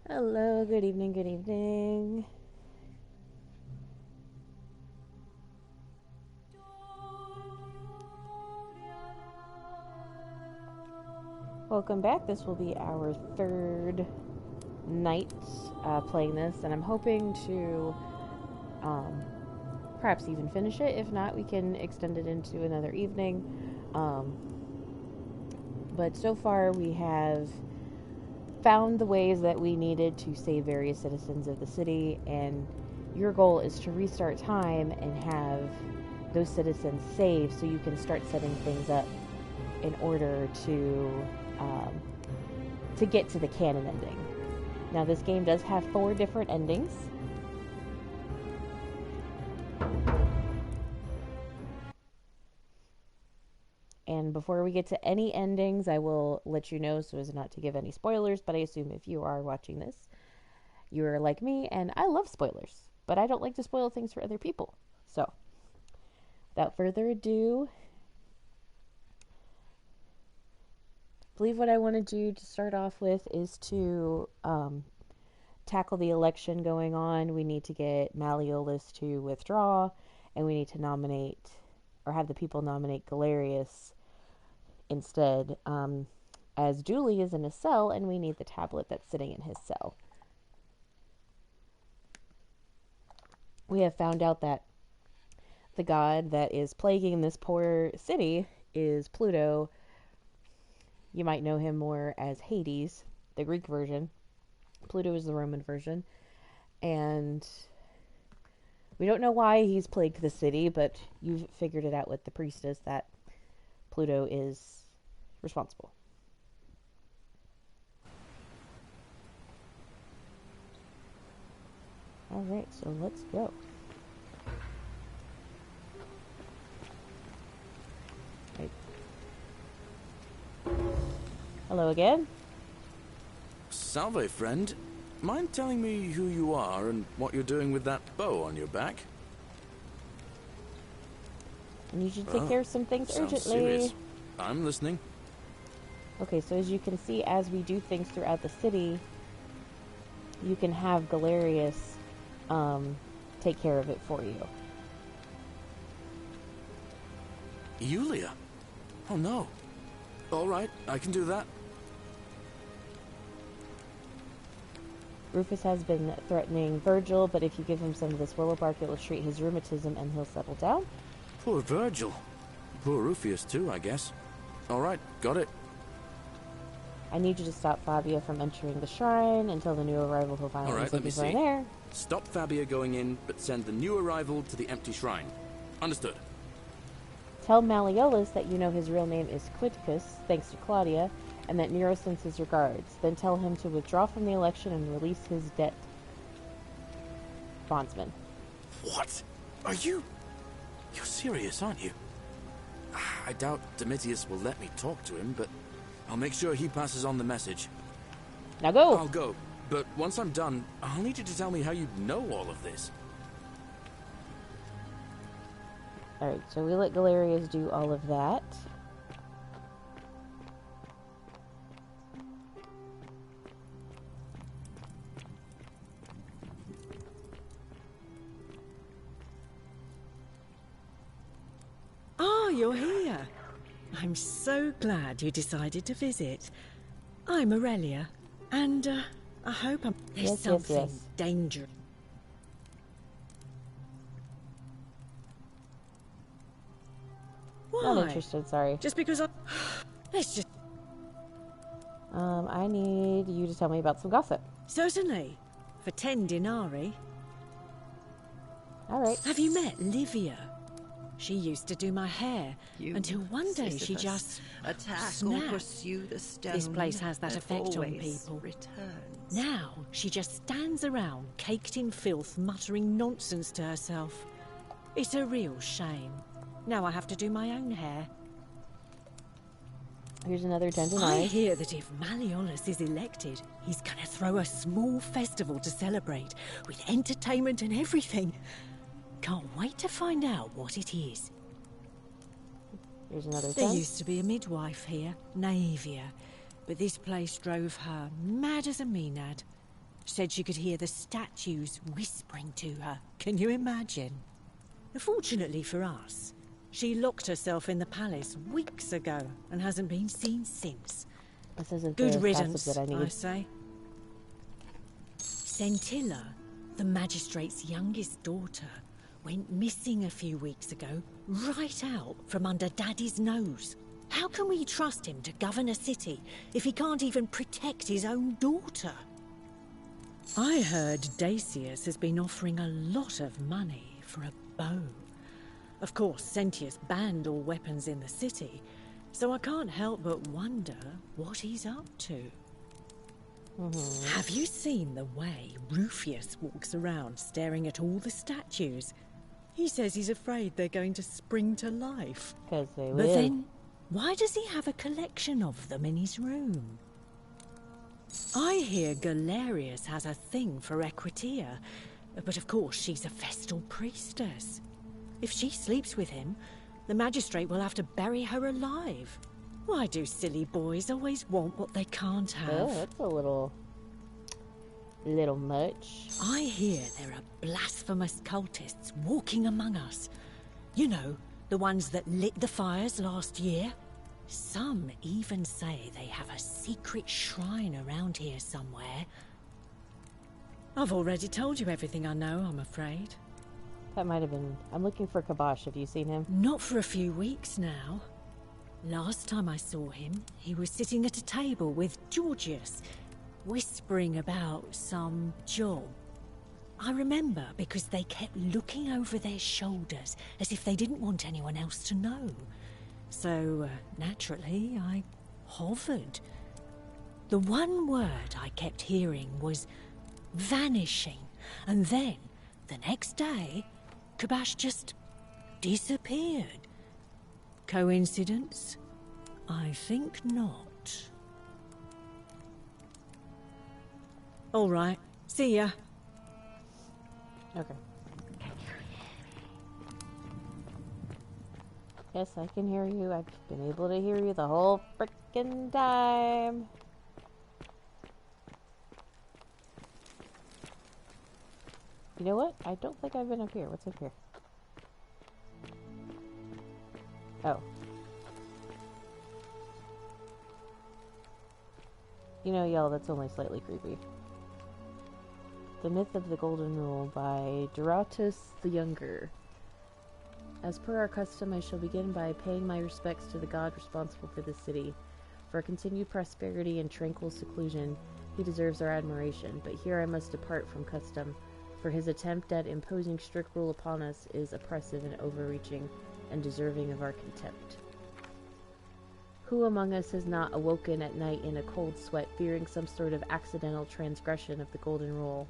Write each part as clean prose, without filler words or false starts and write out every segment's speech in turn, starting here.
Hello, good evening, good evening. Welcome back. This will be our third night playing this, and I'm hoping to perhaps even finish it. If not, we can extend it into another evening. But so far, we have found the ways that we needed to save various citizens of the city, and your goal is to restart time and have those citizens saved so you can start setting things up in order to get to the canon ending. Now, this game does have 4 different endings. And before we get to any endings, I will let you know so as not to give any spoilers, but I assume if you are watching this, you are like me, and I love spoilers, but I don't like to spoil things for other people. So, without further ado, I believe what I want to do to start off with is to tackle the election going on. We need to get Malleolus to withdraw, and we need to nominate, or have the people nominate Galerius instead, as Julie is in a cell, and we need the tablet that's sitting in his cell. We have found out that the god that is plaguing this poor city is Pluto. You might know him more as Hades, the Greek version. Pluto is the Roman version. And we don't know why he's plagued the city, but you've figured it out with the priestess that Pluto is responsible. Alright, so let's go. Right. Hello again. Salve, friend. Mind telling me who you are and what you're doing with that bow on your back? I need you to take care of some things urgently. Serious. I'm listening. Okay, so as you can see, as we do things throughout the city, you can have Galerius take care of it for you. Yulia? Oh no. Alright, I can do that. Rufus has been threatening Virgil, but if you give him some of this willow bark, it will treat his rheumatism and he'll settle down. Poor Virgil. Poor Rufius too, I guess. Alright, got it. I need you to stop Fabia from entering the shrine until the new arrival who finally Alright, let me see. there. Stop Fabia going in, but send the new arrival to the empty shrine. Understood. Tell Malleolus that you know his real name is Quiticus, thanks to Claudia, and that Nero sends his regards. Then tell him to withdraw from the election and release his debt bondsman. What? Are you... You're serious, aren't you? I doubt Domitius will let me talk to him, but I'll make sure he passes on the message. Now go! I'll go, but once I'm done, I'll need you to tell me how you know all of this. Alright, so we let Galerius do all of that. Ah, you're here. I'm so glad you decided to visit. I'm Aurelia, and I hope there's something dangerous. Why? Not interested, sorry. Just because let's just... I need you to tell me about some gossip. Certainly. For 10 denarii. Alright. Have you met Livia? She used to do my hair, until one day Sisyphus, she just attack snapped. or pursue the stone. This place has that effect on always people. Returns. Now she just stands around, caked in filth, muttering nonsense to herself. It's a real shame. Now I have to do my own hair. Here's another 10 I denarii. hear that if Malleolus is elected, he's gonna throw a small festival to celebrate, with entertainment and everything. Can't wait to find out what it is. Here's another 10. There used to be a midwife here, Naevia, but this place drove her mad as a Maenad. Said she could hear the statues whispering to her. Can you imagine? Fortunately for us, she locked herself in the palace weeks ago and hasn't been seen since. This isn't Good the riddance, gossip that I I need. say. Centilla, the magistrate's youngest daughter, went missing a few weeks ago, right out from under Daddy's nose. How can we trust him to govern a city if he can't even protect his own daughter? I heard Dacius has been offering a lot of money for a bow. Of course, Sentius banned all weapons in the city, so I can't help but wonder what he's up to. Have you seen the way Rufius walks around staring at all the statues? He says he's afraid they're going to spring to life. Because they But will. then, why does he have a collection of them in his room? I hear Galerius has a thing for Equitia, but of course she's a Vestal priestess. If she sleeps with him, the magistrate will have to bury her alive. Why do silly boys always want what they can't Oh, have? that's a little much. I hear there are blasphemous cultists walking among us. You know, the ones that lit the fires last year? Some even say they have a secret shrine around here somewhere. I've already told you everything I know, I'm afraid. That might have been... I'm looking for Kabosh. Have you seen him? Not for a few weeks now. Last time I saw him, he was sitting at a table with Georgius, whispering about some job. I remember because they kept looking over their shoulders as if they didn't want anyone else to know. So, naturally, I hovered. The one word I kept hearing was vanishing, and then, the next day, Kabosh just disappeared. Coincidence? I think not. All right, see ya. Okay. Yes, I can hear you. I've been able to hear you the whole frickin' time. You know what? I don't think I've been up here. What's up here? Oh. You know, y'all, that's only slightly creepy. The Myth of the Golden Rule by Duratus the Younger. As per our custom, I shall begin by paying my respects to the god responsible for this city. For continued prosperity and tranquil seclusion, he deserves our admiration, but here I must depart from custom, for his attempt at imposing strict rule upon us is oppressive and overreaching, and deserving of our contempt. Who among us has not awoken at night in a cold sweat, fearing some sort of accidental transgression of the Golden Rule?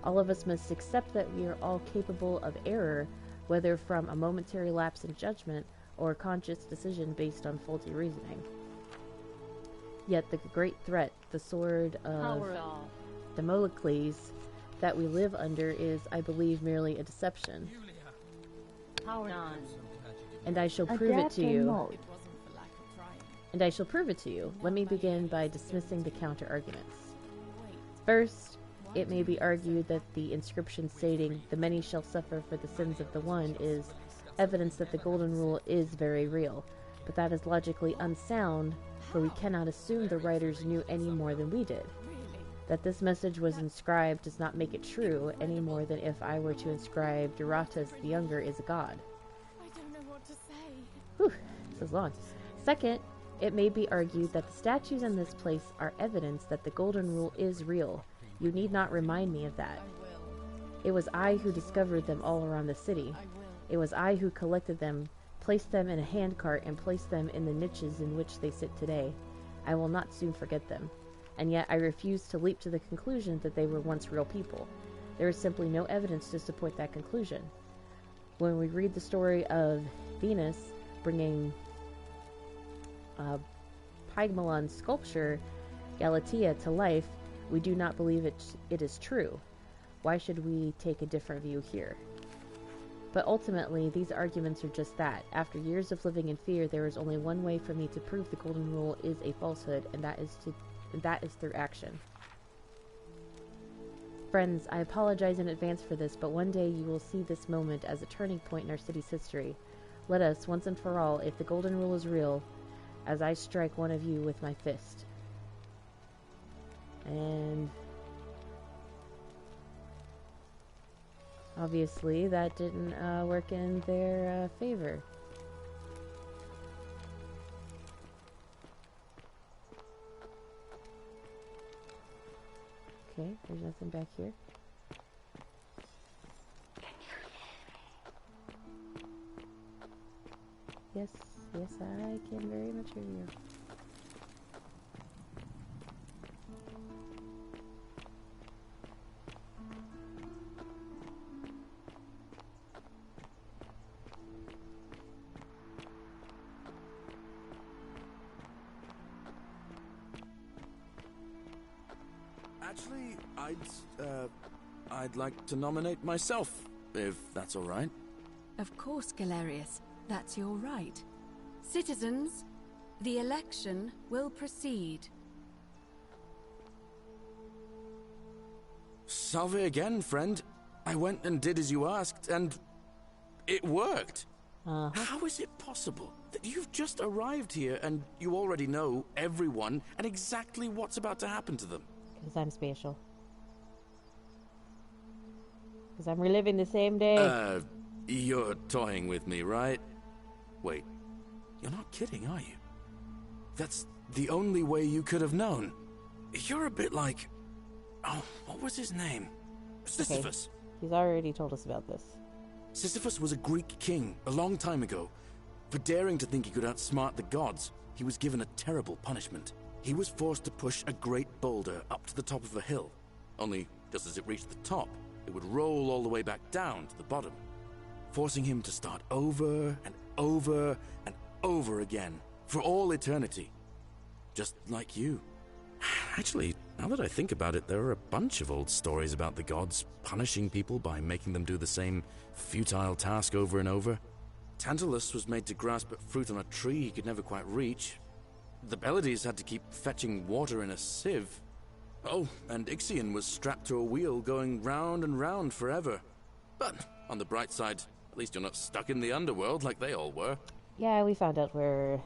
All of us must accept that we are all capable of error, whether from a momentary lapse in judgment or a conscious decision based on faulty reasoning. Yet the great threat, the sword of Damocles, that we live under is, I believe, merely a deception. And I shall prove it to you. And I shall prove it to you. Let me begin by dismissing the counter-arguments. First, it may be argued that the inscription stating, "The many shall suffer for the sins of the one," is evidence that the Golden Rule is very real. But that is logically unsound, for we cannot assume the writers knew any more than we did. That this message was inscribed does not make it true, any more than if I were to inscribe Duratus the Younger is a god. I don't know what to say. Whew, this is long. Second, it may be argued that the statues in this place are evidence that the Golden Rule is real. You need not remind me of that. It was I who discovered them all around the city. It was I who collected them, placed them in a handcart, and placed them in the niches in which they sit today. I will not soon forget them. And yet I refuse to leap to the conclusion that they were once real people. There is simply no evidence to support that conclusion. When we read the story of Venus bringing Pygmalion's sculpture, Galatea, to life, we do not believe it is true. Why should we take a different view here? But ultimately, these arguments are just that. After years of living in fear, there is only one way for me to prove the Golden Rule is a falsehood, and that is through action. Friends, I apologize in advance for this, but one day you will see this moment as a turning point in our city's history. Let us, once and for all, if the Golden Rule is real, as I strike one of you with my fist. And obviously that didn't work in their favor. Okay, there's nothing back here. Yes, yes, I can very much hear you. Actually, I'd like to nominate myself, if that's all right. Of course, Galerius. That's your right. Citizens, the election will proceed. Salve again, friend. I went and did as you asked, and it worked. How is it possible that you've just arrived here and you already know everyone and exactly what's about to happen to them? Because I'm spatial. Because I'm reliving the same day. You're toying with me, right? Wait, you're not kidding, are you? That's the only way you could have known. You're a bit like... Oh, what was his name? Sisyphus. Okay. He's already told us about this. Sisyphus was a Greek king a long time ago. For daring to think he could outsmart the gods, he was given a terrible punishment. He was forced to push a great boulder up to the top of a hill. Only, just as it reached the top, it would roll all the way back down to the bottom, forcing him to start over and over and over again, for all eternity. Just like you. Actually, now that I think about it, there are a bunch of old stories about the gods punishing people by making them do the same futile task over and over. Tantalus was made to grasp at fruit on a tree he could never quite reach. The Pleiades had to keep fetching water in a sieve. Oh, and Ixion was strapped to a wheel going round and round forever. But, on the bright side, at least you're not stuck in the underworld like they all were. Yeah, we found out where...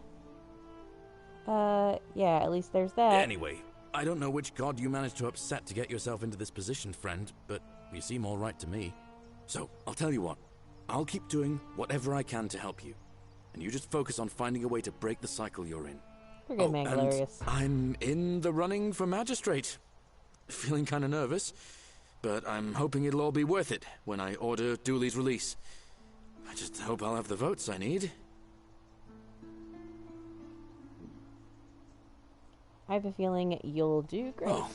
yeah, at least there's that. Anyway, I don't know which god you managed to upset to get yourself into this position, friend, but you seem all right to me. So, I'll tell you what. I'll keep doing whatever I can to help you. And you just focus on finding a way to break the cycle you're in. You're good, man, Galerius. I'm in the running for magistrate. Feeling kind of nervous, but I'm hoping it'll all be worth it when I order Dooley's release. I just hope I'll have the votes I need. I have a feeling you'll do great. Oh,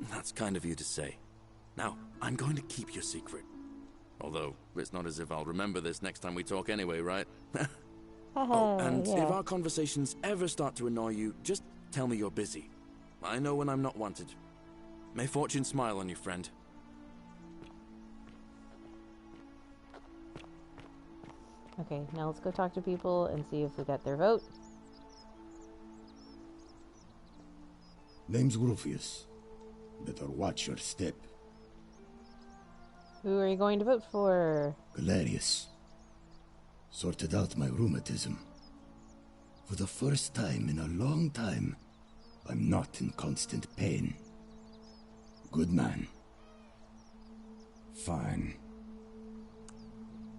that's kind of you to say. Now, I'm going to keep your secret. Although, it's not as if I'll remember this next time we talk anyway, right? Oh, and yeah. if our conversations ever start to annoy you, just tell me you're busy. I know when I'm not wanted. May fortune smile on you, friend. Okay, now let's go talk to people and see if we got their vote. Name's Rufius. Better watch your step. Who are you going to vote for? Galerius. Sorted out my rheumatism. For the first time in a long time, I'm not in constant pain. Good man. Fine.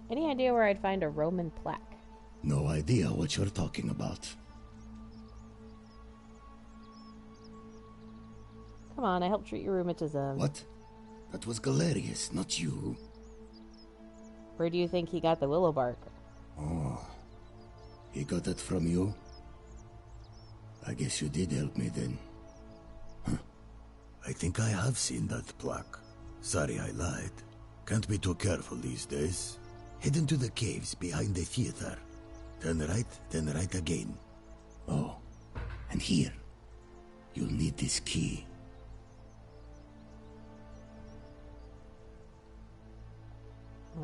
Any idea where I'd find a Roman plaque? No idea what you're talking about. Come on, I helped treat your rheumatism. What? That was Galerius, not you. Where do you think he got the willow bark? Oh, he got that from you? I guess you did help me then. Huh. I think I have seen that plaque. Sorry I lied. Can't be too careful these days. Head into the caves behind the theater. Turn right again. Oh, and here. You'll need this key.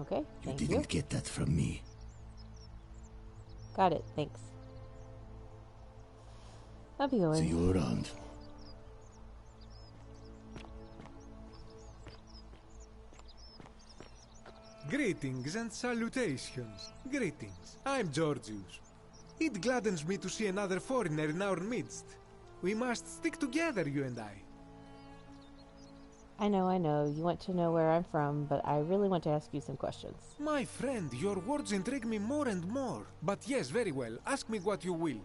Okay, You thank you. didn't get that from me. Got it, thanks. I'll be going. See you around. Greetings and salutations. Greetings. I'm Georgius. It gladdens me to see another foreigner in our midst. We must stick together, you and I. I know. You want to know where I'm from, but I really want to ask you some questions. My friend, your words intrigue me more and more. But yes, very well. Ask me what you will.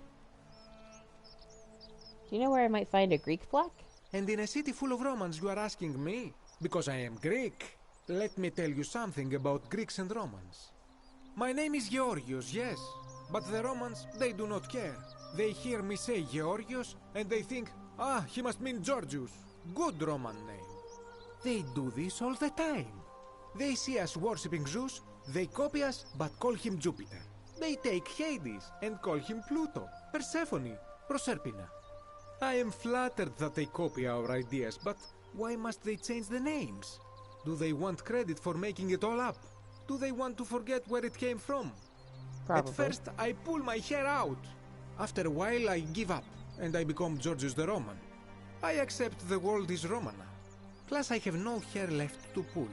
Do you know where I might find a Greek plaque? And in a city full of Romans, you are asking me? Because I am Greek. Let me tell you something about Greeks and Romans. My name is Georgios, yes. But the Romans, they do not care. They hear me say Georgios, and they think, ah, he must mean Georgius. Good Roman name. They do this all the time. They see us worshipping Zeus, they copy us, but call him Jupiter. They take Hades, and call him Pluto, Persephone, Proserpina. I am flattered that they copy our ideas, but why must they change the names? Do they want credit for making it all up? Do they want to forget where it came from? Probably. At first, I pull my hair out. After a while, I give up, and I become Georgius the Roman. I accept the world is Romana. Plus, I have no hair left to pull.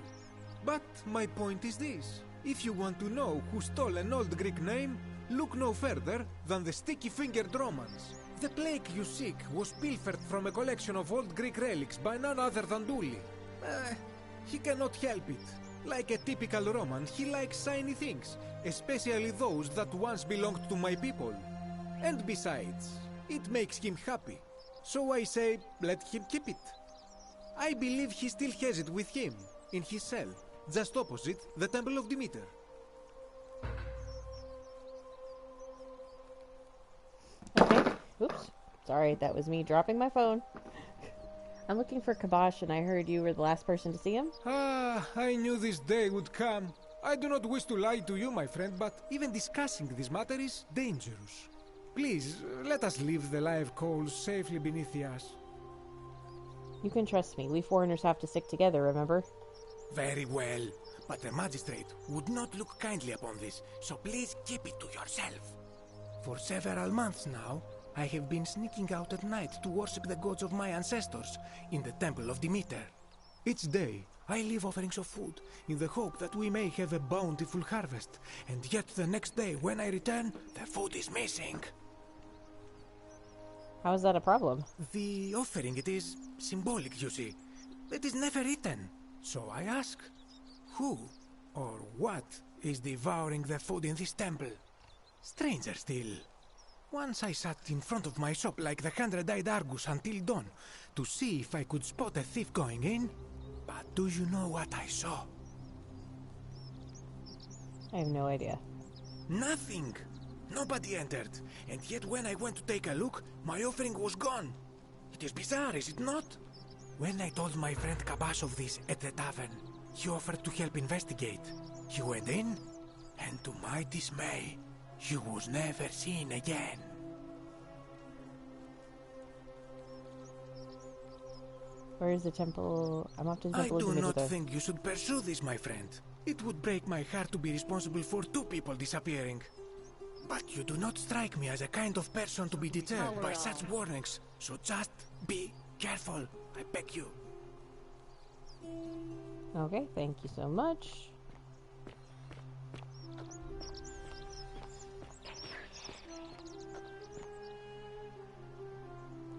But my point is this. If you want to know who stole an old Greek name, look no further than the sticky-fingered Romans. The plaque you seek was pilfered from a collection of old Greek relics by none other than Duli. He cannot help it. Like a typical Roman, he likes shiny things, especially those that once belonged to my people. And besides, it makes him happy. So I say, let him keep it. I believe he still has it with him, in his cell, just opposite the Temple of Demeter. Okay. Oops. Sorry, that was me dropping my phone. I'm looking for Kabosh, and I heard you were the last person to see him? Ah, I knew this day would come. I do not wish to lie to you, my friend, but even discussing this matter is dangerous. Please, let us leave the live coals safely beneath the ash. You can trust me. We foreigners have to stick together, remember? Very well, but the magistrate would not look kindly upon this, so please keep it to yourself. For several months now, I have been sneaking out at night to worship the gods of my ancestors in the Temple of Demeter. Each day, I leave offerings of food in the hope that we may have a bountiful harvest, and yet the next day when I return, the food is missing. How is that a problem? The offering, it is symbolic, you see. It is never eaten. So I ask, who or what is devouring the food in this temple? Stranger still. Once I sat in front of my shop like the 100-eyed Argus until dawn to see if I could spot a thief going in. But do you know what I saw? I have no idea. Nothing. Nobody entered. And yet when I went to take a look, my offering was gone. It is bizarre, is it not? When I told my friend Kabosh of this at the tavern, he offered to help investigate. He went in, and to my dismay, he was never seen again. Where is the temple? I'm off to the temple. I do not think you should pursue this, my friend. It would break my heart to be responsible for 2 people disappearing. But you do not strike me as a kind of person to be deterred by such warnings, so just be careful, I beg you. Okay, thank you so much.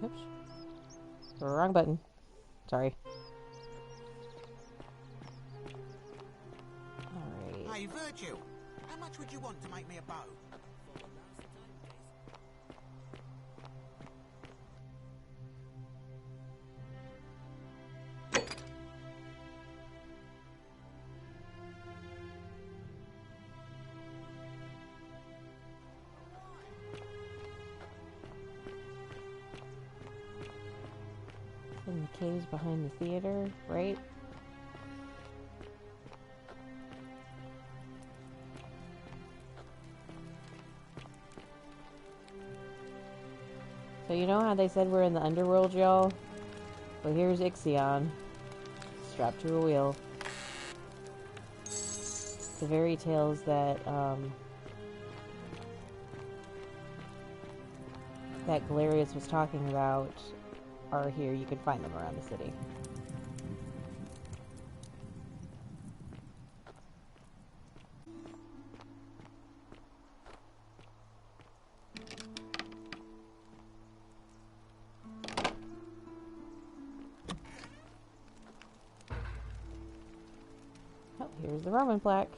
Oops. Wrong button. Sorry. Alright. Hey, Virgil, how much would you want to make me a bow? In the caves behind the theater, right? So you know how they said we're in the underworld, y'all? Well, here's Ixion, strapped to a wheel. The very tales that, that Galerius was talking about are here. You can find them around the city. here's the Roman plaque.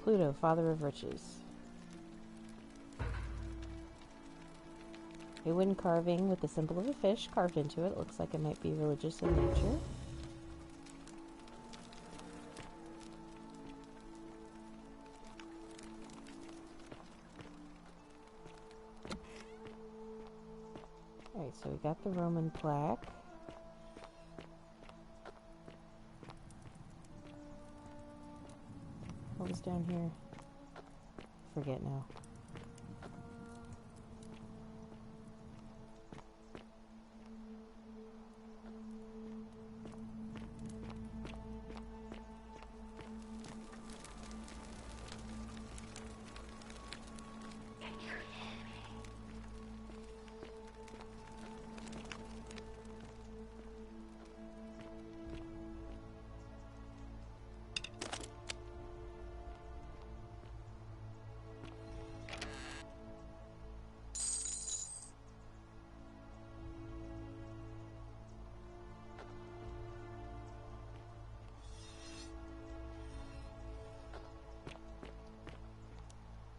Pluto, father of riches. A wooden carving with the symbol of a fish carved into it. It looks like it might be religious in nature. Alright, so we got the Roman plaque. What was down here? Forget now.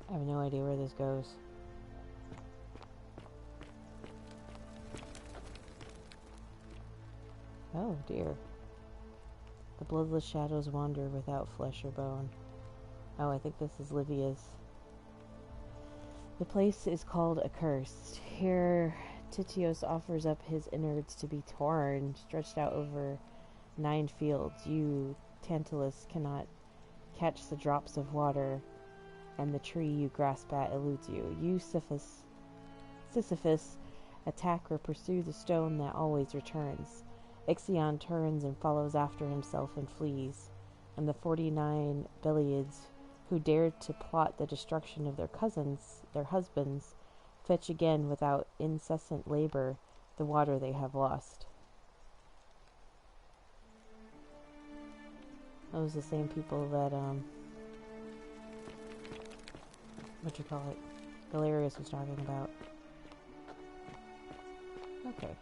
I have no idea where this goes. Oh dear. The bloodless shadows wander without flesh or bone. Oh, I think this is Livia's. The place is called Accursed. Here, Titios offers up his innards to be torn, stretched out over 9 fields. You, Tantalus, cannot catch the drops of water, and the tree you grasp at eludes you. You, Sisyphus, attack or pursue the stone that always returns. Ixion turns and follows after himself and flees, and the 49 Belliads, who dared to plot the destruction of their cousins, their husbands, fetch again without incessant labor the water they have lost. Those are the same people that, Galerius was talking about. Okay.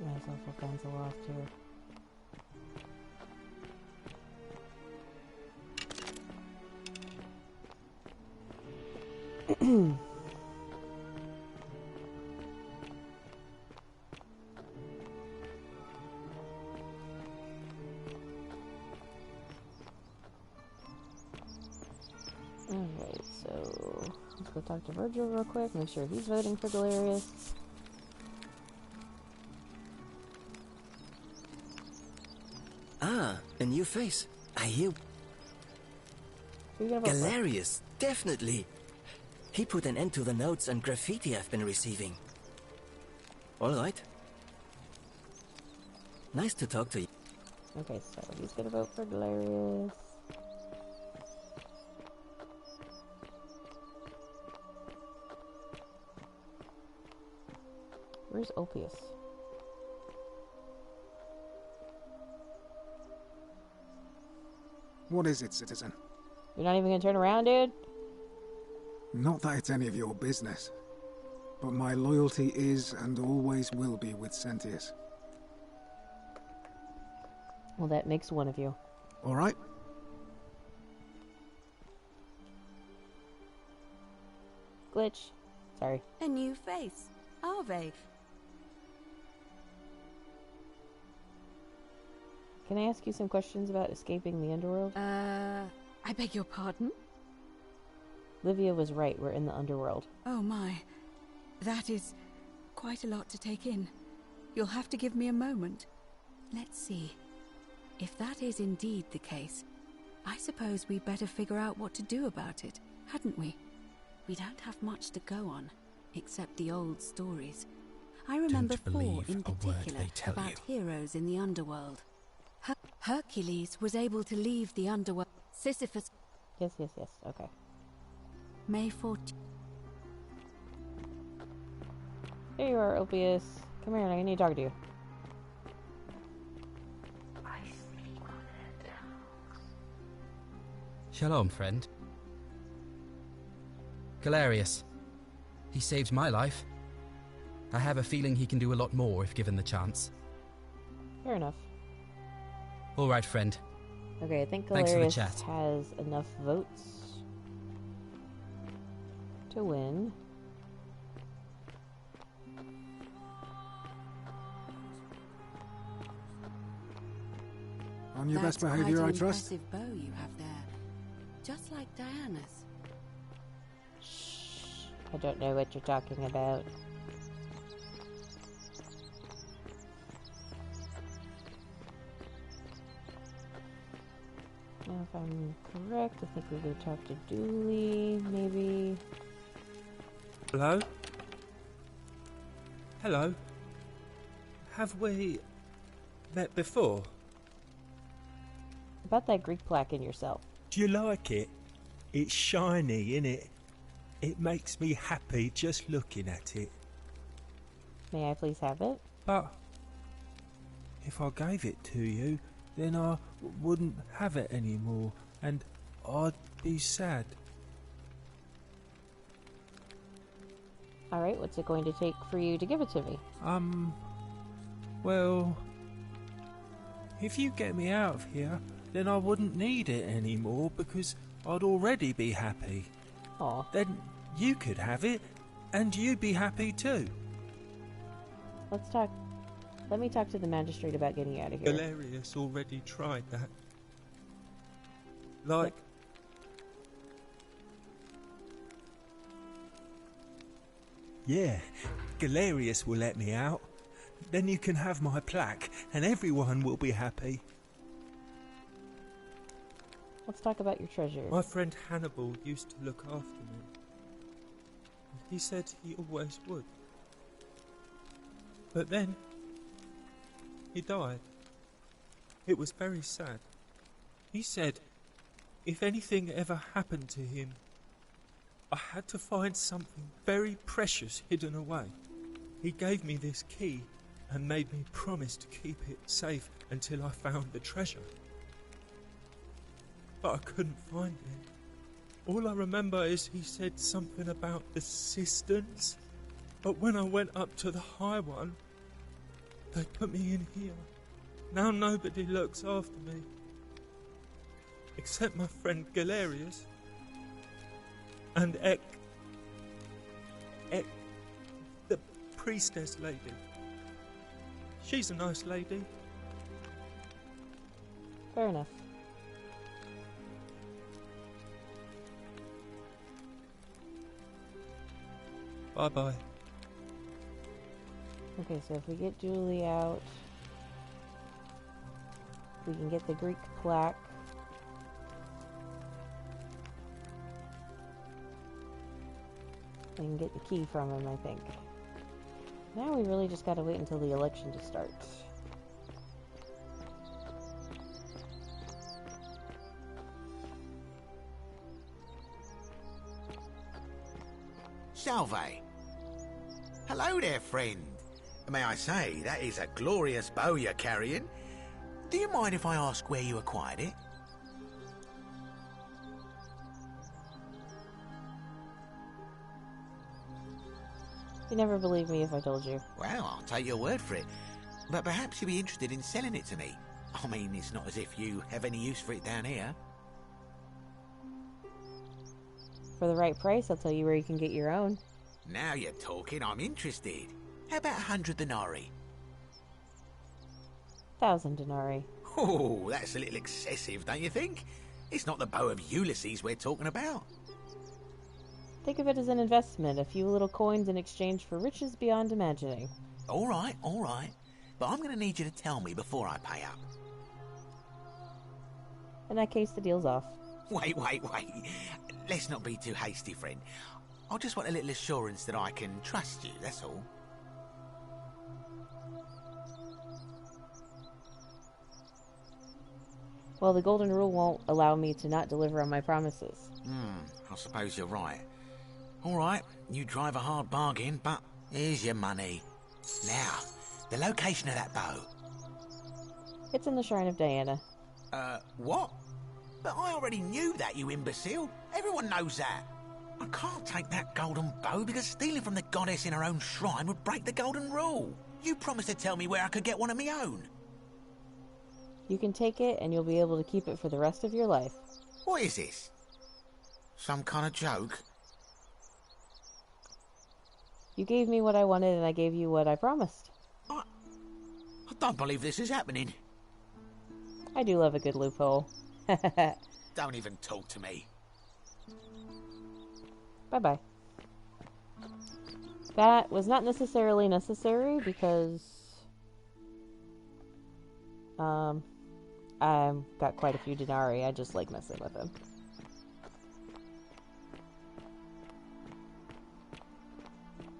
Myself all kinds of lost here. Alright, so let's go talk to Virgil real quick, make sure he's voting for Galerius. Ah, a new face. I hear. Galerius, definitely. He put an end to the notes and graffiti I've been receiving. All right. Nice to talk to you. Okay, so he's gonna vote for Galerius. Where's Ulpius? What is it, citizen? You're not even gonna turn around, dude? Not that it's any of your business, but my loyalty is and always will be with Sentius. Well, that makes one of you. All right. Glitch. Sorry. A new face. Arve. Can I ask you some questions about escaping the underworld? I beg your pardon? Livia was right, we're in the underworld. Oh my. That is quite a lot to take in. You'll have to give me a moment. Let's see. If that is indeed the case, I suppose we'd better figure out what to do about it, hadn't we? We don't have much to go on, except the old stories. I remember 4 in particular about heroes in the underworld. Hercules was able to leave the underworld. Sisyphus... Yes. Okay. May 14th. Here you are, Opius. Come here, I need to talk to you. Shalom, friend. Galerius. He saved my life. I have a feeling he can do a lot more if given the chance. Fair enough. All right, friend. Okay, I think Thanks for the Galerius chat. has enough votes to win. On your best That's behavior, quite I an trust. impressive bow you have there. Just like Diana's. Shh. I don't know what you're talking about. Now, if I'm correct, I think we go talk to Dooley, maybe. Hello? Hello? Have we met before? About that Greek plaque in yourself. Do you like it? It's shiny, innit? It makes me happy just looking at it. May I please have it? But if I gave it to you, then I wouldn't have it anymore, and I'd be sad. Alright, what's it going to take for you to give it to me? Well, if you get me out of here, then I wouldn't need it anymore because I'd already be happy. Aw. Then you could have it, and you'd be happy too. Let's talk. Let me talk to the magistrate about getting you out of here. Galerius already tried that. Like... Yeah, Galerius will let me out. Then you can have my plaque, and everyone will be happy. Let's talk about your treasure. My friend Hannibal used to look after me. He said he always would. But then, he died. It was very sad. He said, if anything ever happened to him, I had to find something very precious hidden away. He gave me this key and made me promise to keep it safe until I found the treasure. But I couldn't find it. All I remember is he said something about the cisterns, but when I went up to the high one, they put me in here. Now nobody looks after me, except my friend Galerius and Ek, the priestess lady. She's a nice lady. Fair enough. Bye-bye. Okay, so if we get Julie out, we can get the Greek plaque. And get the key from him, I think. Now we really just gotta wait until the election to start. Salve. Hello there, friend. May I say, that is a glorious bow you're carrying. Do you mind if I ask where you acquired it? You never believe me if I told you. Well, I'll take your word for it. But perhaps you'd be interested in selling it to me. I mean, it's not as if you have any use for it down here. For the right price, I'll tell you where you can get your own. Now you're talking, I'm interested. How about 100 denarii? 1,000 denarii. Oh, that's a little excessive, don't you think? It's not the bow of Ulysses we're talking about. Think of it as an investment, a few little coins in exchange for riches beyond imagining. All right. But I'm going to need you to tell me before I pay up. In that case, the deal's off. Wait. Let's not be too hasty, friend. I just want a little assurance that I can trust you, that's all. Well, the Golden Rule won't allow me to not deliver on my promises. I suppose you're right. All right, you drive a hard bargain, but here's your money. Now, the location of that bow. It's in the Shrine of Diana. What? But I already knew that, you imbecile. Everyone knows that. I can't take that golden bow because stealing from the goddess in her own shrine would break the Golden Rule. You promised to tell me where I could get one of my own. You can take it and you'll be able to keep it for the rest of your life. What is this? Some kind of joke? You gave me what I wanted and I gave you what I promised. I don't believe this is happening. I do love a good loophole. Don't even talk to me. Bye-bye. That was not necessarily necessary because I've got quite a few denarii. I just like messing with them.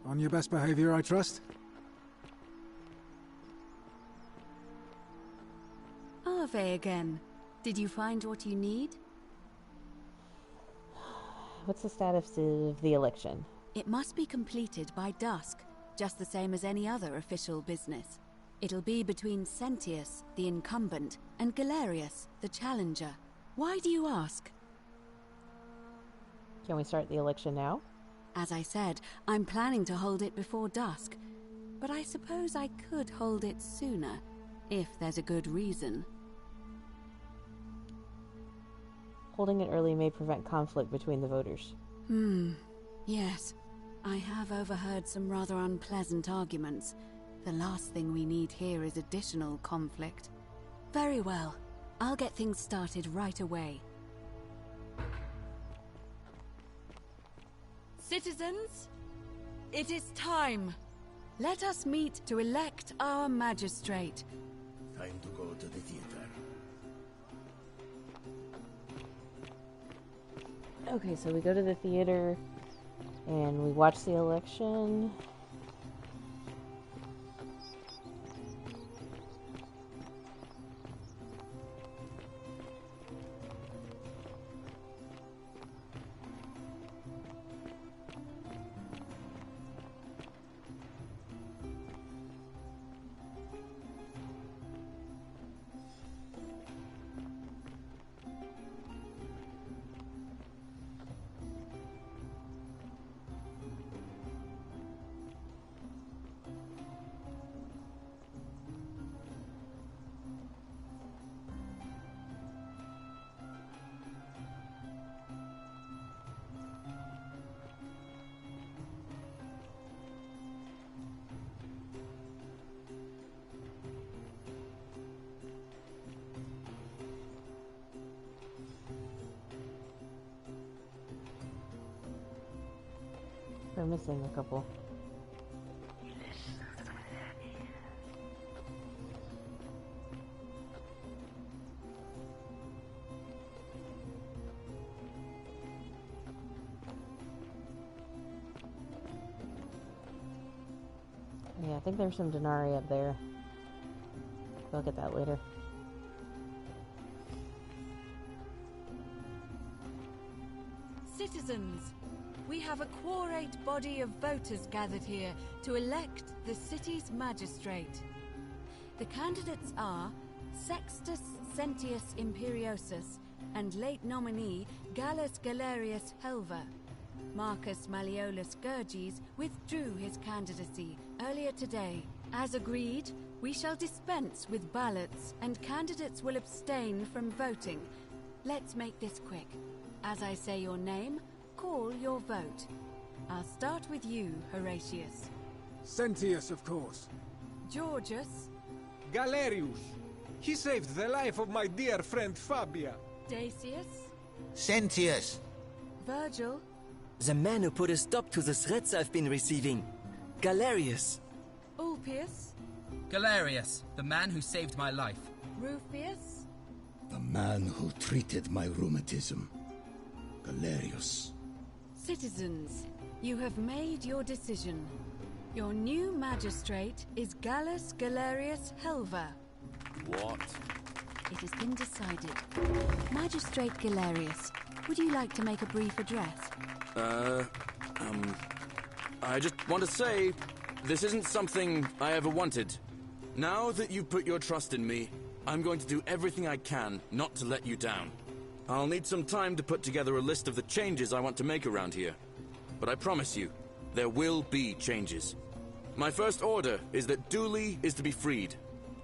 On your best behavior, I trust? Arve again. Did you find what you need? What's the status of the election? It must be completed by dusk, just the same as any other official business. It'll be between Sentius, the incumbent, and Galerius, the challenger. Why do you ask? Can we start the election now? As I said, I'm planning to hold it before dusk, but I suppose I could hold it sooner, if there's a good reason. Holding it early may prevent conflict between the voters. Yes. I have overheard some rather unpleasant arguments. The last thing we need here is additional conflict. Very well. I'll get things started right away. Citizens, it is time. Let us meet to elect our magistrate. Time to go to the theater. Okay, so we go to the theater and we watch the election. We're missing a couple. Yeah, I think there's some denarii up there. We'll get that later. Citizens, we have a quorate body of voters gathered here to elect the city's magistrate. The candidates are Sextus Sentius Imperiosus and late nominee Gallus Galerius Helver. Marcus Malleolus Gurges withdrew his candidacy earlier today. As agreed, we shall dispense with ballots and candidates will abstain from voting. Let's make this quick. As I say your name, call your vote. I'll start with you, Horatius. Sentius, of course. Georgius. Galerius. He saved the life of my dear friend Fabia. Dacius. Sentius. Virgil. The man who put a stop to the threats I've been receiving. Galerius. Ulpius. Galerius, the man who saved my life. Rufius. The man who treated my rheumatism. Galerius. Citizens, you have made your decision. Your new magistrate is Gallus Galerius Helver. What? it has been decided. Magistrate Galerius, would you like to make a brief address? I just want to say, this isn't something I ever wanted. Now that you've put your trust in me, I'm going to do everything I can not to let you down. I'll need some time to put together a list of the changes I want to make around here. But I promise you, there will be changes. My first order is that Dooley is to be freed.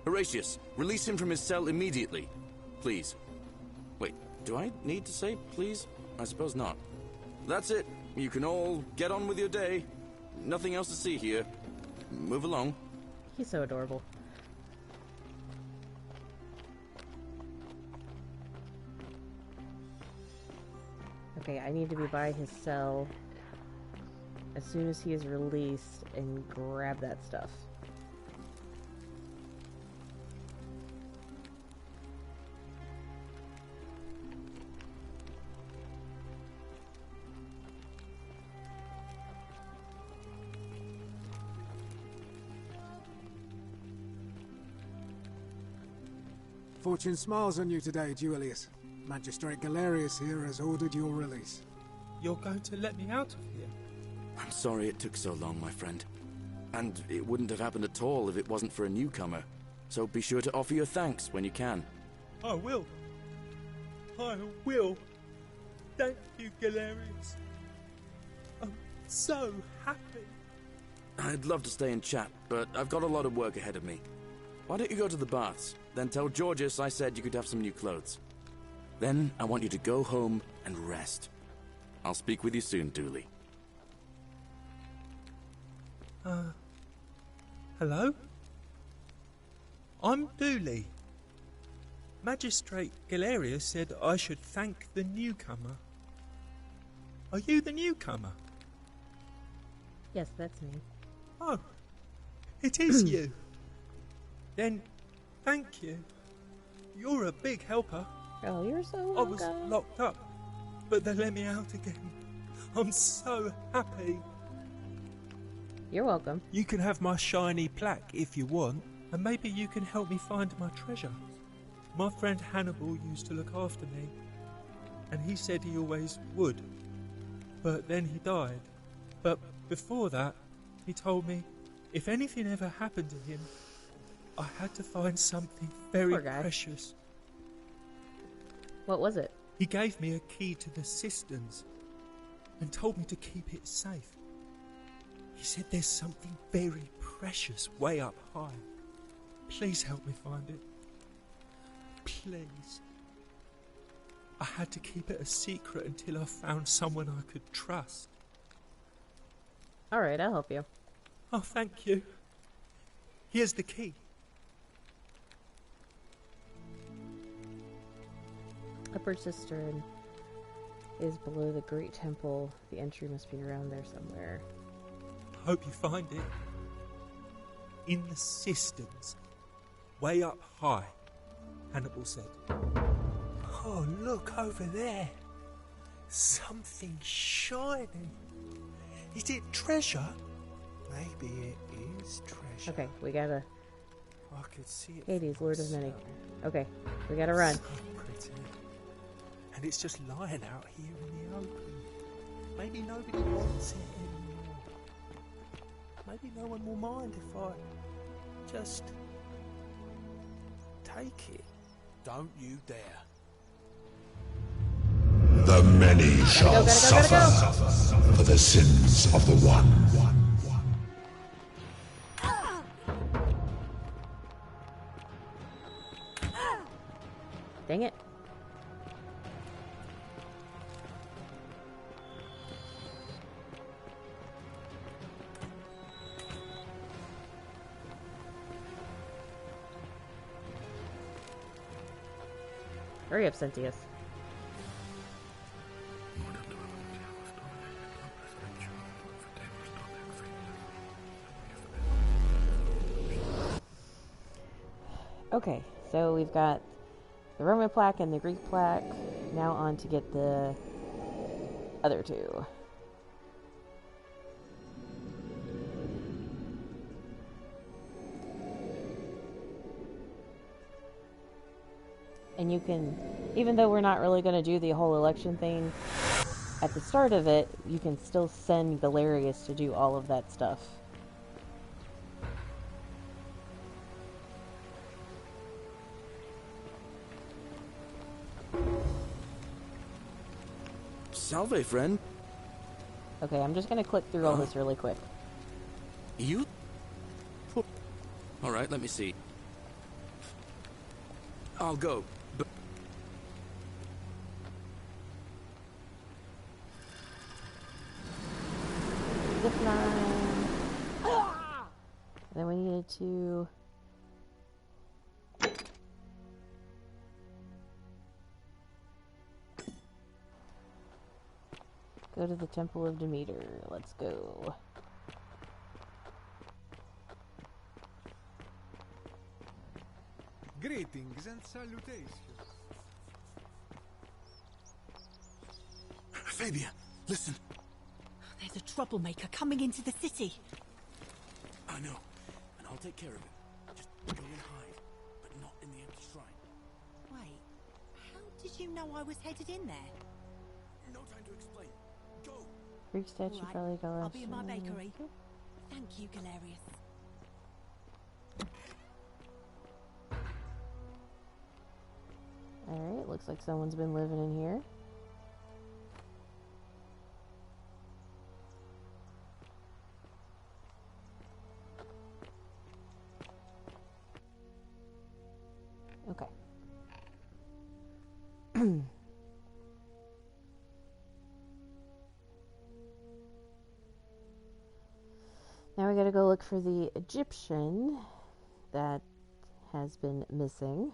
Horatius, release him from his cell immediately. Please. Wait, do I need to say please? I suppose not. That's it. You can all get on with your day. Nothing else to see here. Move along. He's so adorable. Okay, I need to be by his cell as soon as he is released and grab that stuff. Fortune smiles on you today, Duilius. Magistrate Galerius here has ordered your release. You're going to let me out of here? I'm sorry it took so long, my friend. And it wouldn't have happened at all if it wasn't for a newcomer. So be sure to offer your thanks when you can. I will. I will. Thank you, Galerius. I'm so happy. I'd love to stay and chat, but I've got a lot of work ahead of me. Why don't you go to the baths? Then tell Georgius I said you could have some new clothes. Then I want you to go home and rest. I'll speak with you soon, Dooley. Hello? I'm Dooley. Magistrate Galerius said I should thank the newcomer. Are you the newcomer? Yes, that's me. Oh, it is you. Then, thank you. You're a big helper. Oh, you're so I welcome. was locked up, but they let me out again. I'm so happy. You're welcome. You can have my shiny plaque if you want, and maybe you can help me find my treasure. My friend Hannibal used to look after me, and he said he always would. But then he died. But before that, he told me if anything ever happened to him, I had to find something very precious. What was it? He gave me a key to the cisterns and told me to keep it safe. He said there's something very precious way up high. Please help me find it. Please. I had to keep it a secret until I found someone I could trust. Alright, I'll help you. Oh, thank you. Here's the key. Upper cistern is below the Great Temple. The entry must be around there somewhere. Hope you find it. In the cisterns. Way up high, Hannibal said. Oh, look over there. Something shining. Is it treasure? Maybe it is treasure. Okay, we gotta... I could see it. Hades, Lord of Many. Okay, we gotta run. So pretty. And it's just lying out here in the open. Maybe nobody wants it anymore. Maybe no one will mind if I just take it. Don't you dare. The many shall suffer for the sins of the one. Dang it. Hurry up, Sentius. Okay, so we've got the Roman plaque and the Greek plaque. Now on to get the other two. And you can, even though we're not really going to do the whole election thing at the start of it, you can still send Galerius to do all of that stuff. Salve, friend. Okay, I'm just going to click through all this really quick. You? All right, let me see. I'll go. But zip line. Then we needed to... go to the Temple of Demeter. Let's go. Greetings and salutations. Fabia, listen. There's a troublemaker coming into the city. I know, and I'll take care of it. Just go and hide, but not in the empty shrine. Wait, how did you know I was headed in there? No time to explain. Go! Greek statue, All right, probably Galerius. I'll be in my bakery. Thank you, Galerius. Alright, looks like someone's been living in here. Okay. Now we gotta go look for the Egyptian that has been missing.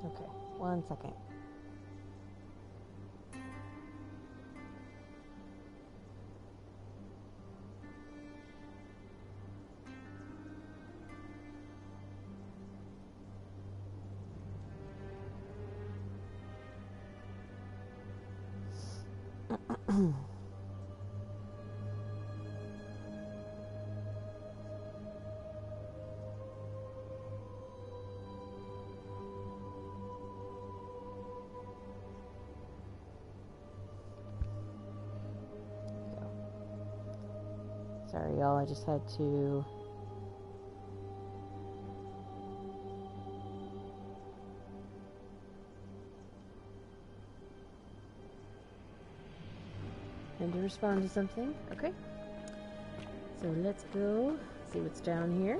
Okay, 1 second. Sorry, y'all, I just had to... and to respond to something. Okay. So let's go see what's down here.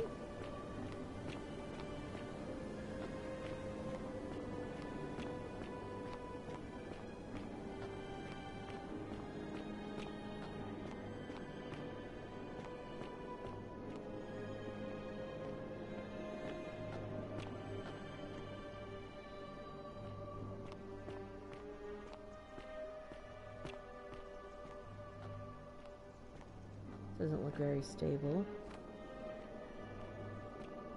Doesn't look very stable.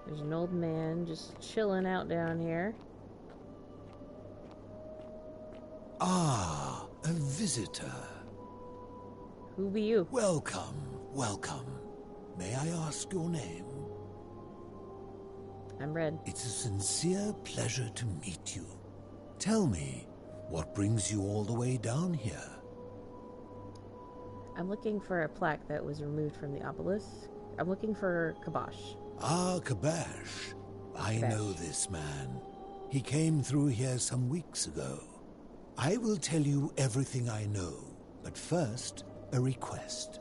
There's an old man just chilling out down here. Ah, a visitor. Who be you? Welcome, welcome. May I ask your name? I'm Red. It's a sincere pleasure to meet you. Tell me, what brings you all the way down here? I'm looking for a plaque that was removed from the obelisk. I'm looking for Kabash. Ah, Kabash. I know this man. He came through here some weeks ago. I will tell you everything I know, but first, a request.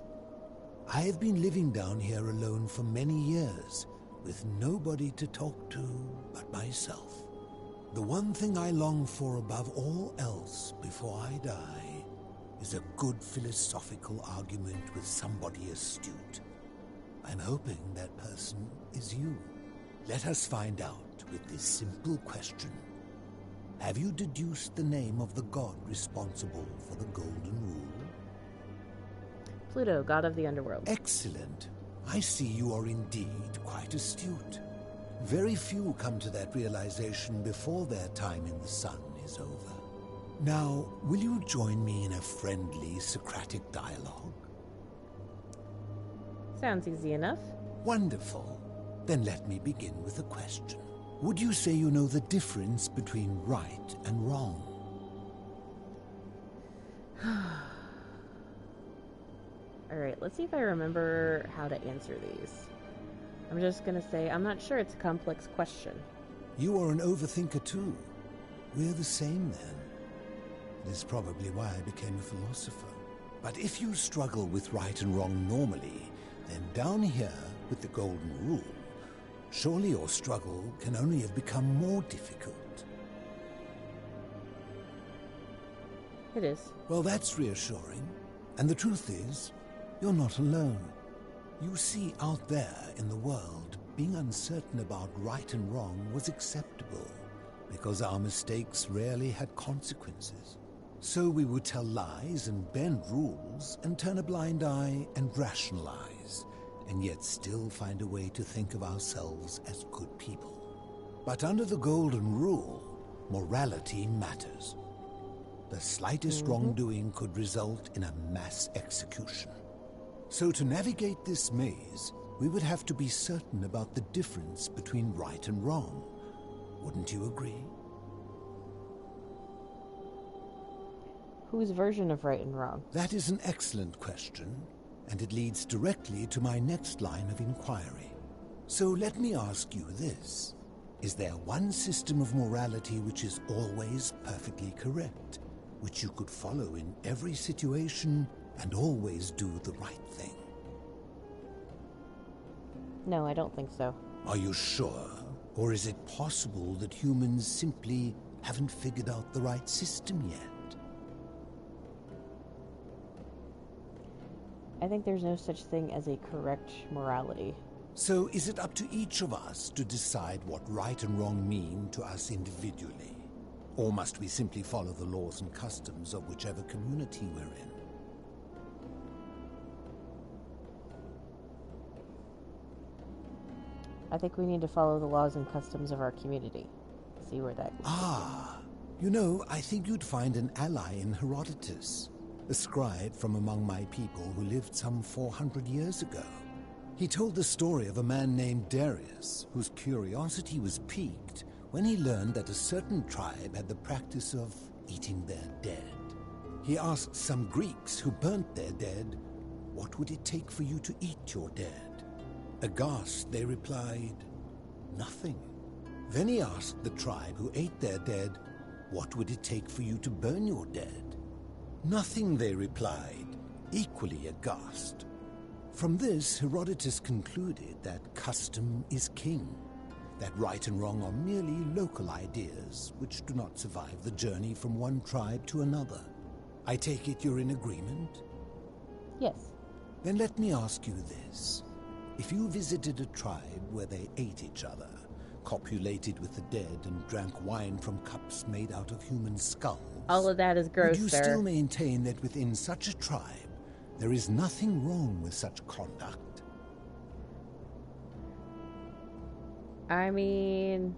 I have been living down here alone for many years, with nobody to talk to but myself. The one thing I long for above all else before I die is a good philosophical argument with somebody astute. I'm hoping that person is you. Let us find out with this simple question. Have you deduced the name of the god responsible for the Golden Rule? Pluto, god of the underworld. Excellent. I see you are indeed quite astute. Very few come to that realization before their time in the sun is over. Now, will you join me in a friendly Socratic dialogue? Sounds easy enough. Wonderful. Then let me begin with a question. Would you say you know the difference between right and wrong? Alright, let's see if I remember how to answer these. I'm just gonna say, I'm not sure. It's a complex question. You are an overthinker too. We're the same then. It is probably why I became a philosopher. But if you struggle with right and wrong normally, then down here with the golden rule, surely your struggle can only have become more difficult. It is. Well, that's reassuring. And the truth is, you're not alone. You see, out there in the world, being uncertain about right and wrong was acceptable, because our mistakes rarely had consequences. So we would tell lies and bend rules and turn a blind eye and rationalize, and yet still find a way to think of ourselves as good people. But under the golden rule, morality matters. The slightest wrongdoing could result in a mass execution. So to navigate this maze, we would have to be certain about the difference between right and wrong. Wouldn't you agree? Whose version of right and wrong? That is an excellent question, and it leads directly to my next line of inquiry. So let me ask you this. Is there one system of morality which is always perfectly correct, which you could follow in every situation and always do the right thing? No, I don't think so. Are you sure? Or is it possible that humans simply haven't figured out the right system yet? I think there's no such thing as a correct morality. So is it up to each of us to decide what right and wrong mean to us individually? Or must we simply follow the laws and customs of whichever community we're in? I think we need to follow the laws and customs of our community. See where that goes. Ah, you know, I think you'd find an ally in Herodotus, a scribe from among my people who lived some 400 years ago. He told the story of a man named Darius, whose curiosity was piqued when he learned that a certain tribe had the practice of eating their dead. He asked some Greeks who burnt their dead, "What would it take for you to eat your dead?" Aghast, they replied, "Nothing." Then he asked the tribe who ate their dead, "What would it take for you to burn your dead?" "Nothing," they replied, equally aghast. From this, Herodotus concluded that custom is king, that right and wrong are merely local ideas which do not survive the journey from one tribe to another. I take it you're in agreement? Yes. Then let me ask you this. If you visited a tribe where they ate each other, copulated with the dead, and drank wine from cups made out of human skulls... All of that is gross, would you sir. still maintain that within such a tribe, there is nothing wrong with such conduct? I mean...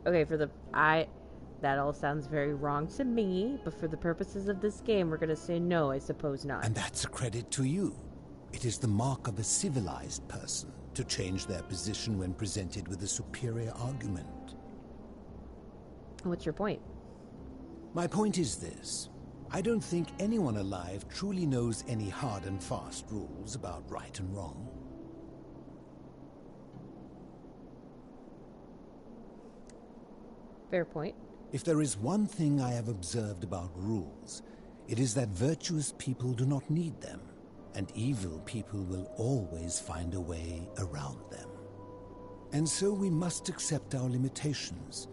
Okay, that all sounds very wrong to me, but for the purposes of this game, we're gonna say no, I suppose not. And that's a credit to you. It is the mark of a civilized person to change their position when presented with a superior argument. What's your point? My point is this. I don't think anyone alive truly knows any hard and fast rules about right and wrong. Fair point. If there is one thing I have observed about rules, it is that virtuous people do not need them, and evil people will always find a way around them. And so we must accept our limitations,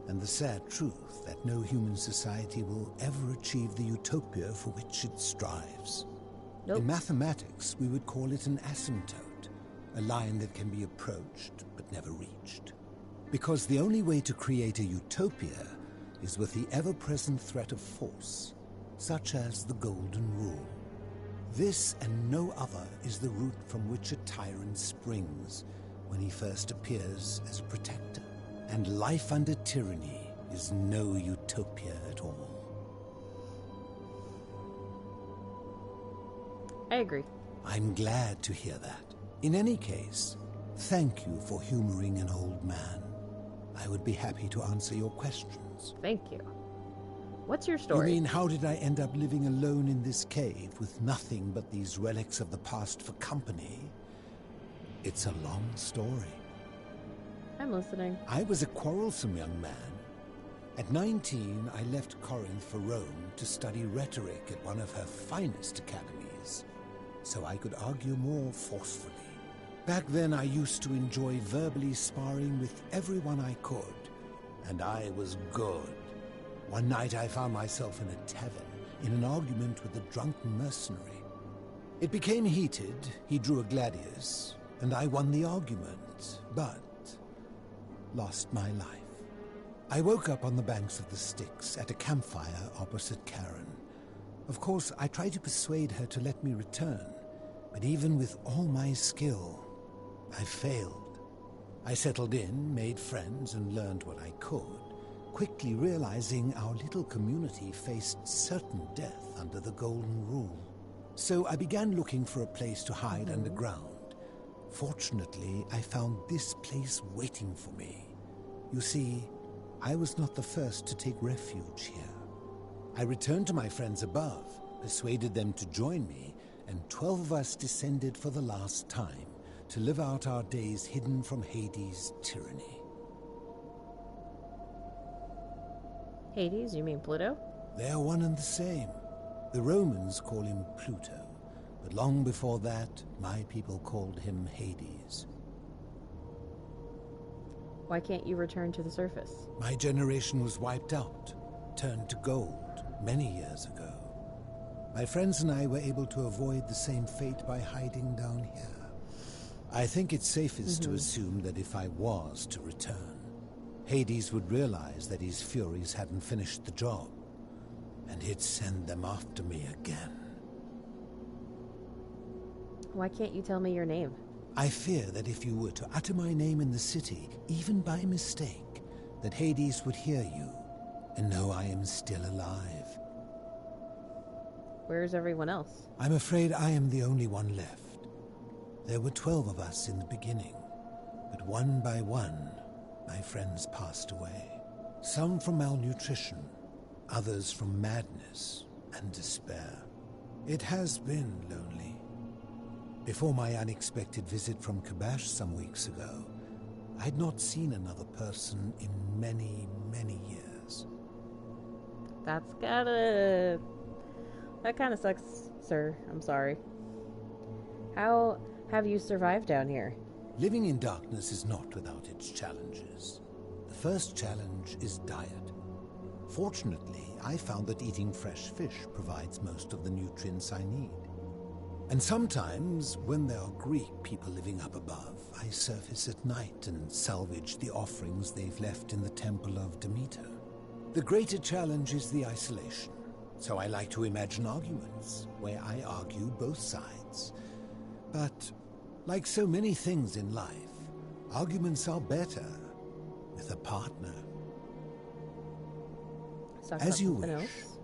and the sad truth that no human society will ever achieve the utopia for which it strives. Nope. In mathematics, we would call it an asymptote, a line that can be approached but never reached. Because the only way to create a utopia is with the ever-present threat of force, such as the Golden Rule. This and no other is the root from which a tyrant springs when he first appears as a protector. And life under tyranny is no utopia at all. I agree. I'm glad to hear that. In any case, thank you for humoring an old man. I would be happy to answer your questions. Thank you. What's your story? You mean, how did I end up living alone in this cave with nothing but these relics of the past for company? It's a long story. I'm listening. I was a quarrelsome young man. At 19, I left Corinth for Rome to study rhetoric at one of her finest academies, so I could argue more forcefully. Back then, I used to enjoy verbally sparring with everyone I could, and I was good. One night, I found myself in a tavern, in an argument with a drunken mercenary. It became heated, he drew a gladius, and I won the argument, but lost my life. I woke up on the banks of the Styx at a campfire opposite Karen. Of course, I tried to persuade her to let me return, but even with all my skill, I failed. I settled in, made friends, and learned what I could, quickly realizing our little community faced certain death under the Golden Rule. So I began looking for a place to hide underground. Fortunately, I found this place waiting for me. You see, I was not the first to take refuge here. I returned to my friends above, persuaded them to join me, and 12 of us descended for the last time to live out our days hidden from Hades' tyranny. Hades, you mean Pluto? They are one and the same. The Romans call him Pluto, but long before that, my people called him Hades. Why can't you return to the surface? My generation was wiped out, turned to gold, many years ago. My friends and I were able to avoid the same fate by hiding down here. I think it's safest to assume that if I was to return, Hades would realize that his furies hadn't finished the job, and he'd send them after me again. Why can't you tell me your name? I fear that if you were to utter my name in the city, even by mistake, that Hades would hear you and know I am still alive. Where's everyone else? I'm afraid I am the only one left. There were 12 of us in the beginning, but one by one, my friends passed away. Some from malnutrition, others from madness and despair. It has been lonely. Before my unexpected visit from Kabash some weeks ago, I'd not seen another person in many, many years. That kind of sucks, sir. I'm sorry. How have you survived down here? Living in darkness is not without its challenges. The first challenge is diet. Fortunately, I found that eating fresh fish provides most of the nutrients I need. And sometimes, when there are Greek people living up above, I surface at night and salvage the offerings they've left in the temple of Demeter. The greater challenge is the isolation, so I like to imagine arguments, where I argue both sides. But, like so many things in life, arguments are better with a partner. As you wish. Else?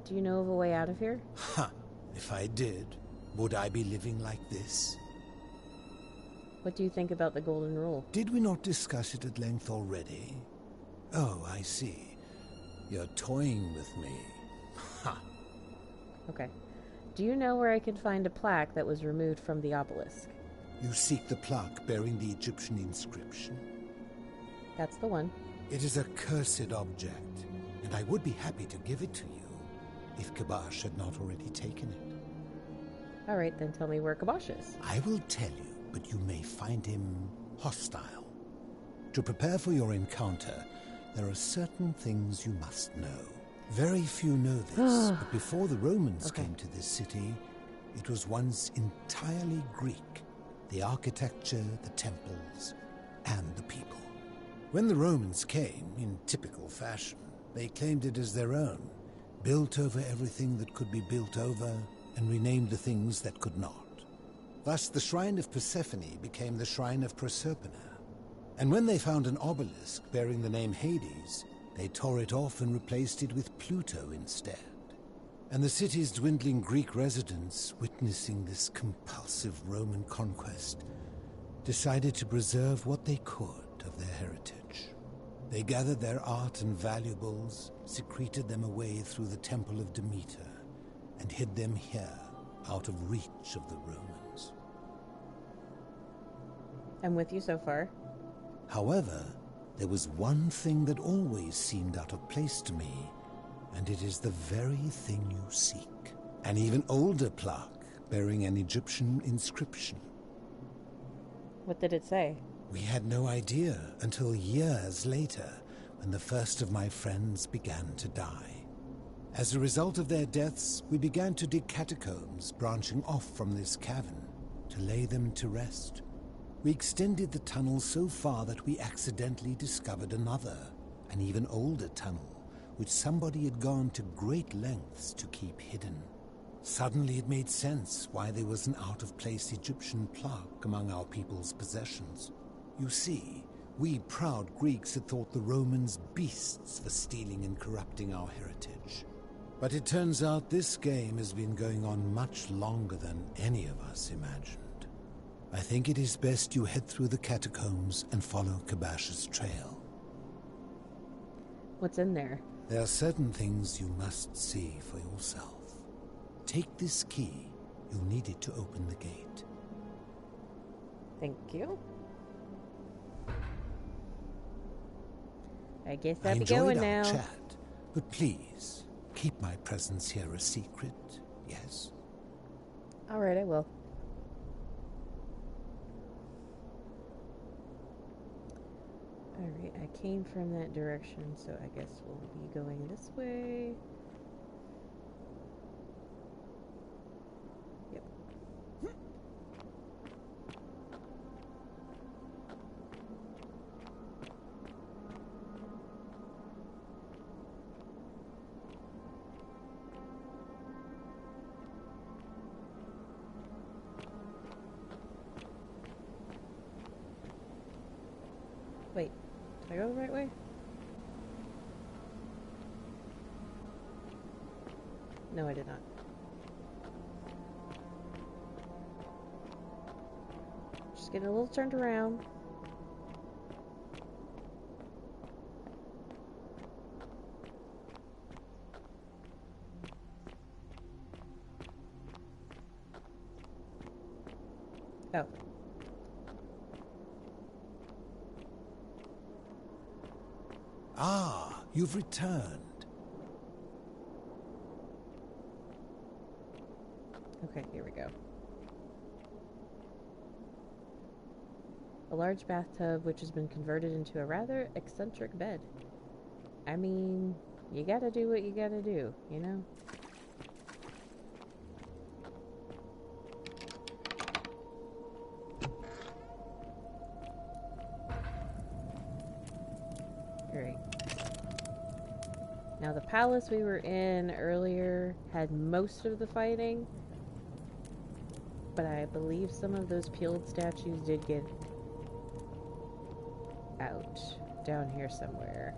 Do you know of a way out of here? Ha! If I did, would I be living like this? What do you think about the Golden Rule? Did we not discuss it at length already? Oh, I see. You're toying with me. Ha! Okay. Do you know where I could find a plaque that was removed from the obelisk? You seek the plaque bearing the Egyptian inscription? That's the one. It is a cursed object, and I would be happy to give it to you, if Kabash had not already taken it. Alright, then tell me where Kabash is. I will tell you, but you may find him hostile. To prepare for your encounter, there are certain things you must know. Very few know this, but before the Romans came to this city, it was once entirely Greek. The architecture, the temples, and the people. When the Romans came, in typical fashion, they claimed it as their own, built over everything that could be built over, and renamed the things that could not. Thus, the Shrine of Persephone became the Shrine of Proserpina. And when they found an obelisk bearing the name Hades, they tore it off and replaced it with Pluto instead. And the city's dwindling Greek residents, witnessing this compulsive Roman conquest, decided to preserve what they could of their heritage. They gathered their art and valuables, secreted them away through the Temple of Demeter, and hid them here, out of reach of the Romans. I'm with you so far. However, there was one thing that always seemed out of place to me, and it is the very thing you seek. An even older plaque bearing an Egyptian inscription. What did it say? We had no idea until years later, when the first of my friends began to die. As a result of their deaths, we began to dig catacombs branching off from this cavern to lay them to rest. We extended the tunnel so far that we accidentally discovered another, an even older tunnel, which somebody had gone to great lengths to keep hidden. Suddenly it made sense why there was an out-of-place Egyptian plaque among our people's possessions. You see, we proud Greeks had thought the Romans beasts for stealing and corrupting our heritage. But it turns out this game has been going on much longer than any of us imagined. I think it is best you head through the catacombs and follow Kabash's trail. What's in there? There are certain things you must see for yourself. Take this key. You'll need it to open the gate. Thank you. I guess I'll be going enjoyed our now. chat, but please, keep my presence here a secret, yes? Alright, I will. Alright, I came from that direction, so I guess we'll be going this way. Yep. Wait, did I go the right way? No, I did not. Just getting a little turned around. Oh. Ah, you've returned. Okay, here we go. A large bathtub which has been converted into a rather eccentric bed. I mean, you gotta do what you gotta do, you know? Alright. Now the palace we were in earlier had most of the fighting, but I believe some of those peeled statues did get out down here somewhere.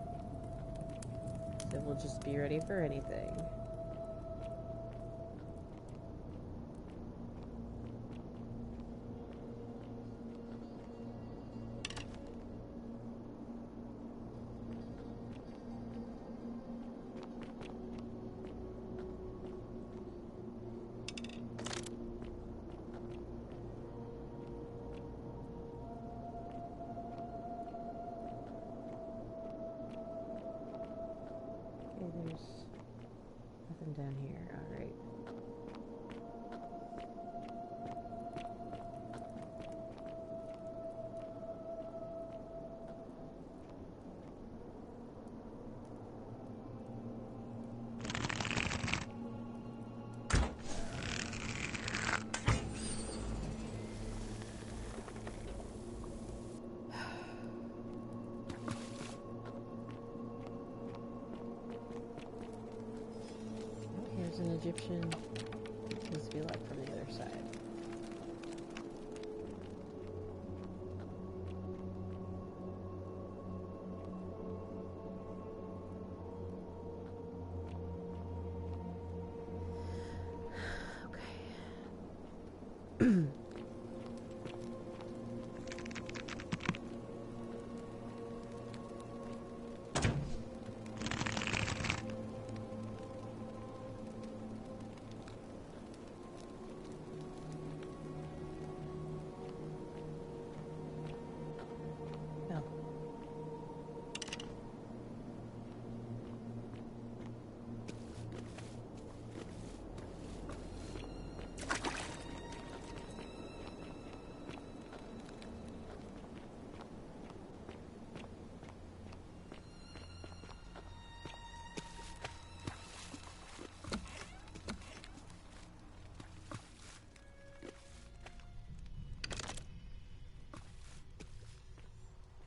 So we'll just be ready for anything. Egyptian. Needs to be locked from the other side.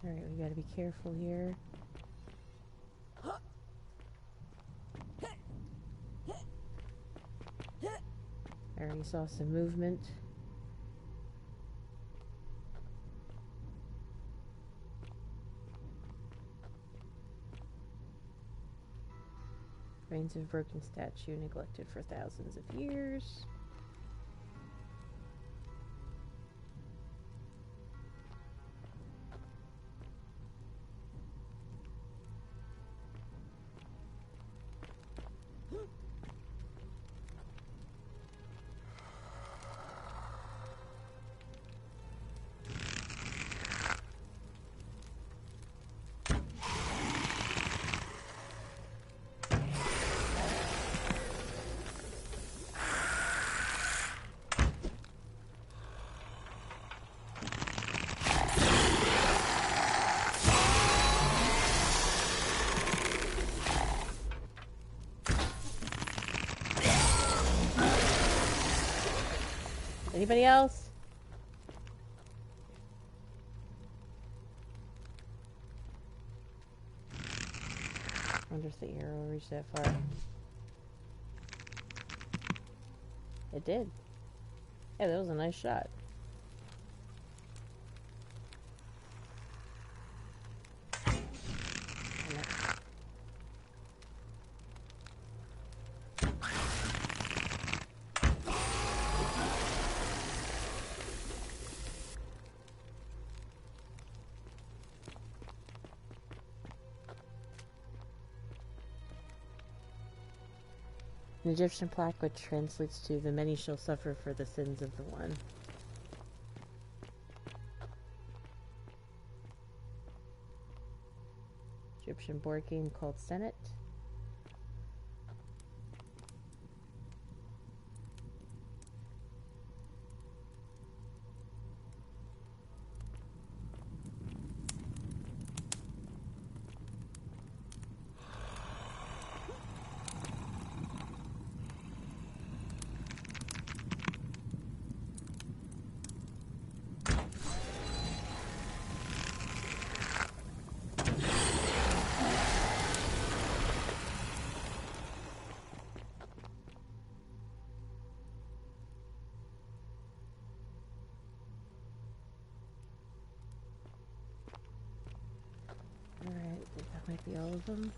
Alright, we gotta be careful here. I already saw some movement. Remains of a broken statue neglected for thousands of years. Anybody else? I wonder if the arrow will reach that far. It did. Yeah, that was a nice shot. An Egyptian plaque which translates to "the many shall suffer for the sins of the one." Egyptian board game called Senet. Alright, that might be all of them.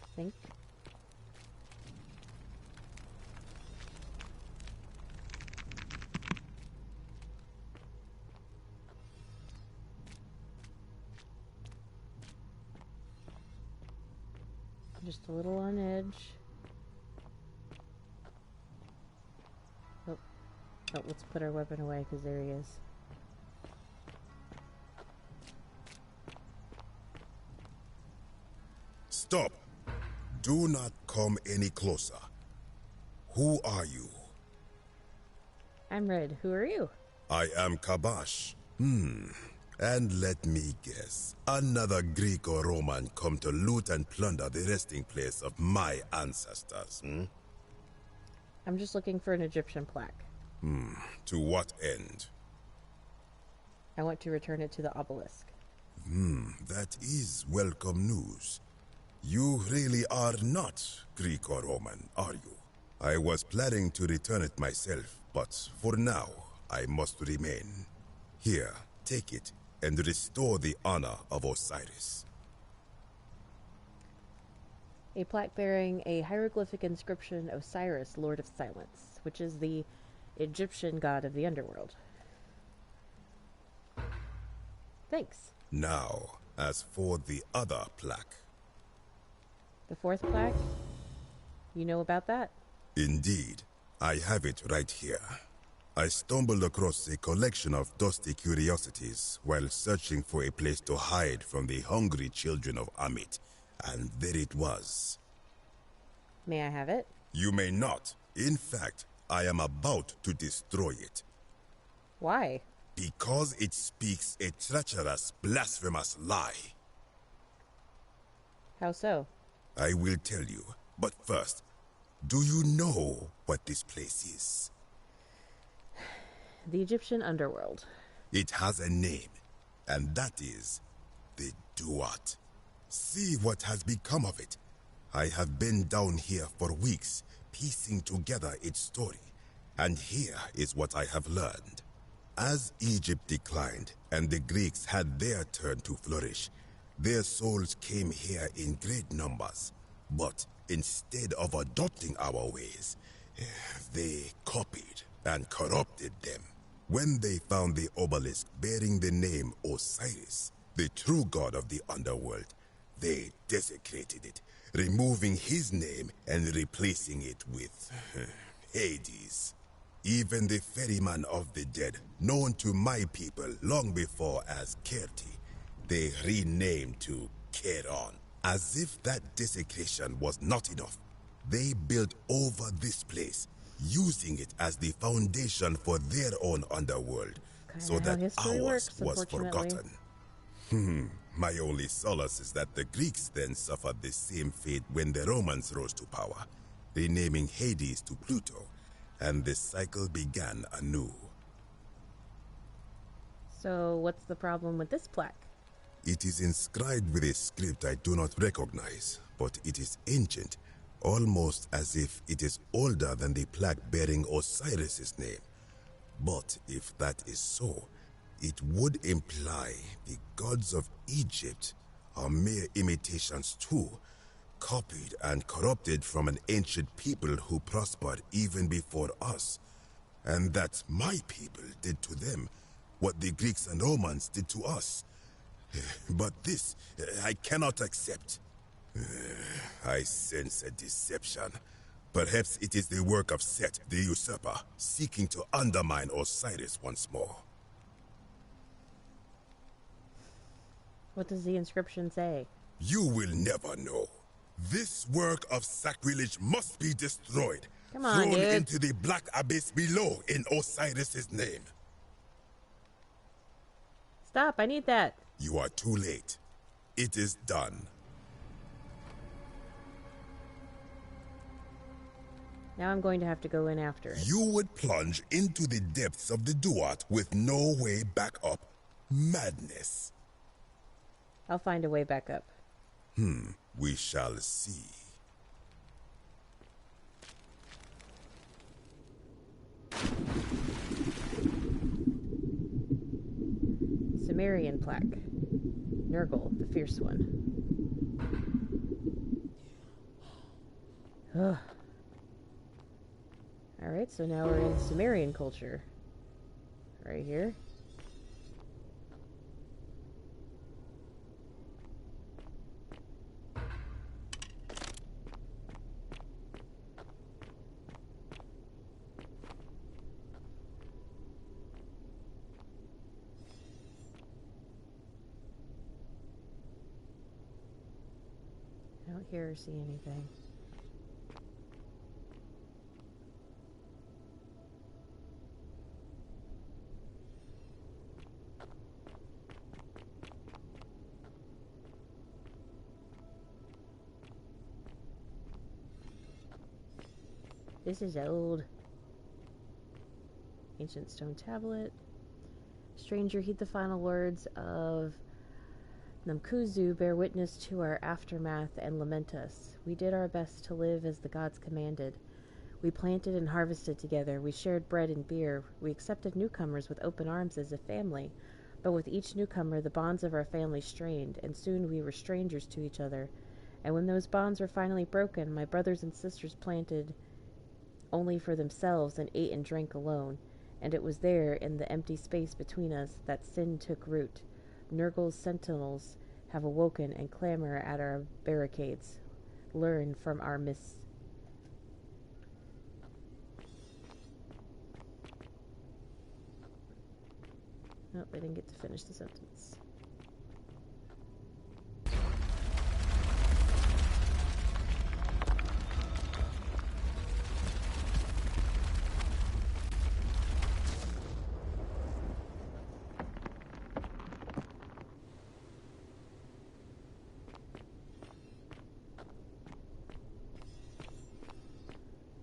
I think. Just a little on edge. Oh, let's put our weapon away because there he is. Stop! Do not come any closer. Who are you? I'm Red. Who are you? I am Kabash. And let me guess. Another Greco-Roman come to loot and plunder the resting place of my ancestors, I'm just looking for an Egyptian plaque. To what end? I want to return it to the obelisk. That is welcome news. You really are not Greek or Roman, are you? I was planning to return it myself, but for now, I must remain. Here, take it, and restore the honor of Osiris. A plaque bearing a hieroglyphic inscription Osiris, Lord of Silence, which is the Egyptian god of the underworld. Thanks. Now, as for the other plaque. The fourth plaque? You know about that? Indeed. I have it right here. I stumbled across a collection of dusty curiosities while searching for a place to hide from the hungry children of Amit, and there it was. May I have it? You may not. In fact, I am about to destroy it. Why? Because it speaks a treacherous, blasphemous lie. How so? I will tell you, but first, do you know what this place is? The Egyptian underworld. It has a name, and that is the Duat. See what has become of it. I have been down here for weeks, piecing together its story, and here is what I have learned. As Egypt declined and the Greeks had their turn to flourish, their souls came here in great numbers, but instead of adopting our ways, they copied and corrupted them. When they found the obelisk bearing the name Osiris, the true god of the underworld, they desecrated it, removing his name and replacing it with Hades. Even the ferryman of the dead, known to my people long before as Kerti, they renamed to Keron. As if that desecration was not enough, they built over this place, using it as the foundation for their own underworld, so that ours was forgotten. My only solace is that the Greeks then suffered the same fate when the Romans rose to power, renaming Hades to Pluto, and the cycle began anew. So what's the problem with this plaque? It is inscribed with a script I do not recognize, but it is ancient, almost as if it is older than the plaque bearing Osiris's name. But if that is so, it would imply the gods of Egypt are mere imitations too, copied and corrupted from an ancient people who prospered even before us, and that my people did to them what the Greeks and Romans did to us. But this, I cannot accept. I sense a deception. Perhaps it is the work of Set, the usurper, seeking to undermine Osiris once more. What does the inscription say? You will never know. This work of sacrilege must be destroyed. Come on, thrown dude. into the black abyss below in Osiris's name. Stop, I need that. You are too late. It is done. Now I'm going to have to go in after it. You would plunge into the depths of the Duat with no way back up. Madness. I'll find a way back up. We shall see. Sumerian plaque. Nergal, the Fierce One. Ugh. Alright, so now we're in Sumerian culture. Right here. I don't hear or see anything. This is old. Ancient stone tablet. Stranger, heed the final words of Namkuzu, bear witness to our aftermath and lament us. We did our best to live as the gods commanded. We planted and harvested together. We shared bread and beer. We accepted newcomers with open arms as a family. But with each newcomer, the bonds of our family strained, and soon we were strangers to each other. And when those bonds were finally broken, my brothers and sisters planted only for themselves and ate and drank alone. And it was there, in the empty space between us, that sin took root. Nurgle's sentinels have awoken and clamor at our barricades. Learn from our Nope, I didn't get to finish the sentence.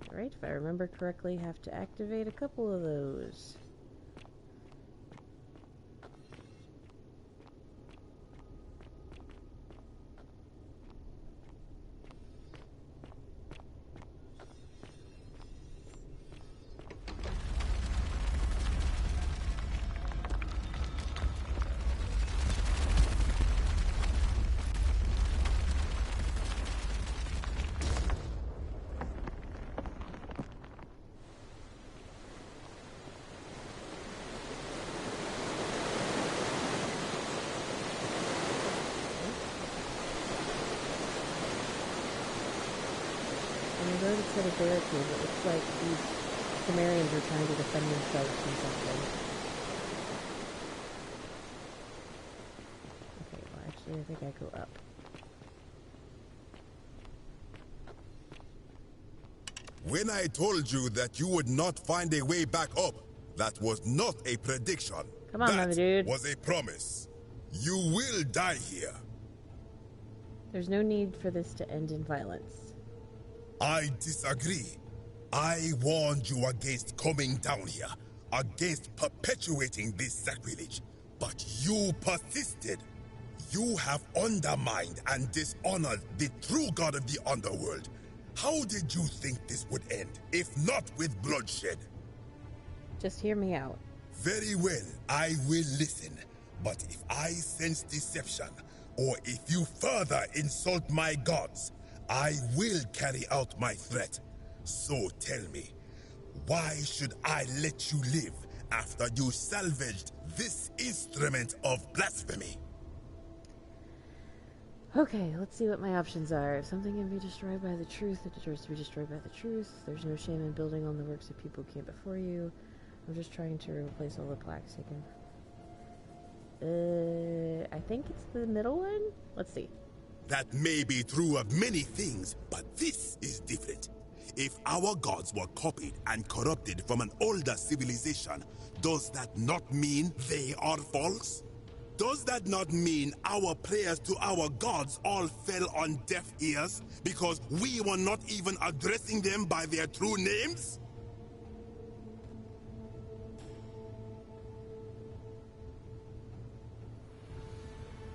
Alright, if I remember correctly, have to activate a couple of those. Set a barricade. It looks like these Cimmerians are trying to defend themselves from something. Okay, well actually I think I go up. When I told you that you would not find a way back up, that was not a prediction. Come on, that dude. was a promise. You will die here. There's no need for this to end in violence. I disagree. I warned you against coming down here, against perpetuating this sacrilege, but you persisted. You have undermined and dishonored the true god of the underworld. How did you think this would end, if not with bloodshed? Just hear me out. Very well, I will listen. But if I sense deception, or if you further insult my gods, I will carry out my threat. So tell me, why should I let you live after you salvaged this instrument of blasphemy? Okay, let's see what my options are. If something can be destroyed by the truth, it deserves to be destroyed by the truth. There's no shame in building on the works of people who came before you. I'm just trying to replace all the plaques taken. I think it's the middle one? Let's see. That may be true of many things, but this is different. If our gods were copied and corrupted from an older civilization, does that not mean they are false? Does that not mean our prayers to our gods all fell on deaf ears because we were not even addressing them by their true names?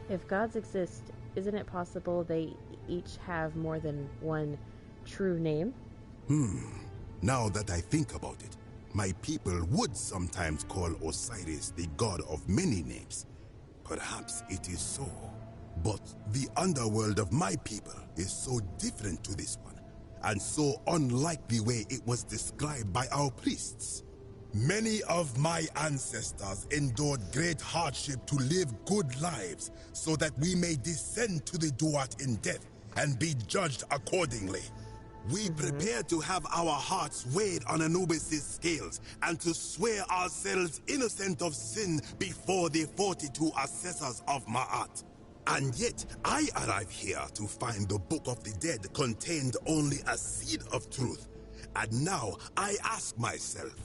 If gods exist, isn't it possible they each have more than one true name? Now that I think about it, my people would sometimes call Osiris the god of many names. Perhaps it is so. But the underworld of my people is so different to this one, and so unlike the way it was described by our priests. Many of my ancestors endured great hardship to live good lives so that we may descend to the Duat in death and be judged accordingly. We prepare to have our hearts weighed on Anubis' scales and to swear ourselves innocent of sin before the 42 assessors of Ma'at. And yet, I arrive here to find the Book of the Dead contained only a seed of truth. And now, I ask myself,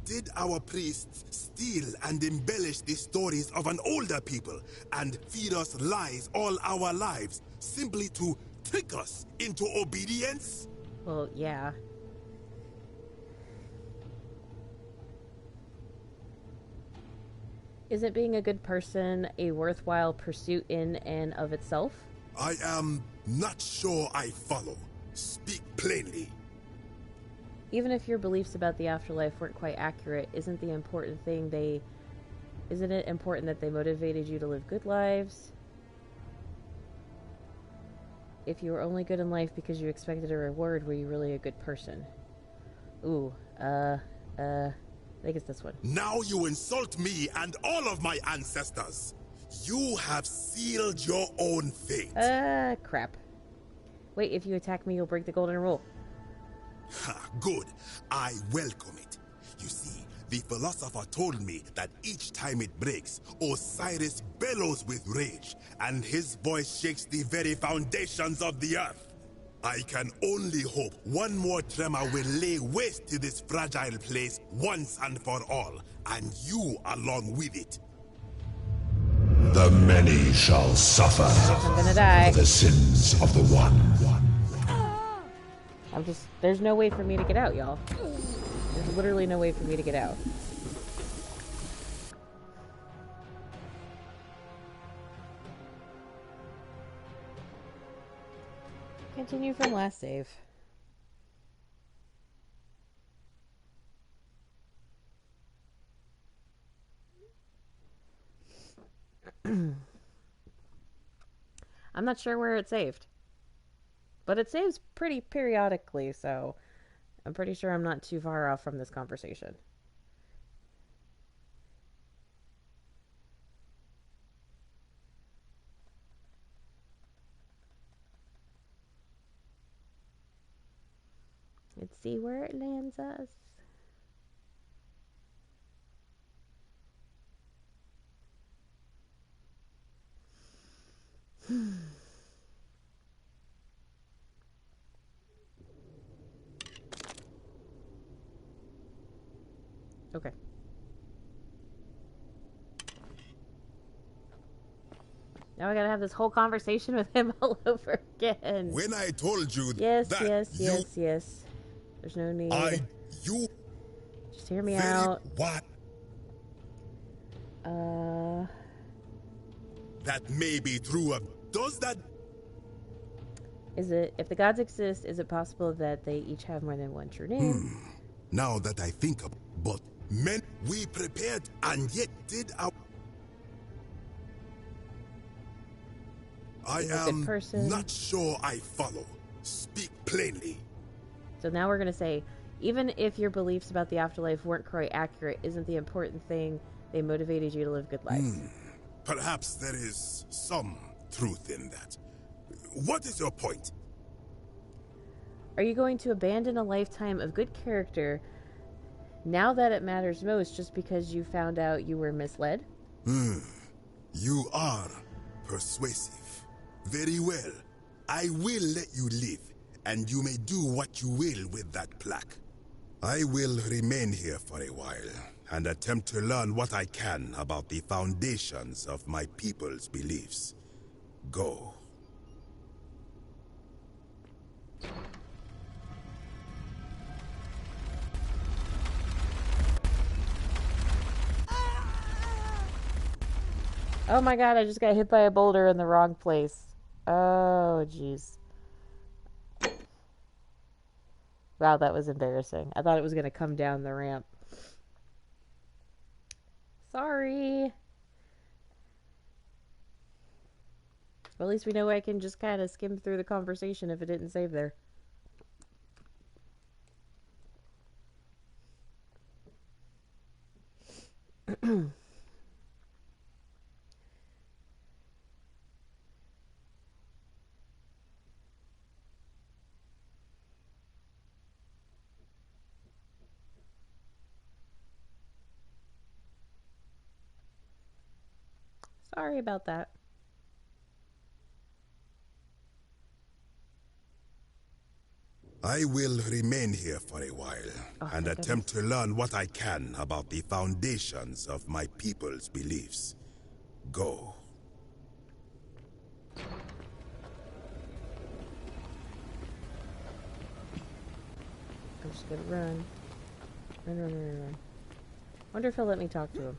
did our priests steal and embellish the stories of an older people and feed us lies all our lives simply to trick us into obedience? Well, yeah. Isn't being a good person a worthwhile pursuit in and of itself? I am not sure I follow. Speak plainly. Even if your beliefs about the afterlife weren't quite accurate, isn't it important that they motivated you to live good lives? If you were only good in life because you expected a reward, were you really a good person? Ooh, I think it's this one. Now you insult me and all of my ancestors. You have sealed your own fate. Crap. Wait, if you attack me, you'll break the golden rule. Ha, good. I welcome it. You see, the philosopher told me that each time it breaks, Osiris bellows with rage, and his voice shakes the very foundations of the earth. I can only hope one more tremor will lay waste to this fragile place once and for all, and you along with it. The many shall suffer. I'm gonna die. For the sins of the one. There's no way for me to get out, y'all. There's literally no way for me to get out. Continue from last save. I'm not sure where it saved. But it saves pretty periodically, so I'm pretty sure I'm not too far off from this conversation. Let's see where it lands us. Okay. Now I gotta have this whole conversation with him all over again. When I told you yes. Yes. There's no need. Just hear me out. What? That may be true of... Does that... If the gods exist, is it possible that they each have more than one true name? Now that I think of... But men, we prepared and yet did our... I am not sure I follow. Speak plainly. So now we're going to say, even if your beliefs about the afterlife weren't quite accurate, isn't the important thing they motivated you to live good lives? Perhaps there is some truth in that. What is your point? Are you going to abandon a lifetime of good character now that it matters most just because you found out you were misled? You are persuasive. Very well. I will let you live, and you may do what you will with that plaque. I will remain here for a while, and attempt to learn what I can about the foundations of my people's beliefs. Go. Oh my god, I just got hit by a boulder in the wrong place. Oh, jeez. Wow, that was embarrassing. I thought it was going to come down the ramp. Sorry. Well, at least we know I can just kind of skim through the conversation if it didn't save there. Sorry about that. I will remain here for a while, and attempt to learn what I can about the foundations of my people's beliefs. Go. I'm just gonna run. Run. Wonder if he'll let me talk to him.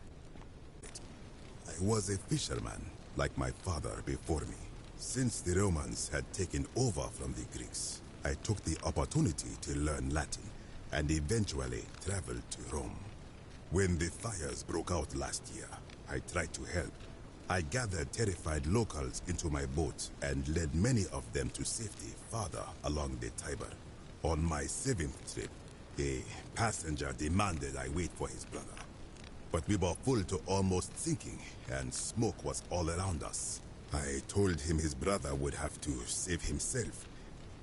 I was a fisherman, like my father before me. Since the Romans had taken over from the Greeks, I took the opportunity to learn Latin and eventually traveled to Rome. When the fires broke out last year, I tried to help. I gathered terrified locals into my boat and led many of them to safety farther along the Tiber. On my 7th trip, a passenger demanded I wait for his brother. But we were full to almost sinking, and smoke was all around us. I told him his brother would have to save himself,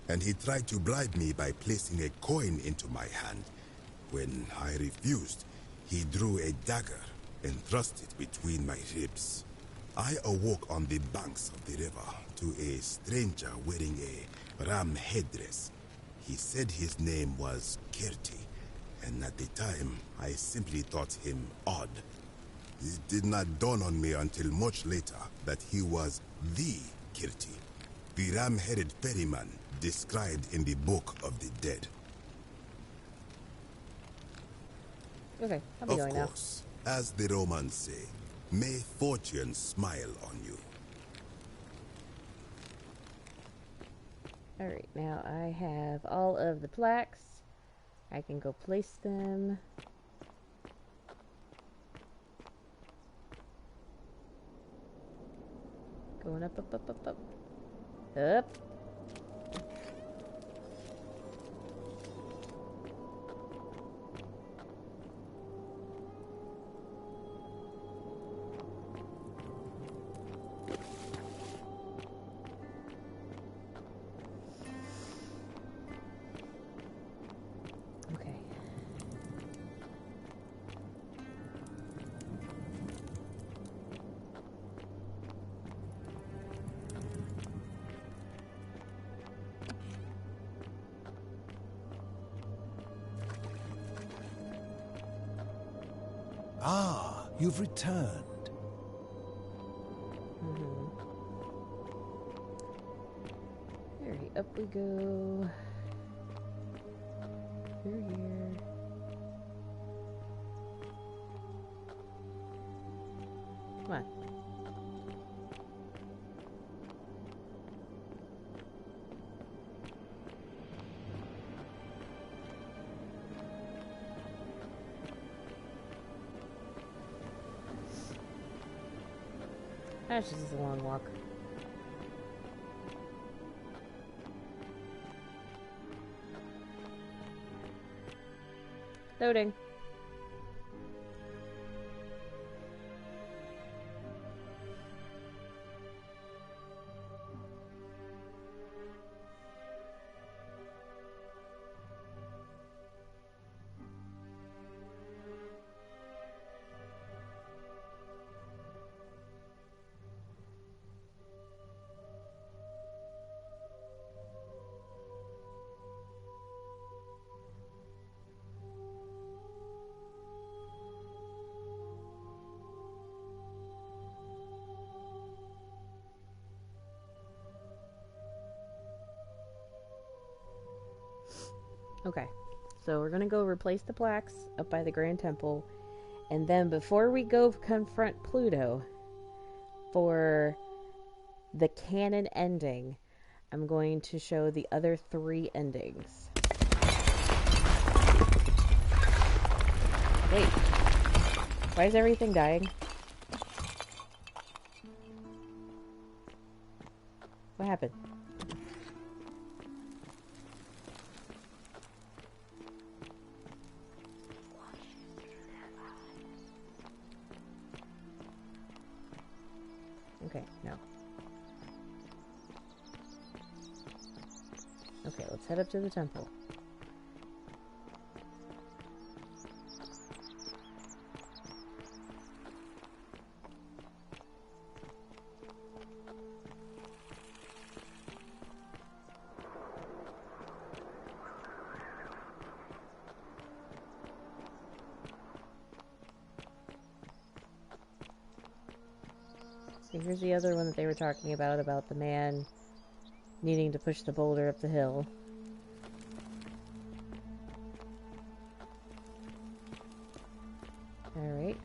and he tried to bribe me by placing a coin into my hand. When I refused, he drew a dagger and thrust it between my ribs. I awoke on the banks of the river to a stranger wearing a ram headdress. He said his name was Kirti, and at the time, I simply thought him odd. It did not dawn on me until much later that he was the Kirti, the ram-headed ferryman described in the Book of the Dead. Okay, I'll be going now. Of course, as the Romans say, may fortune smile on you. Alright, now I have all of the plaques. I can go place them. Going up, up, up, up, up. Up. Ah, you've returned. Alright, up we go. Through here. Come on. That's just a long walk. Loading. Okay, so we're gonna go replace the plaques up by the Grand Temple, and then before we go confront Pluto for the canon ending, I'm going to show the other 3 endings. Wait, why is everything dying? What happened? Okay, no. Okay, let's head up to the temple. So here's the other one that they were talking about the man needing to push the boulder up the hill. Alright.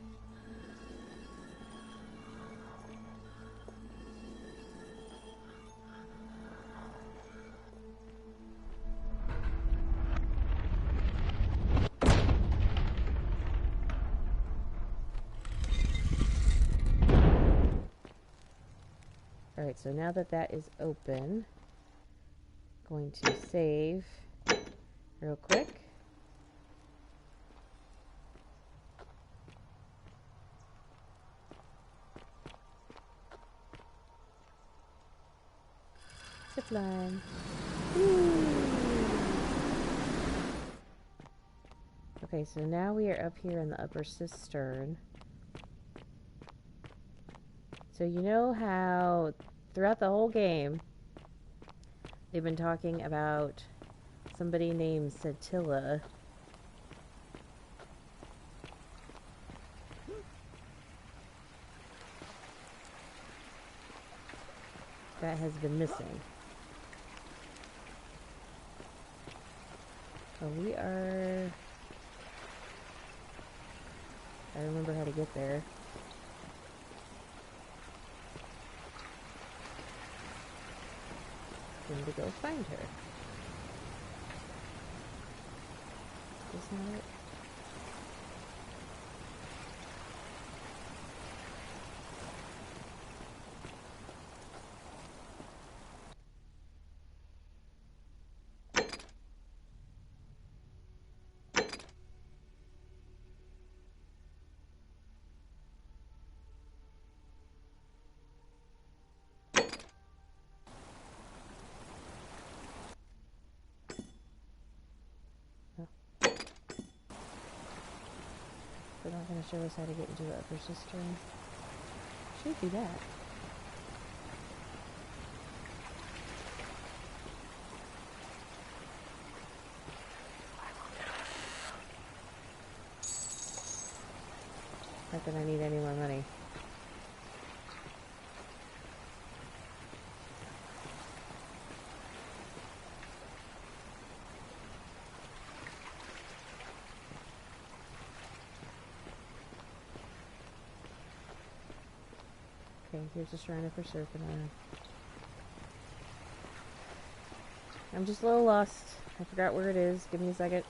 Alright, so now that that is open, going to save real quick. Zipline. Okay, so now we are up here in the upper cistern. So you know how throughout the whole game they've been talking about somebody named Satilla. That has been missing. So we are... I remember how to get there. Going to go find her. Is this not it? They're not going to show us how to get into the upper cistern. Should be that. Not that I need any more money. Okay, here's a shrine for Serpentine. I'm just a little lost. I forgot where it is. Give me a second.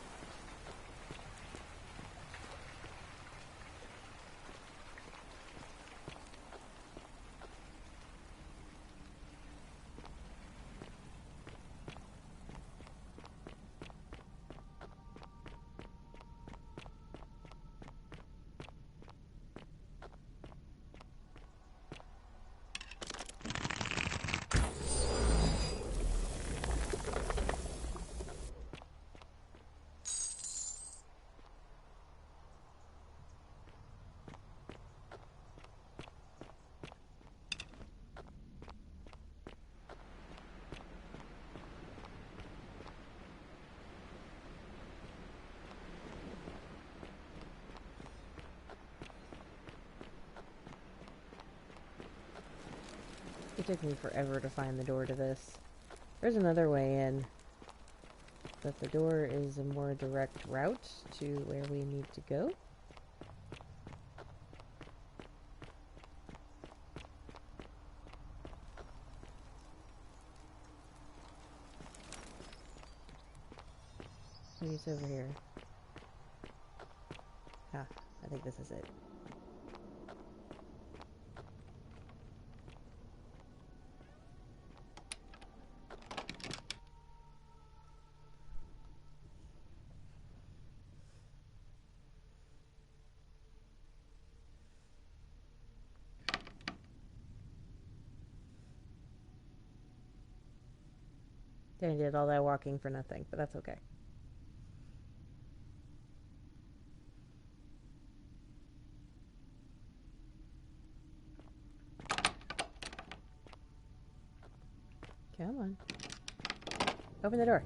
It took me forever to find the door to this. There's another way in, but the door is a more direct route to where we need to go. Who's over here? Ah, I think this is it. I did all that walking for nothing, but that's okay. Come on. Open the door.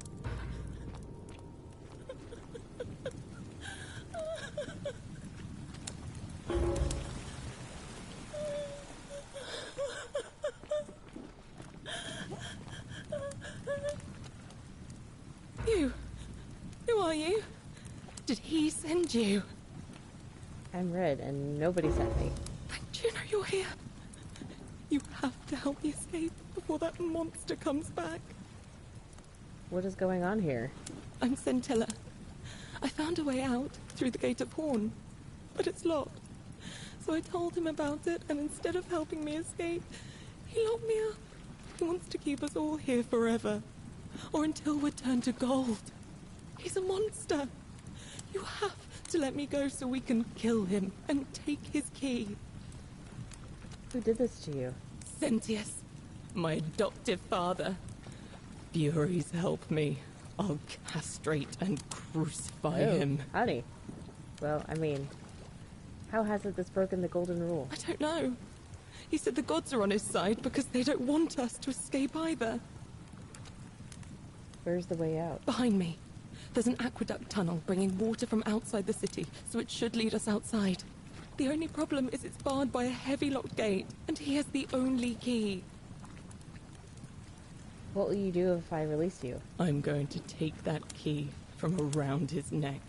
You. Who are you? Did he send you? I'm Red, and nobody sent me. Do you know you're here? You have to help me escape before that monster comes back. What is going on here? I'm Scintilla. I found a way out through the Gate of Horn, but it's locked. So I told him about it, and instead of helping me escape, He locked me up. He wants to keep us all here forever. Or until we're turned to gold. He's a monster. You have to let me go so we can kill him and take his key. Who did this to you? Sentius, my adoptive father. Furies help me. I'll castrate and crucify him. Howdy. Well, I mean, how hasn't this broken the golden rule? I don't know. He said the gods are on his side because they don't want us to escape either. Where's the way out? Behind me. There's an aqueduct tunnel bringing water from outside the city, so it should lead us outside. The only problem is it's barred by a heavy locked gate, and he has the only key. What will you do if I release you? I'm going to take that key from around his neck,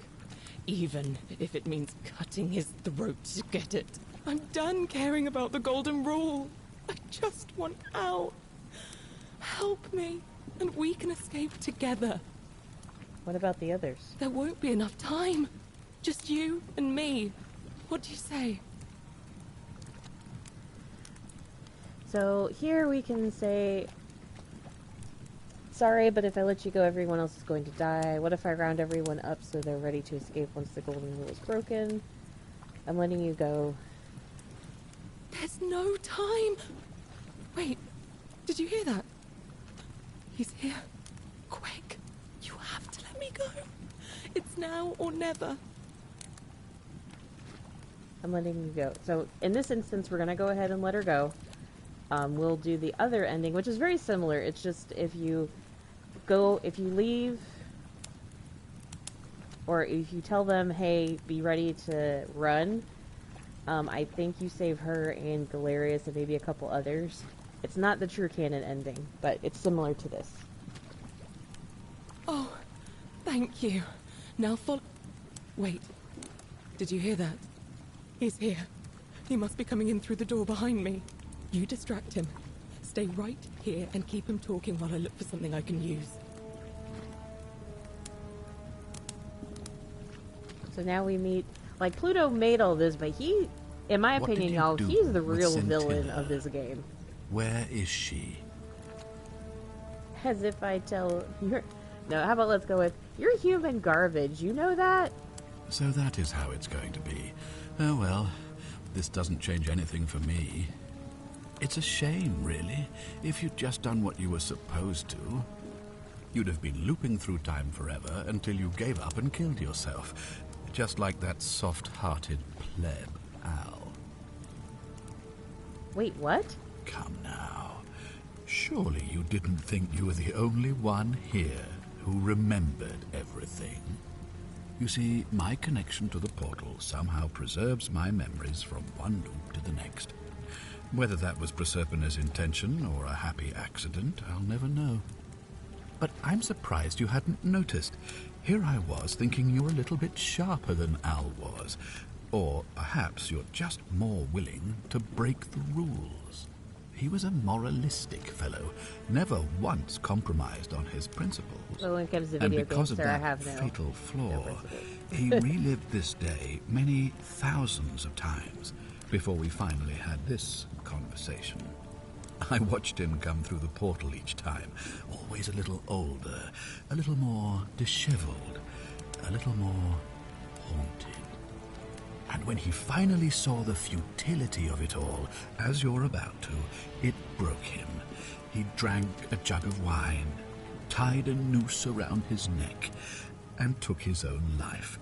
even if it means cutting his throat to get it. I'm done caring about the golden rule. I just want out. Help me, and we can escape together. What about the others? There won't be enough time. Just you and me. What do you say? So here we can say, sorry, but if I let you go, everyone else is going to die. What if I round everyone up so they're ready to escape once the golden rule is broken? I'm letting you go. There's no time. Wait, did you hear that? He's here. Quick, you have to let me go. It's now or never. I'm letting you go. So in this instance, we're going to go ahead and let her go. We'll do the other ending, which is very similar. It's just if you leave, or if you tell them, hey, be ready to run, I think you save her and Galerius and maybe a couple others. It's not the true canon ending, but it's similar to this. Oh, thank you. Now Wait, did you hear that? He's here. He must be coming in through the door behind me. You distract him. Stay right here and keep him talking while I look for something I can use. So now we meet... Like, Pluto made all this, but he... In my opinion, y'all, he's the real villain of this game. Where is she? As if I tell... No, how about let's go with... You're human garbage, you know that? So that is how it's going to be. Oh well, this doesn't change anything for me. It's a shame, really, if you'd just done what you were supposed to. You'd have been looping through time forever until you gave up and killed yourself. Just like that soft-hearted pleb, Al. Wait, what? Come now. Surely you didn't think you were the only one here who remembered everything. You see, my connection to the portal somehow preserves my memories from one loop to the next. Whether that was Proserpina's intention or a happy accident, I'll never know. But I'm surprised you hadn't noticed. Here I was thinking you were a little bit sharper than Al was. Or perhaps you're just more willing to break the rules. He was a moralistic fellow, never once compromised on his principles. Well, when it comes to And video because games, of sir, I that have fatal flaw, no he relived this day many thousands of times before we finally had this conversation. I watched him come through the portal each time, always a little older, a little more disheveled, a little more haunted. And when he finally saw the futility of it all, as you're about to, it broke him. He drank a jug of wine, tied a noose around his neck, and took his own life,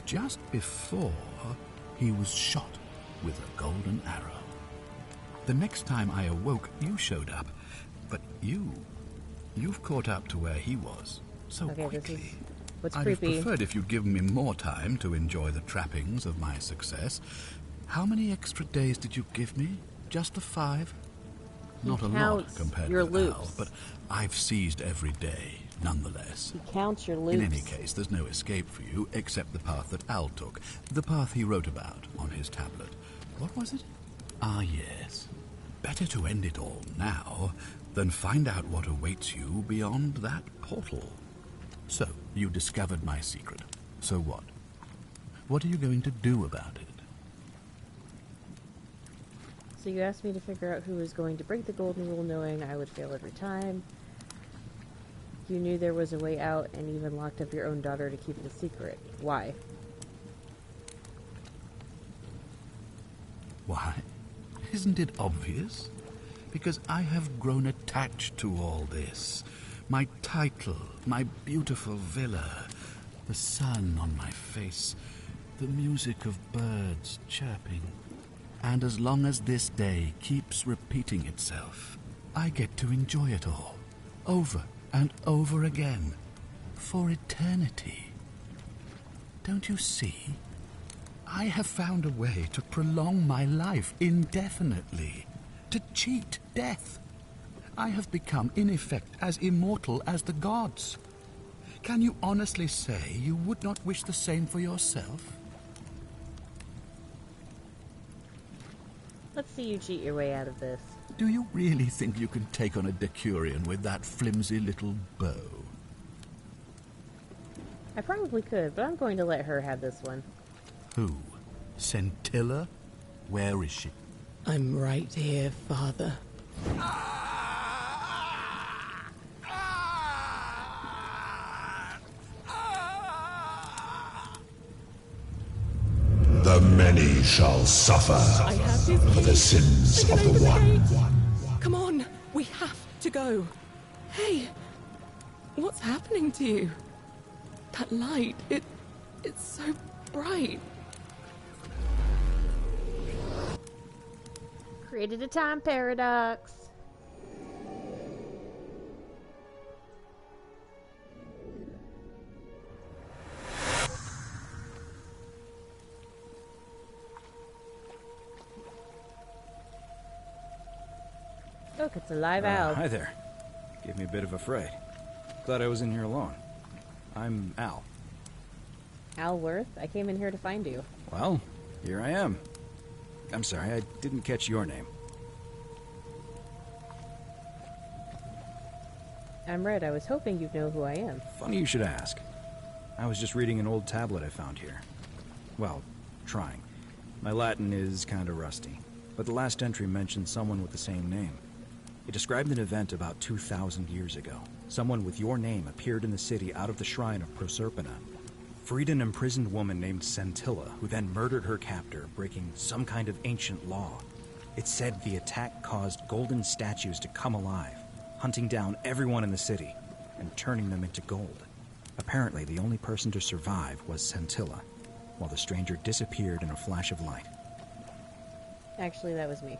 just before he was shot with a golden arrow. The next time I awoke, you showed up, but you've caught up to where he was so quickly. What's I'd creepy. have preferred if you'd given me more time to enjoy the trappings of my success. How many extra days did you give me? Just the 5? Not a lot compared your with loops. Al, but I've seized every day, nonetheless. He counts your loops. In any case, there's no escape for you except the path that Al took, the path he wrote about on his tablet. What was it? Ah, yes. Better to end it all now than find out what awaits you beyond that portal. So, you discovered my secret. So what? What are you going to do about it? So you asked me to figure out who was going to break the golden rule knowing I would fail every time. You knew there was a way out and even locked up your own daughter to keep it a secret. Why? Why? Isn't it obvious? Because I have grown attached to all this. My title, my beautiful villa, the sun on my face, the music of birds chirping. And as long as this day keeps repeating itself, I get to enjoy it all, over and over again, for eternity. Don't you see? I have found a way to prolong my life indefinitely, to cheat death. I have become, in effect, as immortal as the gods. Can you honestly say you would not wish the same for yourself? Let's see you cheat your way out of this. Do you really think you can take on a Decurion with that flimsy little bow? I probably could, but I'm going to let her have this one. Who? Scintilla? Where is she? I'm right here, Father. The many shall suffer for the sins of the one. Come on, we have to go. Hey, what's happening to you? That light, it's so bright. Created a time paradox. Look, it's a live owl. Hi there. Gave me a bit of a fright. Glad I was in here alone. I'm Al. Al Worth, I came in here to find you. Well, here I am. I'm sorry, I didn't catch your name. I'm Red. I was hoping you'd know who I am. Funny you should ask. I was just reading an old tablet I found here. Well, trying. My Latin is kinda rusty, but the last entry mentioned someone with the same name. It described an event about 2,000 years ago. Someone with your name appeared in the city out of the shrine of Proserpina. Freed an imprisoned woman named Scintilla, who then murdered her captor, breaking some kind of ancient law. It said the attack caused golden statues to come alive, hunting down everyone in the city and turning them into gold. Apparently, the only person to survive was Scintilla, while the stranger disappeared in a flash of light. Actually, that was me.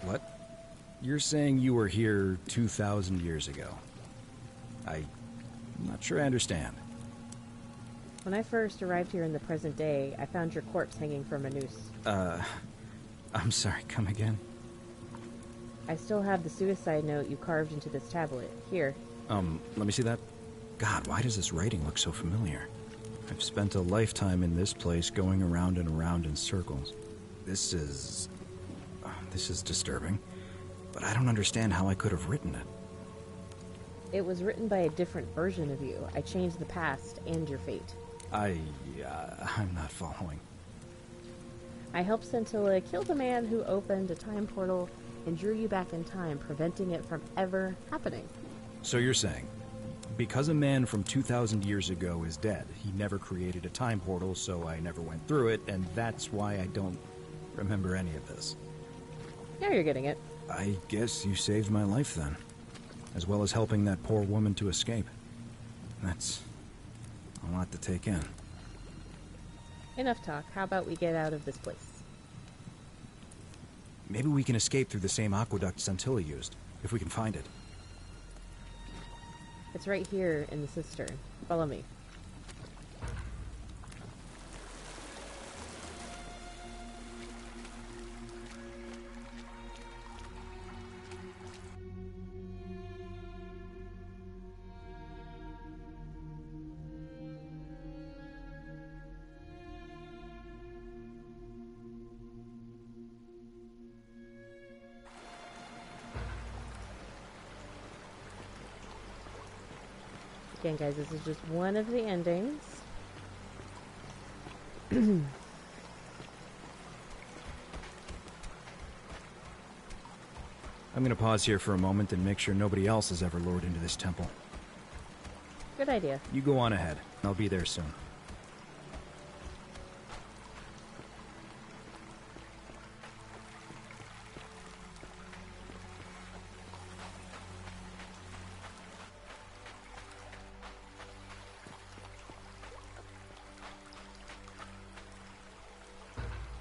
What? You're saying you were here 2,000 years ago? I'm not sure I understand. When I first arrived here in the present day, I found your corpse hanging from a noose. I'm sorry, come again? I still have the suicide note you carved into this tablet. Here. Let me see that. God, why does this writing look so familiar? I've spent a lifetime in this place going around and around in circles. This is disturbing. But I don't understand how I could have written it. It was written by a different version of you. I changed the past and your fate. I'm not following. I helped Scintilla kill the man who opened a time portal and drew you back in time, preventing it from ever happening. So you're saying, because a man from 2,000 years ago is dead, he never created a time portal, so I never went through it, and that's why I don't remember any of this. Now you're getting it. I guess you saved my life then, as well as helping that poor woman to escape. That's a lot to take in. Enough talk. How about we get out of this place? Maybe we can escape through the same aqueduct Scintilla used, if we can find it. It's right here in the cistern. Follow me. Again, guys, this is just one of the endings. I'm gonna pause here for a moment and make sure nobody else has ever lured into this temple. Good idea. You go on ahead. I'll be there soon.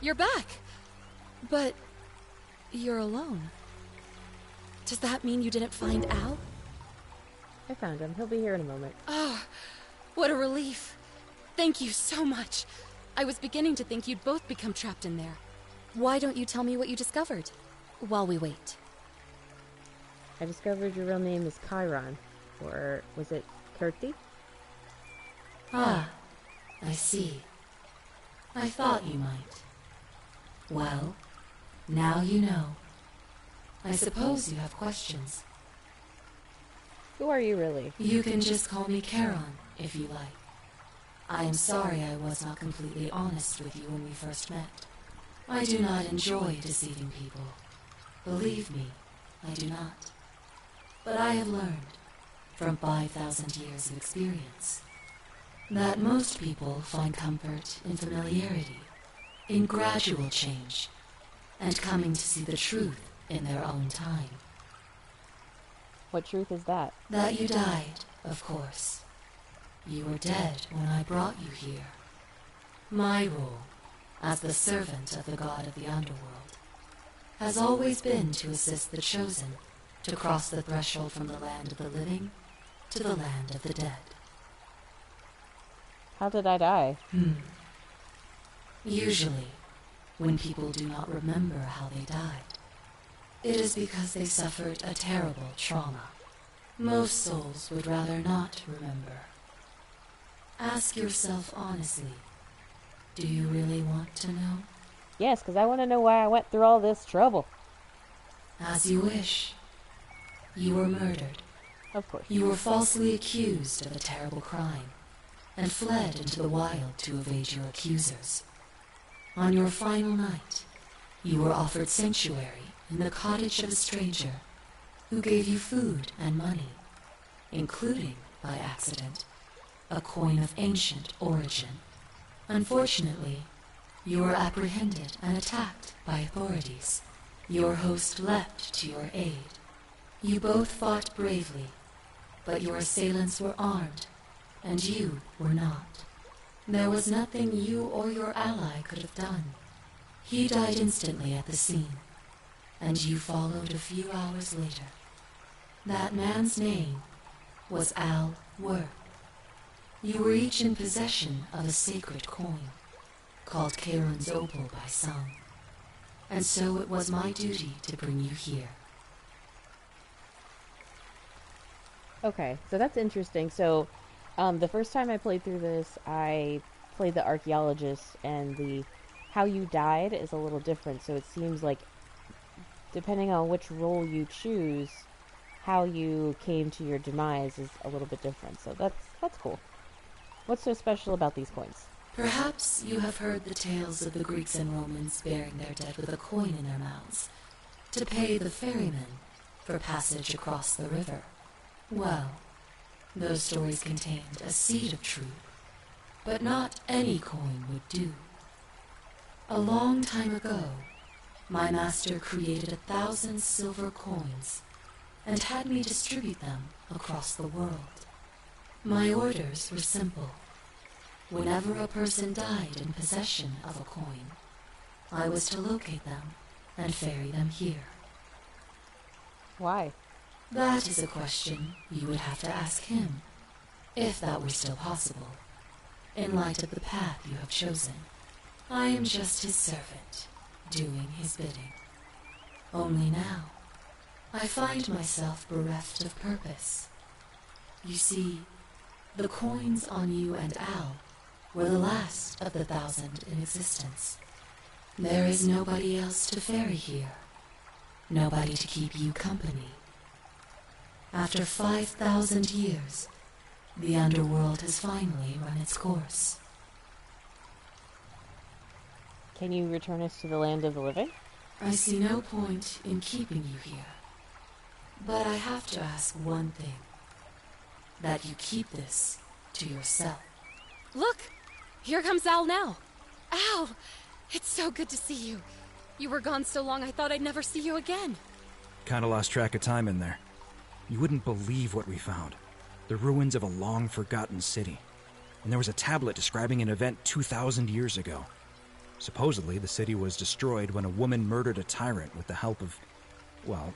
You're back! But you're alone. Does that mean you didn't find Al? I found him. He'll be here in a moment. Oh, what a relief. Thank you so much. I was beginning to think you'd both become trapped in there. Why don't you tell me what you discovered while we wait? I discovered your real name is Chiron. Or was it Kirti? Ah, I see. I thought you might. Well, now you know. I suppose you have questions. Who are you really? You can just call me Charon, if you like. I am sorry I was not completely honest with you when we first met. I do not enjoy deceiving people. Believe me, I do not. But I have learned, from 5,000 years of experience, that most people find comfort in familiarity, in gradual change, and coming to see the truth in their own time. What truth is that? That you died, of course. You were dead when I brought you here. My role, as the servant of the god of the underworld, has always been to assist the chosen to cross the threshold from the land of the living to the land of the dead. How did I die? Usually, when people do not remember how they died, it is because they suffered a terrible trauma. Most souls would rather not remember. Ask yourself honestly, do you really want to know? Yes, because I want to know why I went through all this trouble. As you wish. You were murdered. Of course. You were falsely accused of a terrible crime, and fled into the wild to evade your accusers. On your final night, you were offered sanctuary in the cottage of a stranger who gave you food and money, including, by accident, a coin of ancient origin. Unfortunately, you were apprehended and attacked by authorities. Your host leapt to your aid. You both fought bravely, but your assailants were armed, and you were not. There was nothing you or your ally could have done. He died instantly at the scene, and you followed a few hours later. That man's name was Al Worth. You were each in possession of a sacred coin, called Charon's Opal by some, and so it was my duty to bring you here. Okay, so that's interesting. So, the first time I played through this, I played the archaeologist, and the how you died is a little different. So it seems like, depending on which role you choose, how you came to your demise is a little bit different. So that's cool. What's so special about these coins? Perhaps you have heard the tales of the Greeks and Romans burying their dead with a coin in their mouths to pay the ferryman for passage across the river. Well, those stories contained a seed of truth, but not any coin would do. A long time ago, my master created 1,000 silver coins and had me distribute them across the world. My orders were simple. Whenever a person died in possession of a coin, I was to locate them and ferry them here. Why? That is a question you would have to ask him, if that were still possible, in light of the path you have chosen. I am just his servant, doing his bidding. Only now, I find myself bereft of purpose. You see, the coins on you and Al were the last of the 1,000 in existence. There is nobody else to ferry here, nobody to keep you company. After 5,000 years, the underworld has finally run its course. Can you return us to the land of the living? I see no point in keeping you here. But I have to ask one thing. That you keep this to yourself. Look! Here comes Al now. Al! It's so good to see you. You were gone so long I thought I'd never see you again. Kinda lost track of time in there. You wouldn't believe what we found. The ruins of a long-forgotten city. And there was a tablet describing an event 2,000 years ago. Supposedly, the city was destroyed when a woman murdered a tyrant with the help of, well,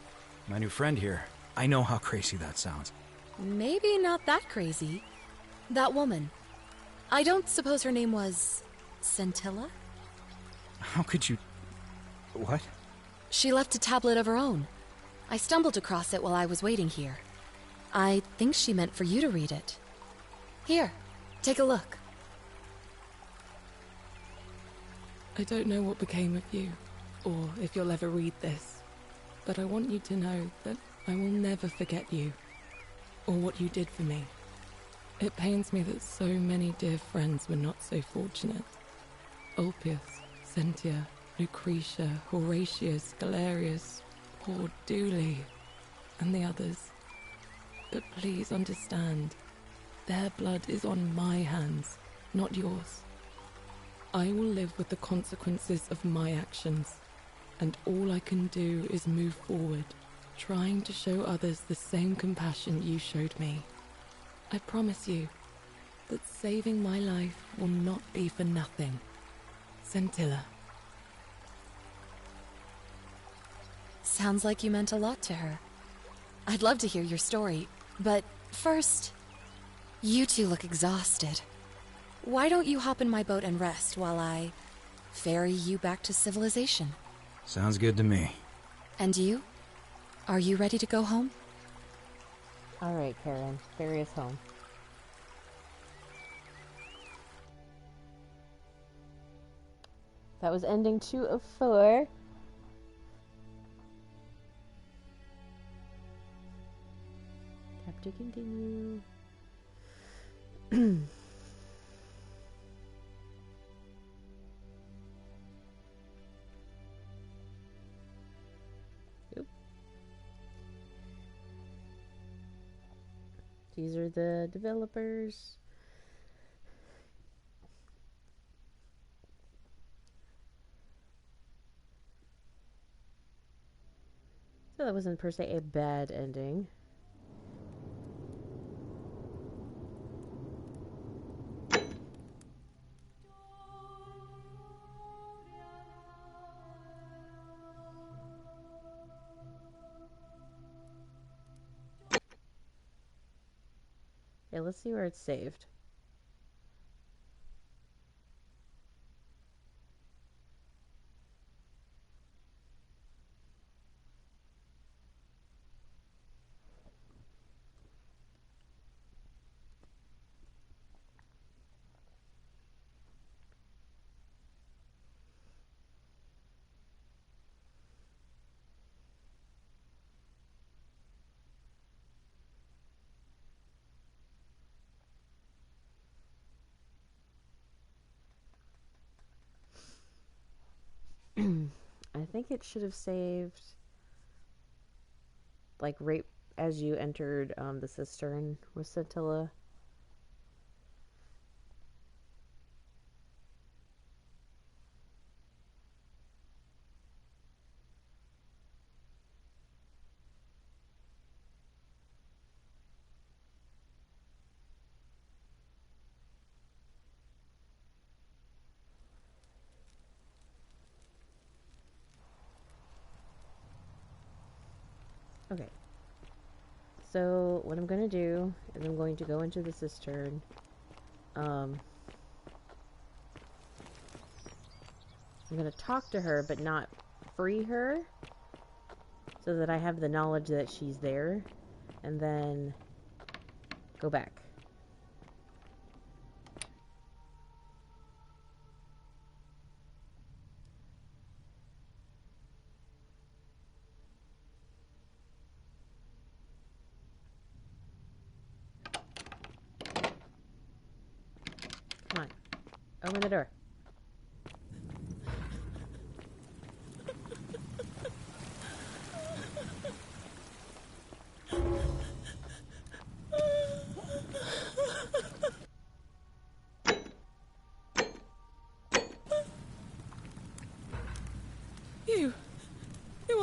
my new friend here. I know how crazy that sounds. Maybe not that crazy. That woman. I don't suppose her name was... Scintilla? How could you... What? She left a tablet of her own. I stumbled across it while I was waiting here. I think she meant for you to read it. Here, take a look. I don't know what became of you, or if you'll ever read this, but I want you to know that I will never forget you, or what you did for me. It pains me that so many dear friends were not so fortunate. Ulpius, Sentia, Lucretia, Horatius, Galerius, poor Dooley, and the others. But please understand, their blood is on my hands, not yours. I will live with the consequences of my actions, and all I can do is move forward, trying to show others the same compassion you showed me. I promise you that saving my life will not be for nothing. Scintilla. Sounds like you meant a lot to her. I'd love to hear your story, but first, you two look exhausted. Why don't you hop in my boat and rest while I ferry you back to civilization? Sounds good to me. And you? Are you ready to go home? Alright, Karen. Ferry us home. That was ending 2 of 4. Tap to continue. Oop. These are the developers. So that wasn't per se a bad ending. Okay, let's see where it's saved. I think it should have saved like right as you entered the cistern with Scintilla. Okay, so what I'm going to do is I'm going to go into the cistern. I'm going to talk to her, but not free her, so that I have the knowledge that she's there, and then go back. Come on, open the door.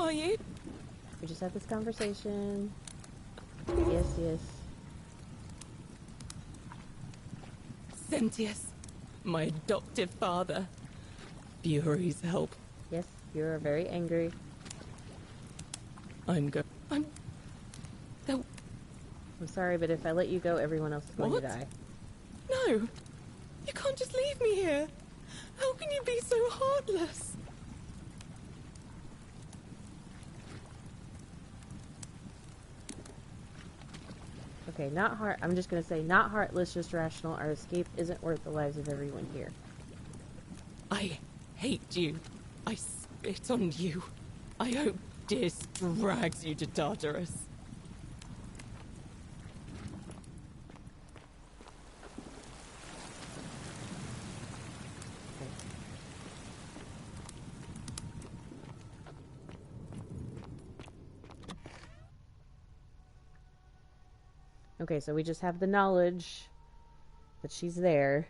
are you? We just had this conversation. Yes, yes. Sentius, my adoptive father. Fury's help. Yes, you're very angry. I'm sorry, but if I let you go, everyone else is going to die. No! You can't just leave me here! How can you be so heartless? Okay, I'm just going to say not heartless, just rational. Our escape isn't worth the lives of everyone here. I hate you. I spit on you. I hope Dis drags you to Tartarus. Okay, so we just have the knowledge that she's there.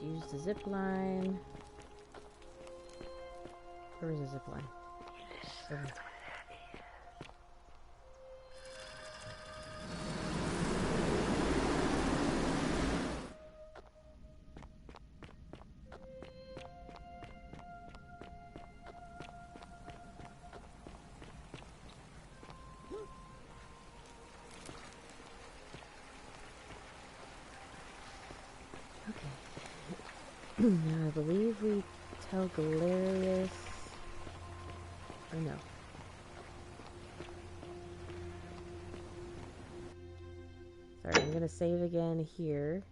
Use the zip line. Where is the zip line? Okay. Now, I believe we tell Galerius... Or no. Sorry, I'm gonna save again here.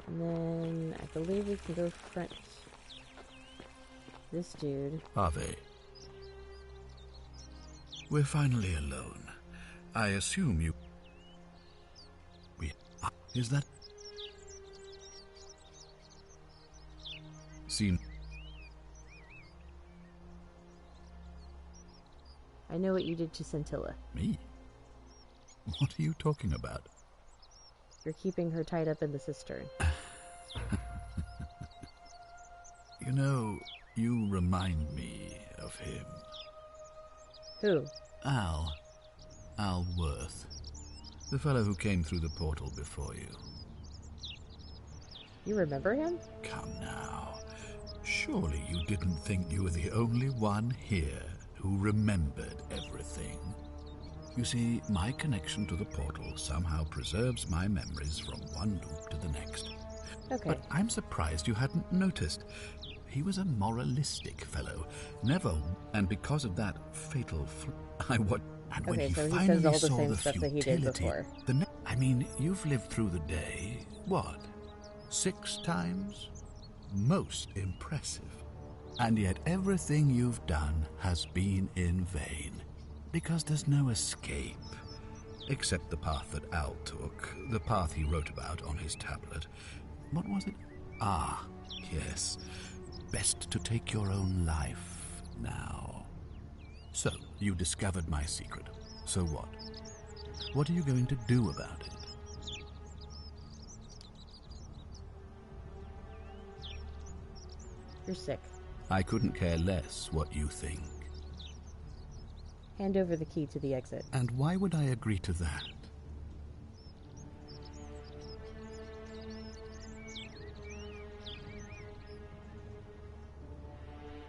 And then I believe we can go front this dude. Ave. We're finally alone. I assume you... Is that... Seem... I know what you did to Scintilla. Me? What are you talking about? You're keeping her tied up in the cistern. You know, you remind me of him. Who? Al. Al Worth. The fellow who came through the portal before you. You remember him? Come now. Surely you didn't think you were the only one here who remembered everything. You see, my connection to the portal somehow preserves my memories from one loop to the next. Okay. But I'm surprised you hadn't noticed. He was a moralistic fellow. Never, and because of that fatal I watched. And when he so finally says all the saw same the stuff that he did futility, before. I mean, you've lived through the day, what, 6 times? Most impressive. And yet everything you've done has been in vain. Because there's no escape. Except the path that Al took, the path he wrote about on his tablet. What was it? Ah, yes. Best to take your own life now. So, you discovered my secret. So what? What are you going to do about it? You're sick. I couldn't care less what you think. Hand over the key to the exit. And why would I agree to that?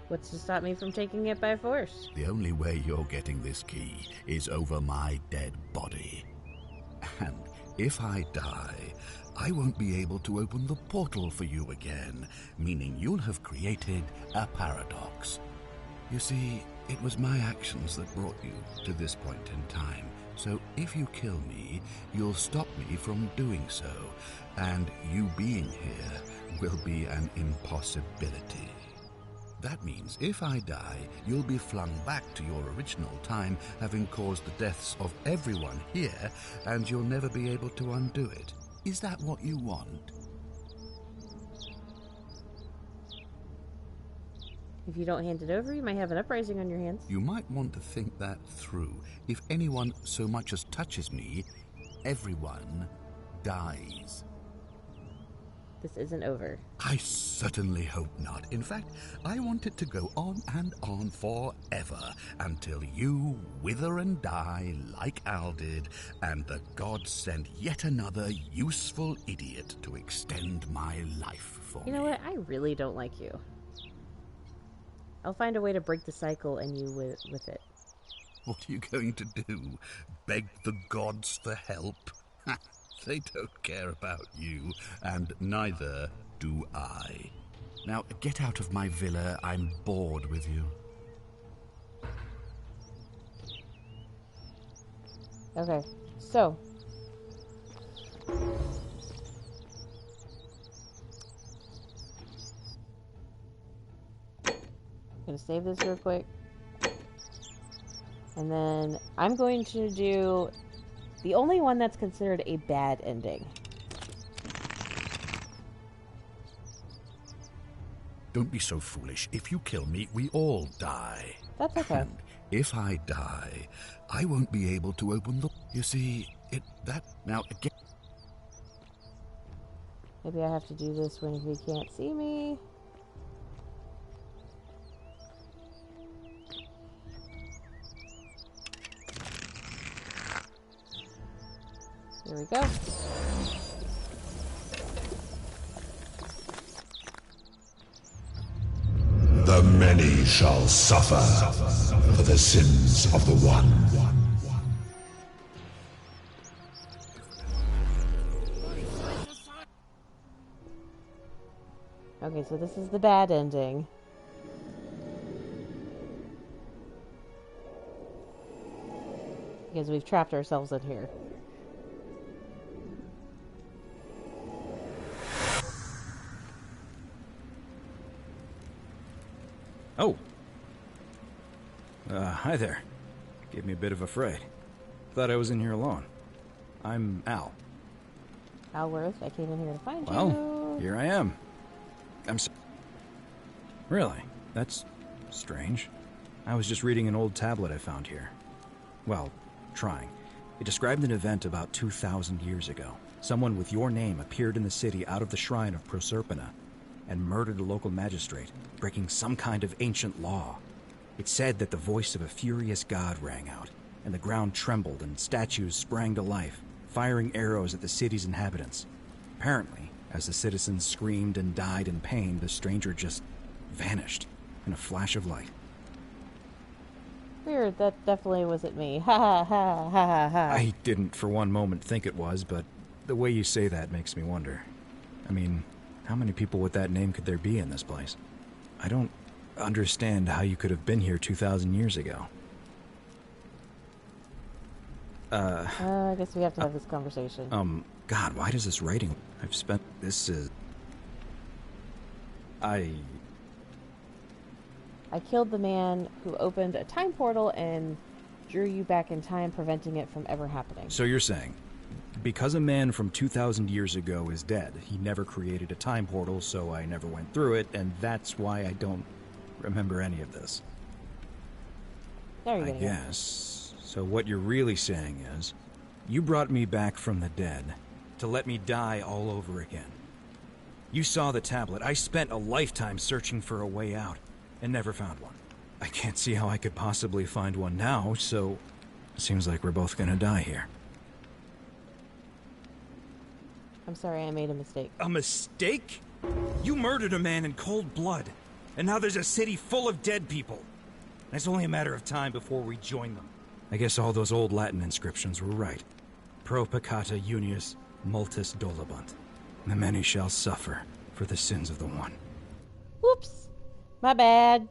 What's to stop me from taking it by force? The only way you're getting this key is over my dead body. And if I die, I won't be able to open the portal for you again, meaning you'll have created a paradox. You see, it was my actions that brought you to this point in time, so if you kill me, you'll stop me from doing so, and you being here will be an impossibility. That means if I die, you'll be flung back to your original time, having caused the deaths of everyone here, and you'll never be able to undo it. Is that what you want? If you don't hand it over, you might have an uprising on your hands. You might want to think that through. If anyone so much as touches me, everyone dies. This isn't over. I certainly hope not. In fact, I want it to go on and on forever, until you wither and die like Al did, and the gods send yet another useful idiot to extend my life for me. You know what? I really don't like you. I'll find a way to break the cycle and you with it. What are you going to do? Beg the gods for help? They don't care about you, and neither do I. Now, get out of my villa. I'm bored with you. Okay, so... I'm going to save this real quick. And then I'm going to do the only one that's considered a bad ending. Don't be so foolish. If you kill me, we all die. That's okay. And if I die, I won't be able to open the... You see, Now, again... Maybe I have to do this when he can't see me. Here we go. The many shall suffer for the sins of the one. Okay, so this is the bad ending. Because we've trapped ourselves in here. Oh. Hi there. Gave me a bit of a fright. Thought I was in here alone. I'm Al. Al Worth, I came in here to find you. Well, here I am. Really? That's strange. I was just reading an old tablet I found here. Well, trying. It described an event about 2,000 years ago. Someone with your name appeared in the city out of the shrine of Proserpina and murdered a local magistrate, breaking some kind of ancient law. It said that the voice of a furious god rang out, and the ground trembled and statues sprang to life, firing arrows at the city's inhabitants. Apparently, as the citizens screamed and died in pain, the stranger just vanished in a flash of light. Weird, that definitely wasn't me. Ha ha ha ha ha ha. I didn't for one moment think it was, but the way you say that makes me wonder. I mean, how many people with that name could there be in this place? I don't understand how you could have been here 2,000 years ago. I guess we have to have this conversation. God, why does this writing... I've spent... This is... I killed the man who opened a time portal and drew you back in time, preventing it from ever happening. So you're saying, because a man from 2,000 years ago is dead, he never created a time portal, so I never went through it, and that's why I don't remember any of this. There you go. I guess. So what you're really saying is, you brought me back from the dead to let me die all over again. You saw the tablet. I spent a lifetime searching for a way out and never found one. I can't see how I could possibly find one now, so it seems like we're both gonna die here. I'm sorry, I made a mistake. A mistake? You murdered a man in cold blood, and now there's a city full of dead people. And it's only a matter of time before we join them. I guess all those old Latin inscriptions were right. Pro peccata unius multis dolabunt. The many shall suffer for the sins of the one. Whoops. My bad.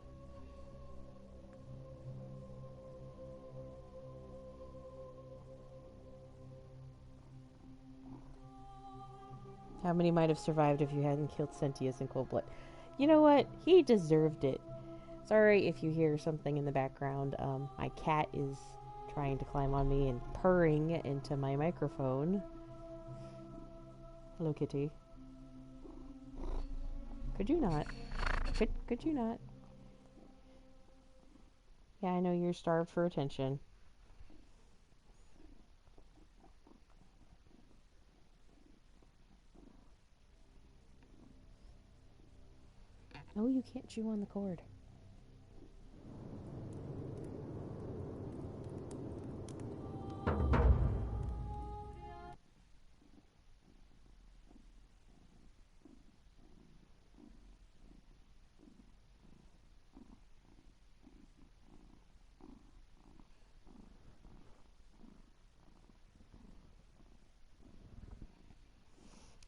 How many might have survived if you hadn't killed Sentius and Coldblood? You know what? He deserved it. Sorry if you hear something in the background. My cat is trying to climb on me and purring into my microphone. Hello, kitty. Could you not? Could you not? Yeah, I know you're starved for attention. Oh, you can't chew on the cord.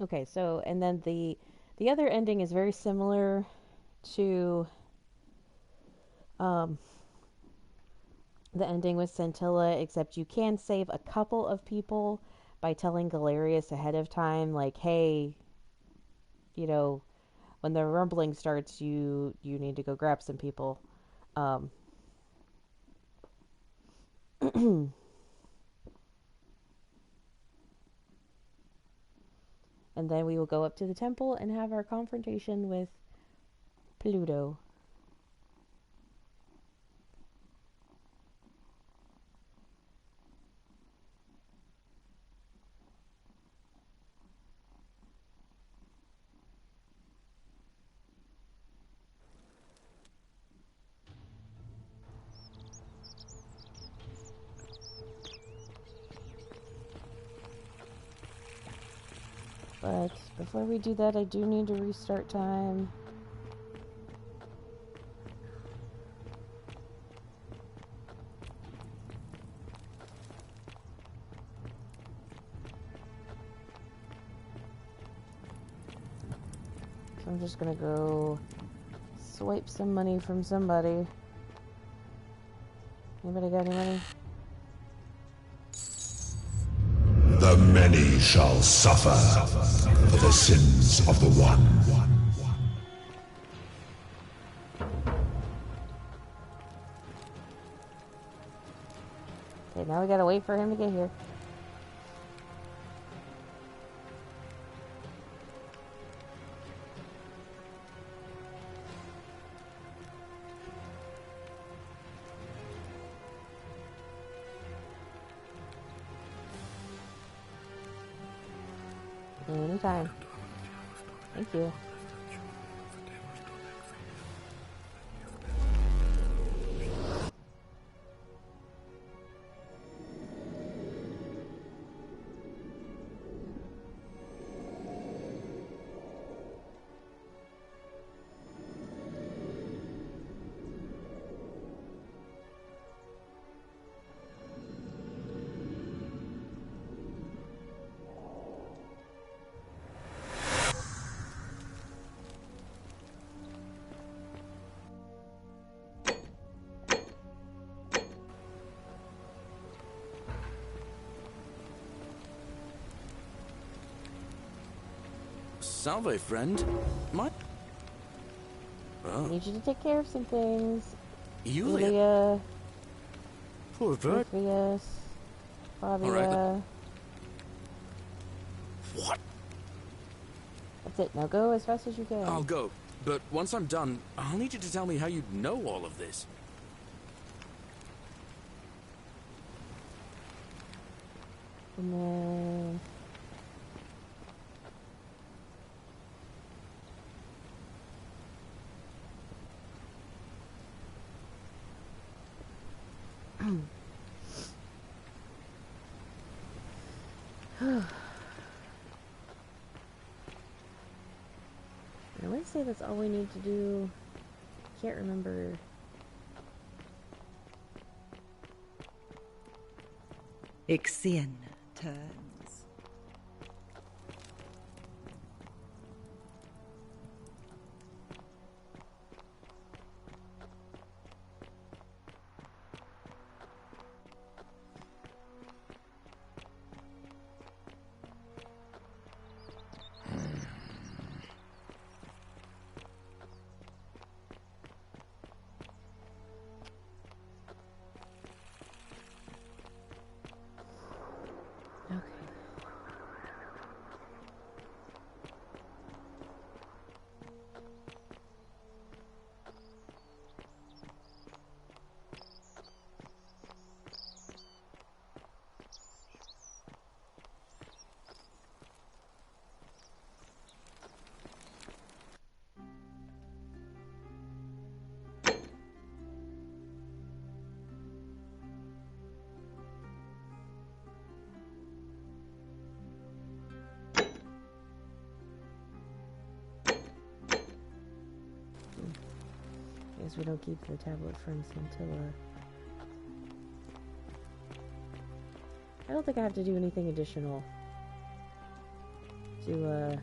Okay, so, and then the other ending is very similar to the ending with Scintilla, except you can save a couple of people by telling Galerius ahead of time, like, hey, you know, when the rumbling starts, you need to go grab some people. And then we will go up to the temple and have our confrontation with Pluto. But before we do that, I do need to restart time. So I'm just gonna go swipe some money from somebody. Anybody got any money? The many shall suffer for the sins of the one. Okay, now we gotta wait for him to get here. Anytime. Thank you. Salve, friend. I need you to take care of some things. Yulia. Poor Vert. Orpheus. Fabia. Right. What? That's it. Now go as fast as you can. I'll go. But once I'm done, I'll need you to tell me how you know all of this. And then... I want to say that's all we need to do. Can't remember. Ixion turns. Guess we don't keep the tablet from Scintilla. I don't think I have to do anything additional to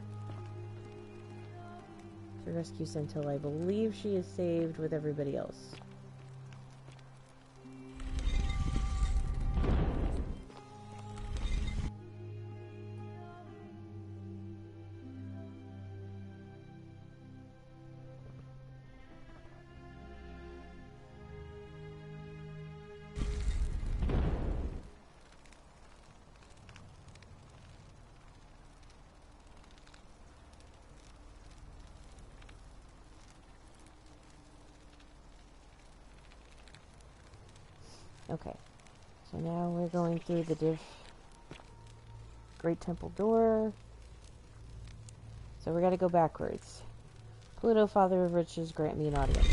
rescue Scintilla. I believe she is saved with everybody else. Okay, so now we're going through the Great Temple door. So we gotta go backwards. Pluto, Father of Riches, grant me an audience.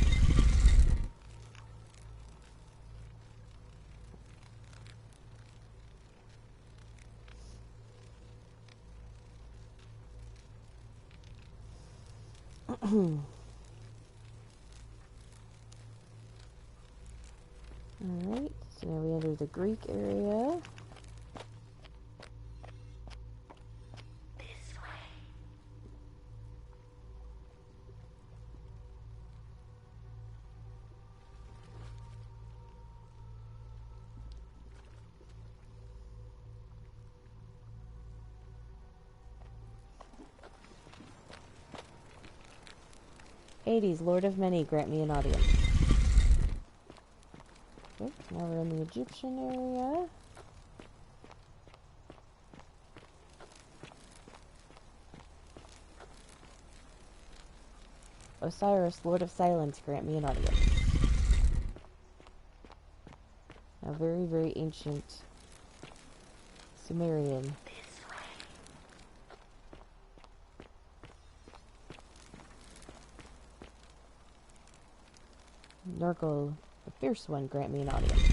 Alright, so now we enter the Greek area. This way. Hades, Lord of Many, grant me an audience. Okay, now we're in the Egyptian area. Osiris, Lord of Silence, grant me an audience. Now, very, very ancient Sumerian. Nurgle, the Fierce One, grant me an audience.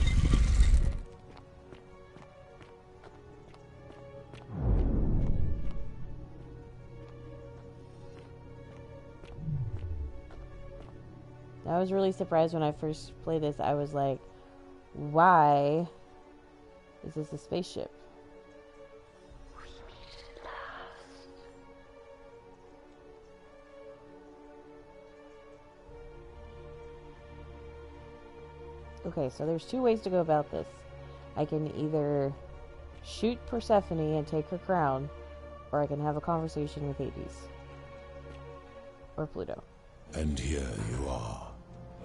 I was really surprised when I first played this. I was like, why is this a spaceship? Okay, so there's two ways to go about this. I can either shoot Persephone and take her crown, or I can have a conversation with Hades. Or Pluto. And here you are.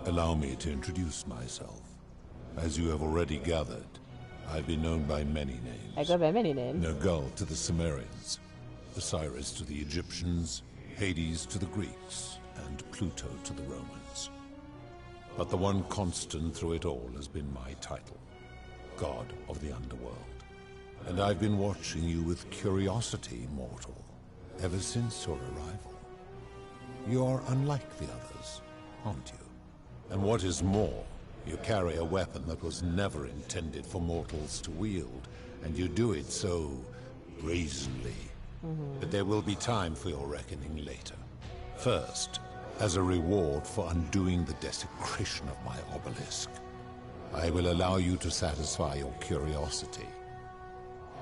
Allow me to introduce myself. As you have already gathered, I've been known by many names. I go by many names. Nergal to the Sumerians, Osiris to the Egyptians, Hades to the Greeks, and Pluto to the Romans. But the one constant through it all has been my title, God of the Underworld. And I've been watching you with curiosity, mortal, ever since your arrival. You're unlike the others, aren't you? And what is more, you carry a weapon that was never intended for mortals to wield, and you do it so brazenly. But there will be time for your reckoning later. First, as a reward for undoing the desecration of my obelisk, I will allow you to satisfy your curiosity.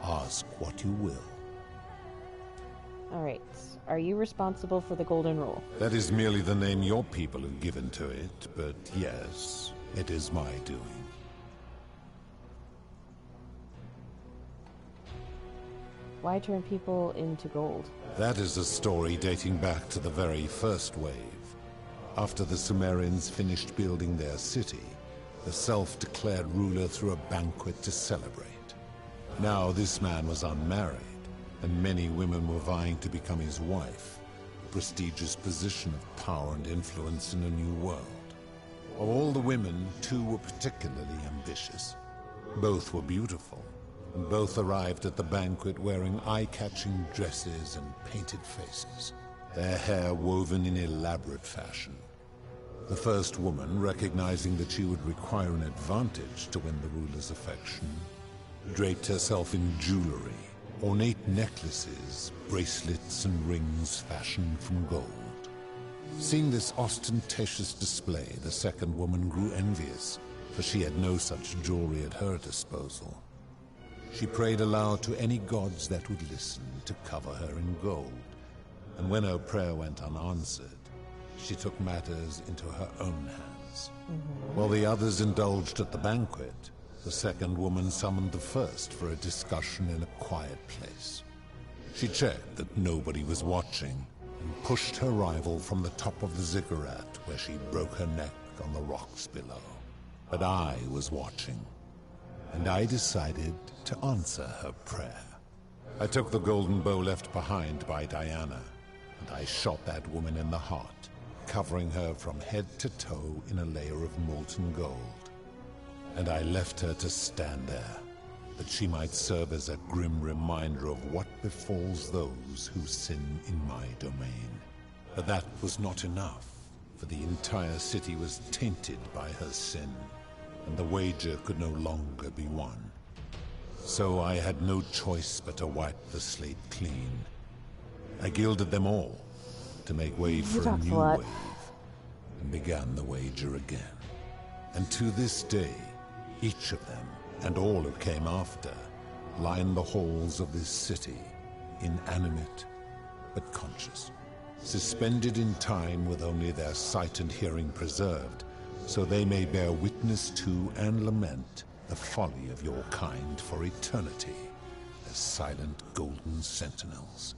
Ask what you will. Alright, are you responsible for the Golden Rule? That is merely the name your people have given to it, but yes, it is my doing. Why turn people into gold? That is a story dating back to the very first wave. After the Sumerians finished building their city, the self-declared ruler threw a banquet to celebrate. Now this man was unmarried, and many women were vying to become his wife, a prestigious position of power and influence in a new world. Of all the women, two were particularly ambitious. Both were beautiful, and both arrived at the banquet wearing eye-catching dresses and painted faces, their hair woven in elaborate fashion. The first woman, recognizing that she would require an advantage to win the ruler's affection, draped herself in jewelry, ornate necklaces, bracelets, and rings fashioned from gold. Seeing this ostentatious display, the second woman grew envious, for she had no such jewelry at her disposal. She prayed aloud to any gods that would listen to cover her in gold, and when her prayer went unanswered, she took matters into her own hands. While the others indulged at the banquet, the second woman summoned the first for a discussion in a quiet place. She checked that nobody was watching, and pushed her rival from the top of the ziggurat, where she broke her neck on the rocks below. But I was watching, and I decided to answer her prayer. I took the golden bow left behind by Diana, and I shot that woman in the heart, covering her from head to toe in a layer of molten gold. And I left her to stand there, that she might serve as a grim reminder of what befalls those who sin in my domain. But that was not enough, for the entire city was tainted by her sin, and the wager could no longer be won. So I had no choice but to wipe the slate clean. I gilded them all, to make way for a new wave, and began the wager again. And to this day, each of them, and all who came after, line the halls of this city, inanimate but conscious, suspended in time with only their sight and hearing preserved, so they may bear witness to and lament the folly of your kind for eternity, as silent golden sentinels.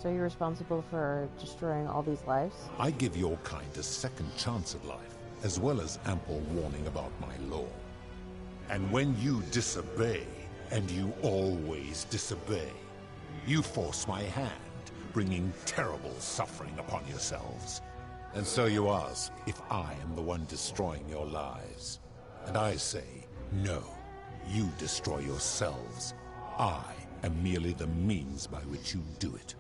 So you're responsible for destroying all these lives? I give your kind a second chance at life, as well as ample warning about my law. And when you disobey, and you always disobey, you force my hand, bringing terrible suffering upon yourselves. And so you ask if I am the one destroying your lives. And I say, no, you destroy yourselves. I am merely the means by which you do it.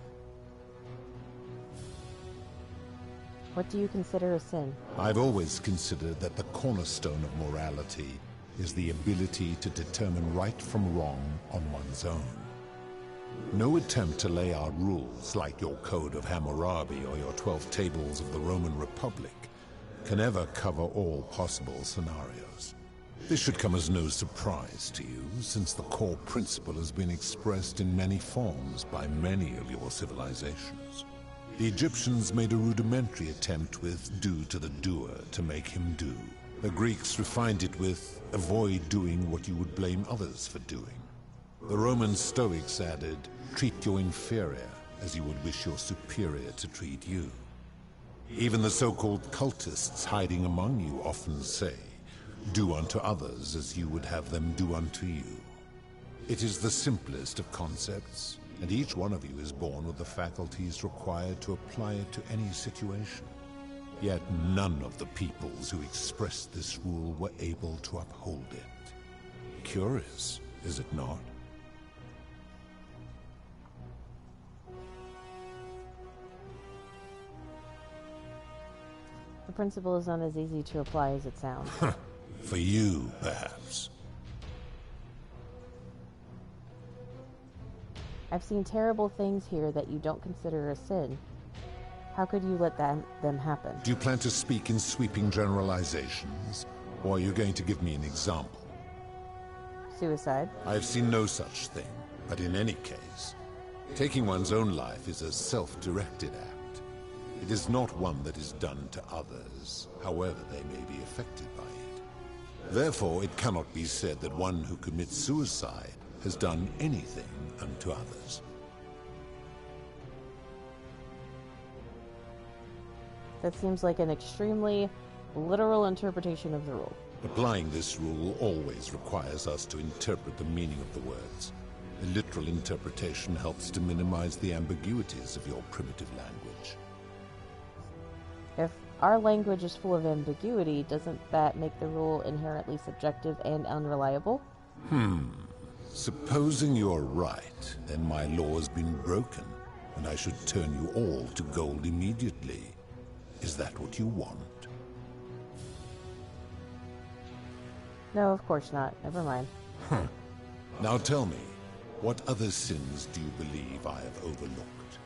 What do you consider a sin? I've always considered that the cornerstone of morality is the ability to determine right from wrong on one's own. No attempt to lay out rules like your Code of Hammurabi or your 12 Tables of the Roman Republic can ever cover all possible scenarios. This should come as no surprise to you, since the core principle has been expressed in many forms by many of your civilizations. The Egyptians made a rudimentary attempt with do to the doer to make him do. The Greeks refined it with avoid doing what you would blame others for doing. The Roman Stoics added, treat your inferior as you would wish your superior to treat you. Even the so-called cultists hiding among you often say, do unto others as you would have them do unto you. It is the simplest of concepts, and each one of you is born with the faculties required to apply it to any situation. Yet none of the peoples who expressed this rule were able to uphold it. Curious, is it not? The principle is not as easy to apply as it sounds. For you, perhaps. I've seen terrible things here that you don't consider a sin. How could you let them happen? Do you plan to speak in sweeping generalizations, or are you going to give me an example? Suicide? I have seen no such thing, but in any case, taking one's own life is a self-directed act. It is not one that is done to others, however they may be affected by it. Therefore, it cannot be said that one who commits suicide has done anything unto others. That seems like an extremely literal interpretation of the rule. Applying this rule always requires us to interpret the meaning of the words. A literal interpretation helps to minimize the ambiguities of your primitive language. If our language is full of ambiguity, doesn't that make the rule inherently subjective and unreliable? Supposing you're right, then my law has been broken, and I should turn you all to gold immediately. Is that what you want? No, of course not. Never mind. Now tell me, what other sins do you believe I have overlooked?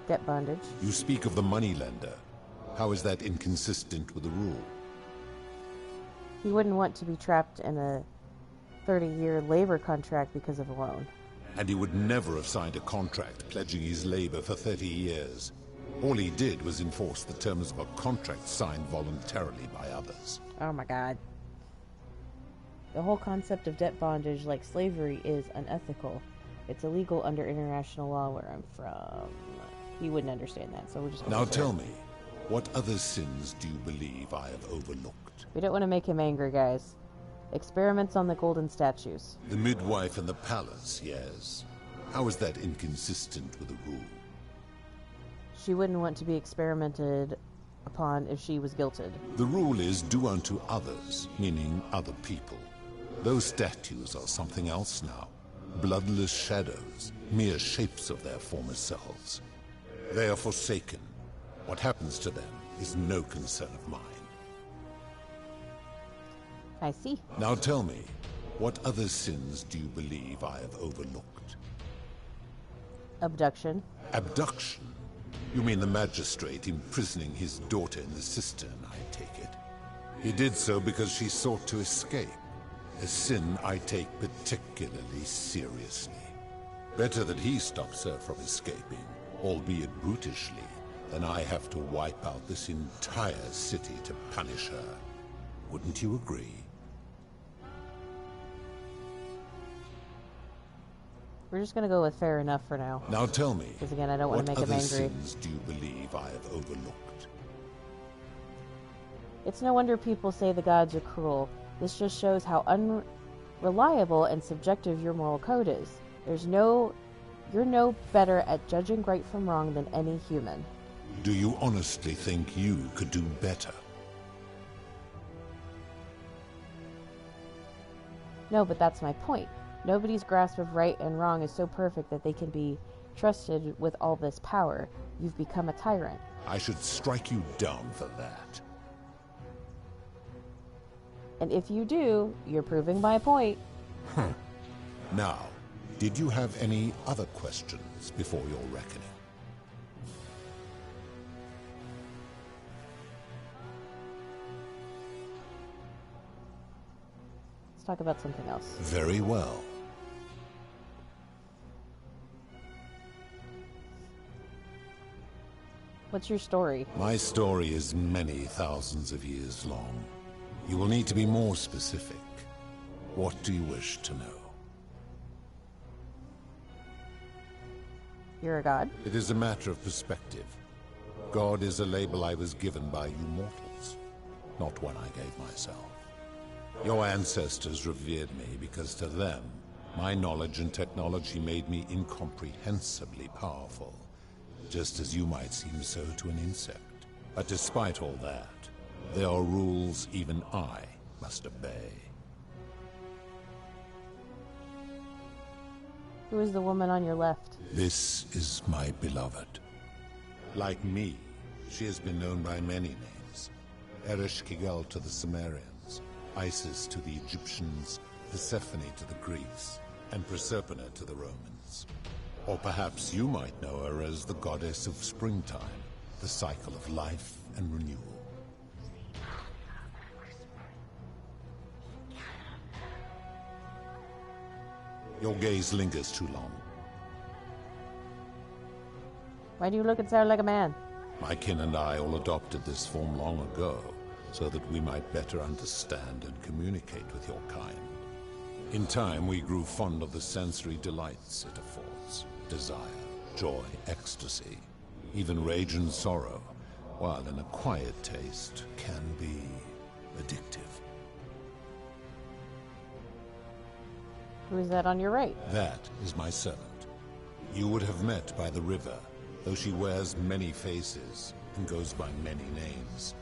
Debt bondage. You speak of the moneylender. How is that inconsistent with the rule? He wouldn't want to be trapped in a 30-year labor contract because of a loan. And he would never have signed a contract pledging his labor for 30 years. All he did was enforce the terms of a contract signed voluntarily by others. Oh my god. The whole concept of debt bondage, like slavery, is unethical. It's illegal under international law where I'm from. He wouldn't understand that, so we're just gonna Now tell me, what other sins do you believe I have overlooked? We don't want to make him angry, guys. Experiments on the golden statues. The midwife in the palace, yes. How is that inconsistent with the rule? She wouldn't want to be experimented upon if she was guilted. The rule is do unto others, meaning other people. Those statues are something else now. Bloodless shadows, mere shapes of their former selves. They are forsaken. What happens to them is no concern of mine. I see. Now tell me, what other sins do you believe I have overlooked? Abduction. Abduction? You mean the magistrate imprisoning his daughter in the cistern, I take it. He did so because she sought to escape. A sin I take particularly seriously. Better that he stops her from escaping, albeit brutishly, than I have to wipe out this entire city to punish her. Wouldn't you agree? We're just gonna go with fair enough for now. Now tell me, because again, I don't want to make him what angry. other sins do you believe I have overlooked? It's no wonder people say the gods are cruel. This just shows how unreliable and subjective your moral code is. You're no better at judging right from wrong than any human. Do you honestly think you could do better? No, but that's my point. Nobody's grasp of right and wrong is so perfect that they can be trusted with all this power. You've become a tyrant. I should strike you down for that. And if you do, you're proving my point. Now, did you have any other questions before your reckoning? Let's talk about something else. Very well. What's your story? My story is many thousands of years long. You will need to be more specific. What do you wish to know? You're a god? It is a matter of perspective. God is a label I was given by you mortals, not one I gave myself. Your ancestors revered me because to them, my knowledge and technology made me incomprehensibly powerful, just as you might seem so to an insect. But despite all that, there are rules even I must obey. Who is the woman on your left? This is my beloved. Like me, she has been known by many names. Ereshkigal to the Sumerians, Isis to the Egyptians, Persephone to the Greeks, and Proserpina to the Romans. Or perhaps you might know her as the goddess of springtime, the cycle of life and renewal. Your gaze lingers too long. Why do you look and sound like a man? My kin and I all adopted this form long ago, so that we might better understand and communicate with your kind. In time, we grew fond of the sensory delights it affords. Desire, joy, ecstasy, even rage and sorrow, while an acquired taste can be addictive. Who is that on your right? That is my servant. You would have met by the river, though she wears many faces and goes by many names.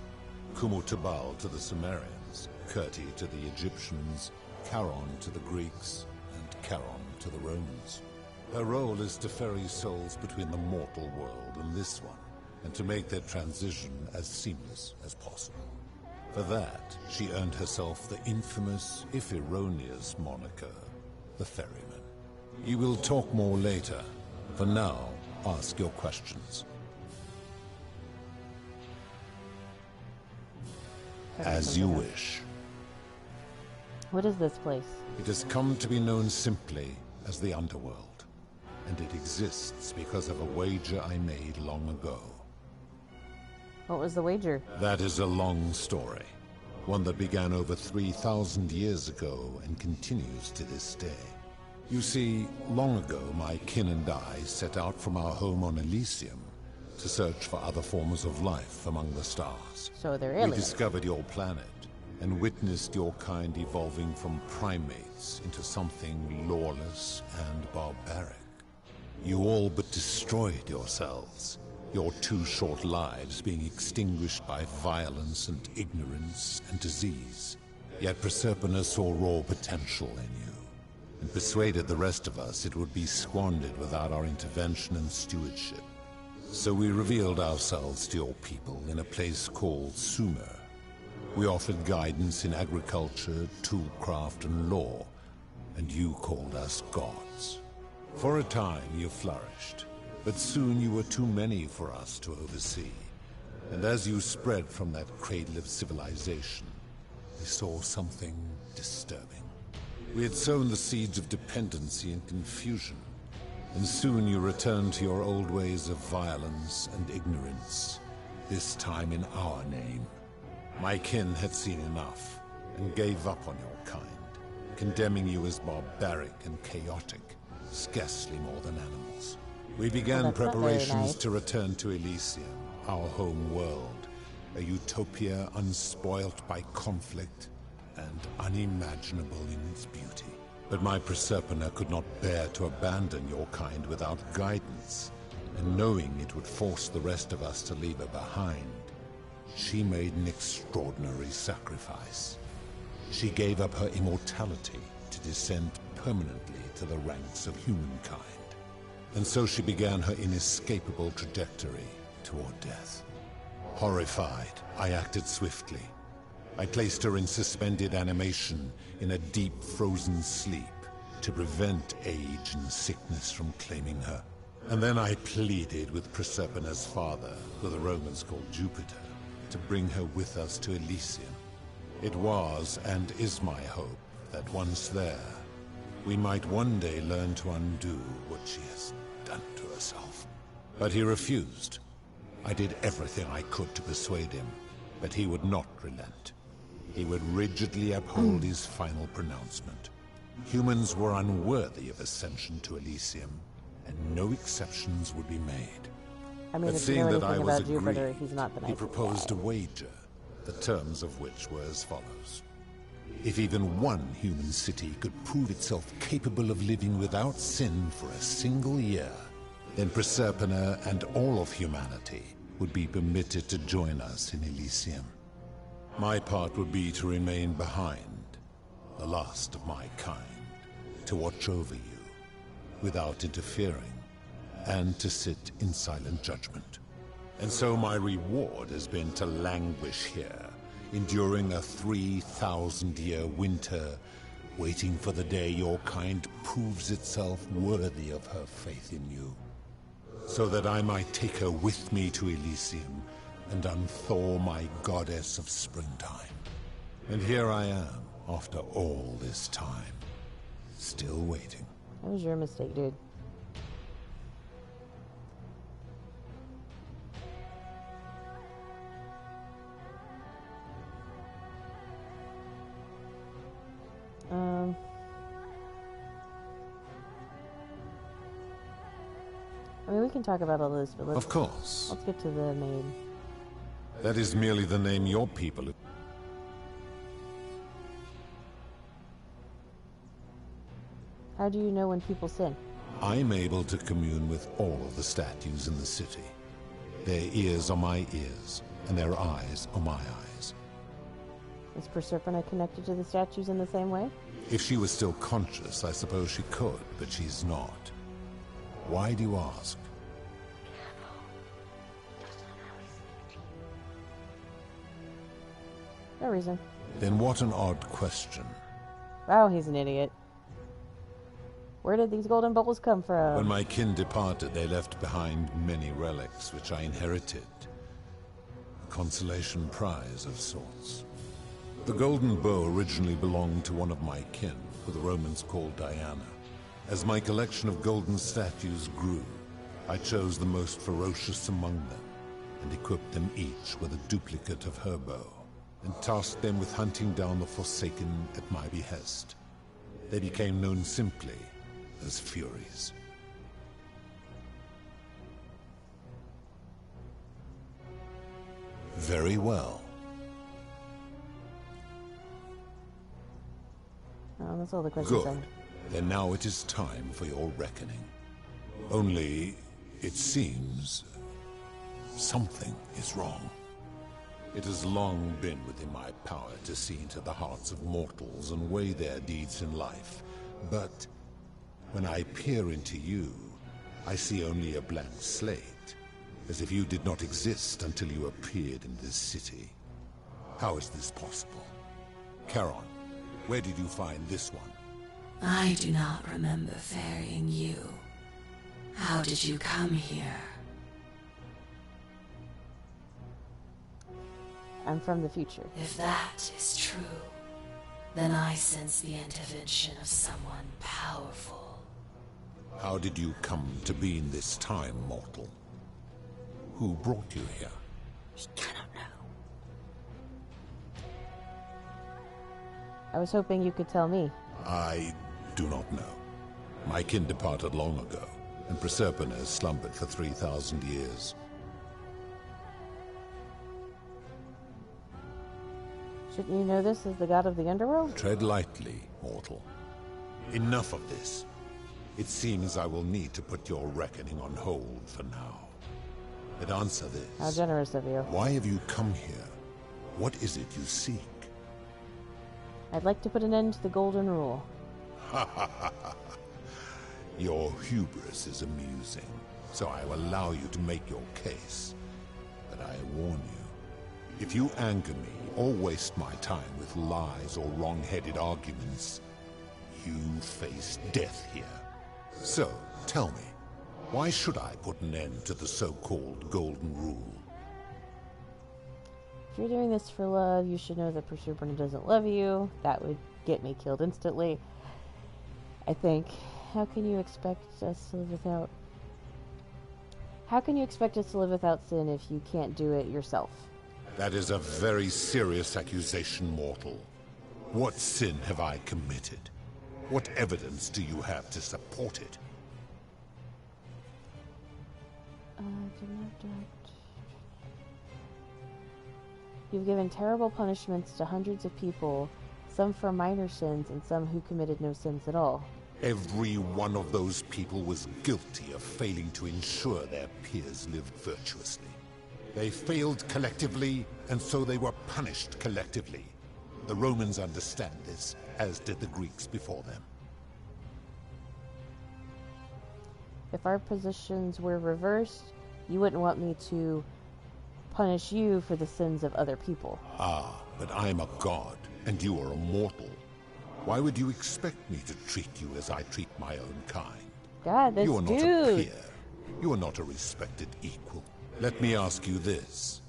Kumu-Tabal to the Sumerians, Kirti to the Egyptians, Charon to the Greeks, and Charon to the Romans. Her role is to ferry souls between the mortal world and this one, and to make their transition as seamless as possible. For that, she earned herself the infamous, if erroneous, moniker, the Ferryman. You will talk more later. For now, ask your questions. As you wish. What is this place? It has come to be known simply as the Underworld, and it exists because of a wager I made long ago. What was the wager? That is a long story, one that began over 3,000 years ago and continues to this day. You see, long ago my kin and I set out from our home on Elysium to search for other forms of life among the stars. So they're aliens. We discovered your planet and witnessed your kind evolving from primates into something lawless and barbaric. You all but destroyed yourselves, your 2 short lives being extinguished by violence and ignorance and disease. Yet Proserpina saw raw potential in you, and persuaded the rest of us it would be squandered without our intervention and stewardship. So we revealed ourselves to your people in a place called Sumer. We offered guidance in agriculture, toolcraft, and law, and you called us gods. For a time you flourished, but soon you were too many for us to oversee. And as you spread from that cradle of civilization, we saw something disturbing. We had sown the seeds of dependency and confusion, and soon you returned to your old ways of violence and ignorance, this time in our name. My kin had seen enough, and gave up on your kind, condemning you as barbaric and chaotic, scarcely more than animals. We began preparations to return to Elysium, our home world, a utopia unspoilt by conflict and unimaginable in its beauty. But my Proserpina could not bear to abandon your kind without guidance, and knowing it would force the rest of us to leave her behind, she made an extraordinary sacrifice. She gave up her immortality to descend permanently to the ranks of humankind. And so she began her inescapable trajectory toward death. Horrified, I acted swiftly. I placed her in suspended animation in a deep frozen sleep to prevent age and sickness from claiming her. And then I pleaded with Proserpina's father, who the Romans called Jupiter, to bring her with us to Elysium. It was and is my hope that once there, we might one day learn to undo what she has done to herself. But he refused. I did everything I could to persuade him, but he would not relent. He would rigidly uphold his final pronouncement. Humans were unworthy of ascension to Elysium, and no exceptions would be made. I mean, But if you seeing know that I anything was about Jupiter, aggrieved, he's not the he nicest proposed a wager, the terms of which were as follows. If even one human city could prove itself capable of living without sin for a single year, then Proserpina and all of humanity would be permitted to join us in Elysium. My part would be to remain behind, the last of my kind, to watch over you, without interfering, and to sit in silent judgment. And so my reward has been to languish here, enduring a 3,000-year winter, waiting for the day your kind proves itself worthy of her faith in you, so that I might take her with me to Elysium and unthaw my goddess of springtime. And here I am, after all this time, still waiting. That was your mistake, dude. I mean, we can talk about all this, but let's... Of course. Let's get to the main... That is merely the name your people... How do you know when people sin? I'm able to commune with all of the statues in the city. Their ears are my ears, and their eyes are my eyes. Is Proserpina connected to the statues in the same way? If she was still conscious, I suppose she could, but she's not. Why do you ask? No reason. Then what an odd question. Oh, he's an idiot. Where did these golden bowls come from? When my kin departed, they left behind many relics, which I inherited. A consolation prize of sorts. The golden bow originally belonged to one of my kin, who the Romans called Diana. As my collection of golden statues grew, I chose the most ferocious among them, and equipped them each with a duplicate of her bow, and tasked them with hunting down the Forsaken at my behest. They became known simply as Furies. Very well. Oh, that's all the questions. Good. Then now it is time for your reckoning. Only, it seems, something is wrong. It has long been within my power to see into the hearts of mortals and weigh their deeds in life. But when I peer into you, I see only a blank slate, as if you did not exist until you appeared in this city. How is this possible? Charon, where did you find this one? I do not remember ferrying you. How did you come here? I'm from the future. If that is true, then I sense the intervention of someone powerful. How did you come to be in this time, mortal? Who brought you here? We cannot know. I was hoping you could tell me. I do not know. My kin departed long ago, and Proserpine has slumbered for 3,000 years. Shouldn't you know this as the god of the underworld? Tread lightly, mortal. Enough of this. It seems I will need to put your reckoning on hold for now. But answer this. How generous of you. Why have you come here? What is it you seek? I'd like to put an end to the Golden Rule. Ha ha ha ha. Your hubris is amusing, so I will allow you to make your case. But I warn you, if you anger me or waste my time with lies or wrong-headed arguments, you face death here. So, tell me, why should I put an end to the so-called Golden Rule? If you're doing this for love, you should know that Proserpine doesn't love you. That would get me killed instantly. I think. How can you expect us to live without... How can you expect us to live without sin if you can't do it yourself? That is a very serious accusation, mortal. What sin have I committed? What evidence do you have to support it? You've given terrible punishments to hundreds of people, some for minor sins and some who committed no sins at all. Every one of those people was guilty of failing to ensure their peers lived virtuously. They failed collectively, and so they were punished collectively. The Romans understand this, as did the Greeks before them. If our positions were reversed, you wouldn't want me to punish you for the sins of other people. Ah, but I am a god, and you are a mortal. Why would you expect me to treat you as I treat my own kind? God, this You are not dude. a peer. You are not a respected equal. Let me ask you this.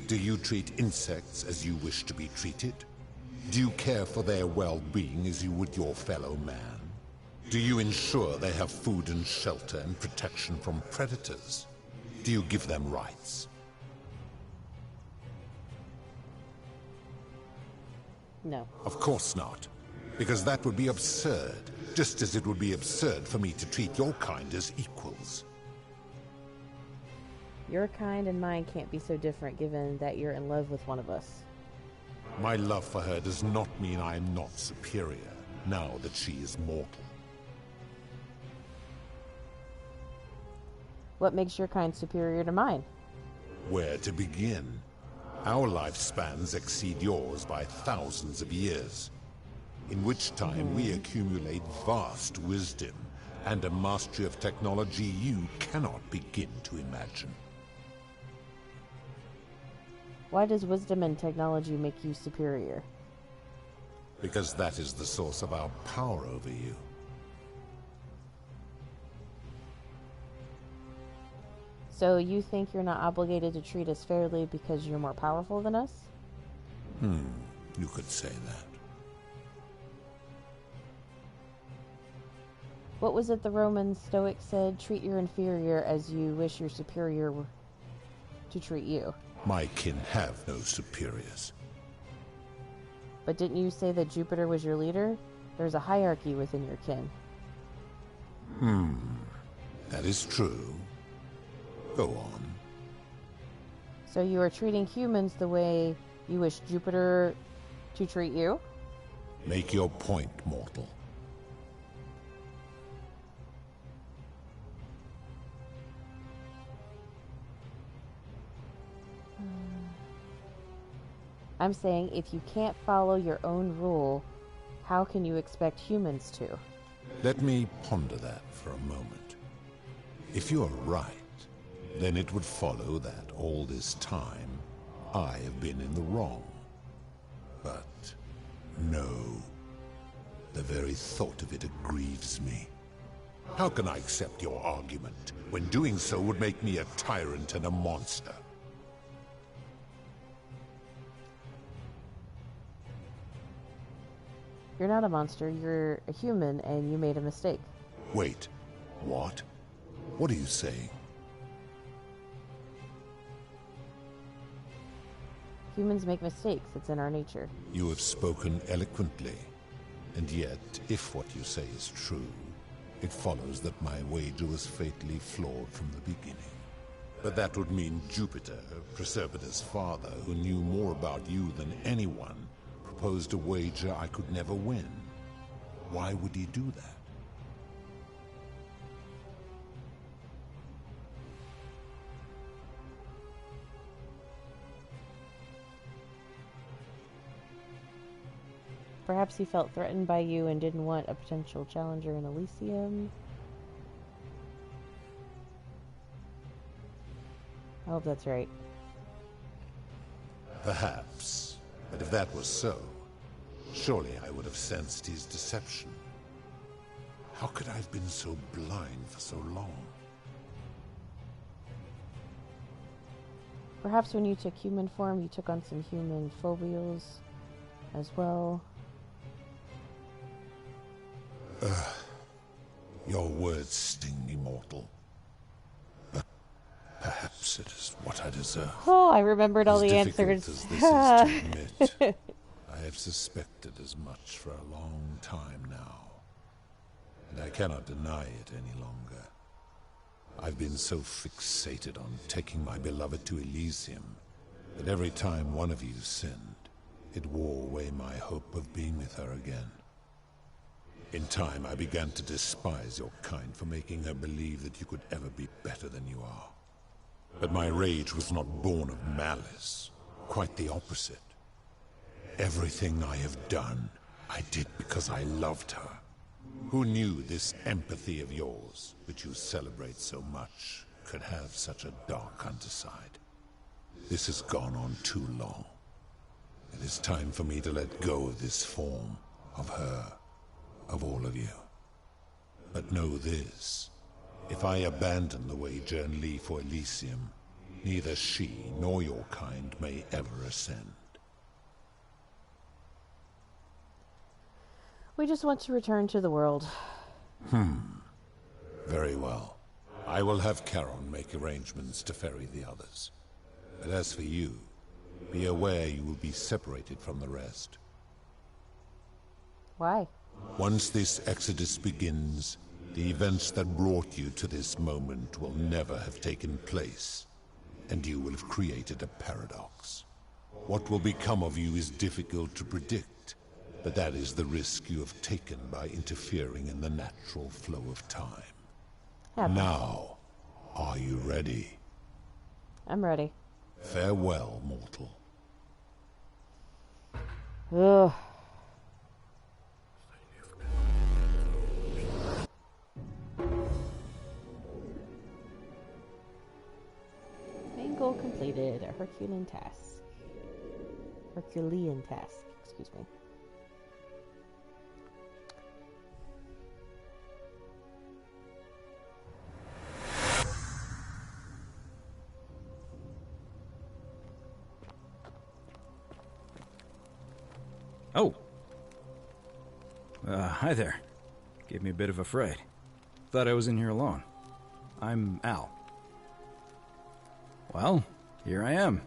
Do you treat insects as you wish to be treated? Do you care for their well-being as you would your fellow man? Do you ensure they have food and shelter and protection from predators? Do you give them rights? No. Of course not. Because that would be absurd, just as it would be absurd for me to treat your kind as equals. Your kind and mine can't be so different given that you're in love with one of us. My love for her does not mean I am not superior, now that she is mortal. What makes your kind superior to mine? Where to begin? Our lifespans exceed yours by thousands of years, in which time we accumulate vast wisdom and a mastery of technology you cannot begin to imagine. Why does wisdom and technology make you superior? Because that is the source of our power over you. So you think you're not obligated to treat us fairly because you're more powerful than us? You could say that. What was it the Roman Stoic said? Treat your inferior as you wish your superior to treat you. My kin have no superiors. But didn't you say that Jupiter was your leader? There's a hierarchy within your kin. That is true. Go on. So you are treating humans the way you wish Jupiter to treat you? Make your point, mortal. I'm saying if you can't follow your own rule, how can you expect humans to? Let me ponder that for a moment. If you are right, then it would follow that all this time I have been in the wrong. But no. The very thought of it grieves me. How can I accept your argument when doing so would make me a tyrant and a monster? You're not a monster, you're a human, and you made a mistake. Wait, what? What are you saying? Humans make mistakes, it's in our nature. You have spoken eloquently, and yet, if what you say is true, it follows that my wager was fatally flawed from the beginning. But that would mean Jupiter, Proserpina's father, who knew more about you than anyone, proposed a wager I could never win. Why would he do that? Perhaps he felt threatened by you and didn't want a potential challenger in Elysium. I hope that's right. Perhaps. But if that was so, surely I would have sensed his deception. How could I have been so blind for so long? Perhaps when you took human form, you took on some human phobias as well. Your words sting me, mortal. But perhaps it is what I deserve. Oh, I remembered all the answers. As difficult as this is to admit, I have suspected as much for a long time now. And I cannot deny it any longer. I've been so fixated on taking my beloved to Elysium that every time one of you sinned, it wore away my hope of being with her again. In time, I began to despise your kind for making her believe that you could ever be better than you are. But my rage was not born of malice. Quite the opposite. Everything I have done, I did because I loved her. Who knew this empathy of yours, which you celebrate so much, could have such a dark underside? This has gone on too long. It is time for me to let go of this form, of her, of all of you. But know this, if I abandon the wager and leave for Elysium, neither she nor your kind may ever ascend. We just want to return to the world. Very well. I will have Charon make arrangements to ferry the others. But as for you, be aware you will be separated from the rest. Why? Once this exodus begins, the events that brought you to this moment will never have taken place, and you will have created a paradox. What will become of you is difficult to predict, but that is the risk you have taken by interfering in the natural flow of time. Now, are you ready? I'm ready. Farewell, mortal. Ugh. Main goal completed. A Herculean task. Herculean task, excuse me. Oh. Hi there. Gave me a bit of a fright. Thought I was in here alone. I'm Al. Well, here I am.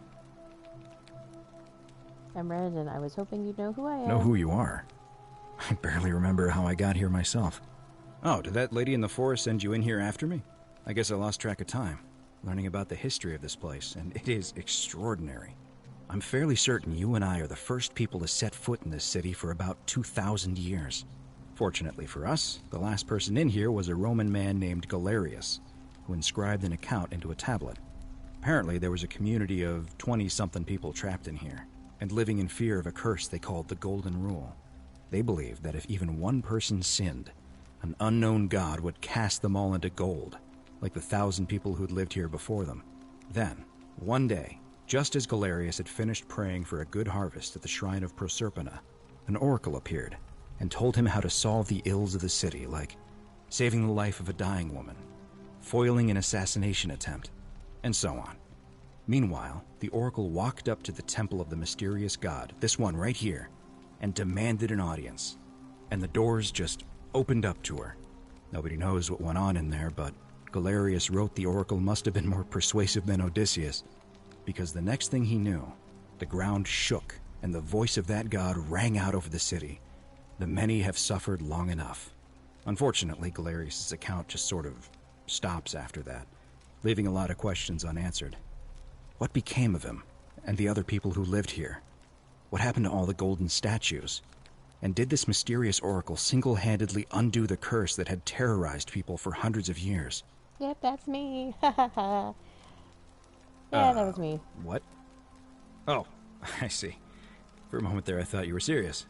I'm Brandon. I was hoping you'd know who I am. Know who you are? I barely remember how I got here myself. Oh, did that lady in the forest send you in here after me? I guess I lost track of time, learning about the history of this place, and it is extraordinary. I'm fairly certain you and I are the first people to set foot in this city for about 2,000 years. Fortunately for us, the last person in here was a Roman man named Galerius, who inscribed an account into a tablet. Apparently, there was a community of 20-something people trapped in here, and living in fear of a curse they called the Golden Rule. They believed that if even one person sinned, an unknown god would cast them all into gold, like the 1,000 people who'd lived here before them. Then, one day, just as Galerius had finished praying for a good harvest at the shrine of Proserpina, an oracle appeared and told him how to solve the ills of the city, like saving the life of a dying woman, foiling an assassination attempt, and so on. Meanwhile, the oracle walked up to the temple of the mysterious god, this one right here, and demanded an audience. And the doors just opened up to her. Nobody knows what went on in there, but Galerius wrote the oracle must have been more persuasive than Odysseus, because the next thing he knew, the ground shook and the voice of that god rang out over the city. The many have suffered long enough. Unfortunately, Galerius' account just sort of stops after that, leaving a lot of questions unanswered. What became of him and the other people who lived here? What happened to all the golden statues? And did this mysterious oracle single-handedly undo the curse that had terrorized people for hundreds of years? Yep, that's me. Ha ha ha. Yeah, that was me. What? Oh, I see. For a moment there, I thought you were serious.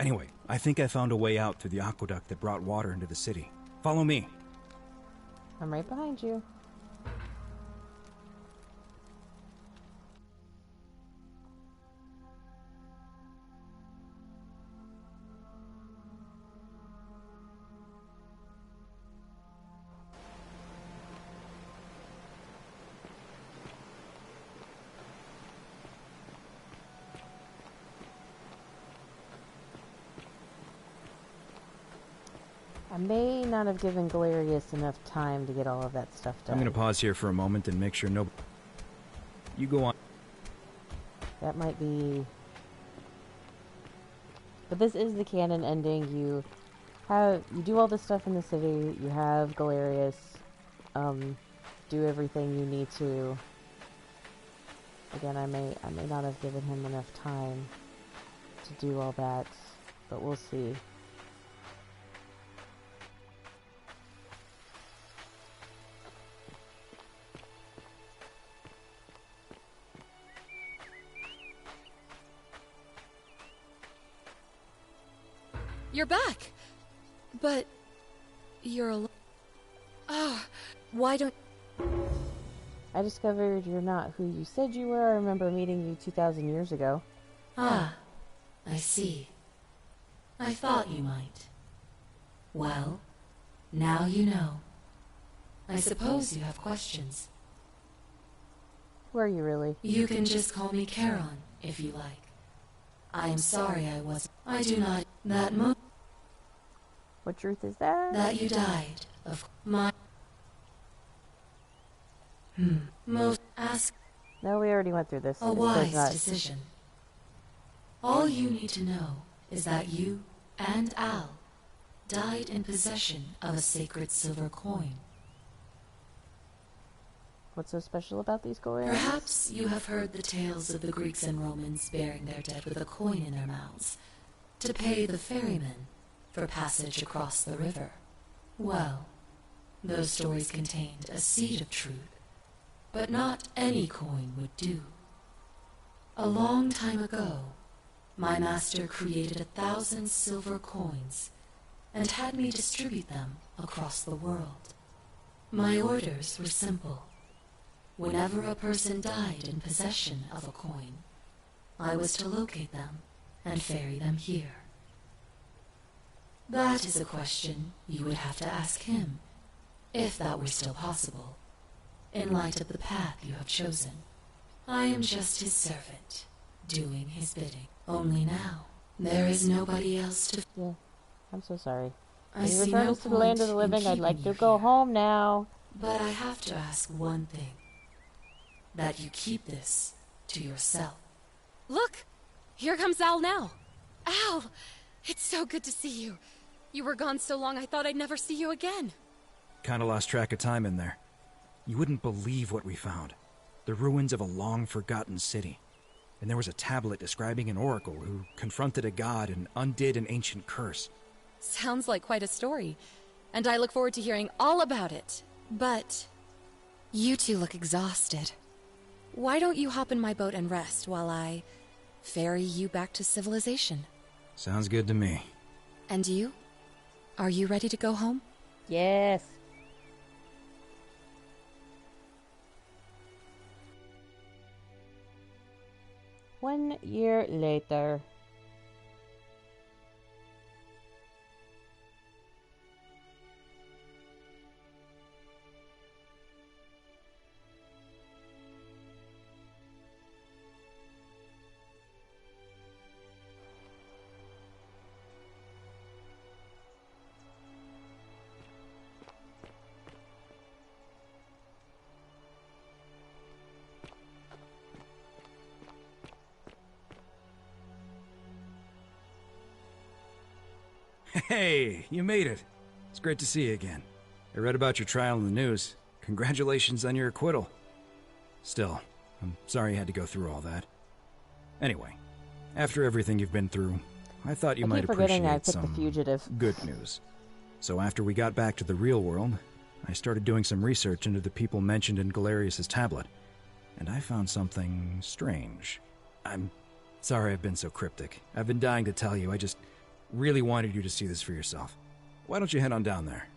Anyway, I think I found a way out through the aqueduct that brought water into the city. Follow me. I'm right behind you. I may not have given Galerius enough time to get all of that stuff done. I'm going to pause here for a moment and make sure no... You go on. That might be... But this is the canon ending. You do all this stuff in the city. You have Galerius do everything you need to. Again, I may not have given him enough time to do all that, but we'll see. You're back! But... you're alone. Ah, why don't... I discovered you're not who you said you were. I remember meeting you 2,000 years ago. Ah, I see. I thought you might. Well, now you know. I suppose you have questions. Who are you really? You can just call me Charon, if you like. I am sorry I wasn't... I do not... What truth is that? That you died of my... Most ask... No, we already went through this. A wise decision. All you need to know is that you and Al died in possession of a sacred silver coin. What's so special about these coins? Perhaps you have heard the tales of the Greeks and Romans burying their dead with a coin in their mouths to pay the ferryman for passage across the river. Well, those stories contained a seed of truth, but not any coin would do. A long time ago, my master created 1,000 silver coins and had me distribute them across the world. My orders were simple. Whenever a person died in possession of a coin, I was to locate them and ferry them here. That is a question you would have to ask him, if that were still possible, in light of the path you have chosen. I am just his servant, doing his bidding. Only now, there is nobody else to... Yeah, I'm so sorry. I If see you return no us to the land of the point in living, I'd like keeping to you go here. home now. But I have to ask one thing. That you keep this to yourself. Look! Here comes Al now. Al! It's so good to see you. You were gone so long I thought I'd never see you again. Kinda lost track of time in there. You wouldn't believe what we found. The ruins of a long-forgotten city. And there was a tablet describing an oracle who confronted a god and undid an ancient curse. Sounds like quite a story. And I look forward to hearing all about it. But You two look exhausted. why don't you hop in my boat and rest while I ferry you back to civilization? Sounds good to me. And you? Are you ready to go home? Yes. One year later. Hey, you made it. It's great to see you again. I read about your trial in the news. Congratulations on your acquittal. Still, I'm sorry you had to go through all that. Anyway, after everything you've been through, I thought you I might keep forgetting I appreciate picked the some fugitive. good news. So after we got back to the real world, I started doing some research into the people mentioned in Galerius' tablet, and I found something strange. I'm sorry I've been so cryptic. I've been dying to tell you, I just really wanted you to see this for yourself. Why don't you head on down there?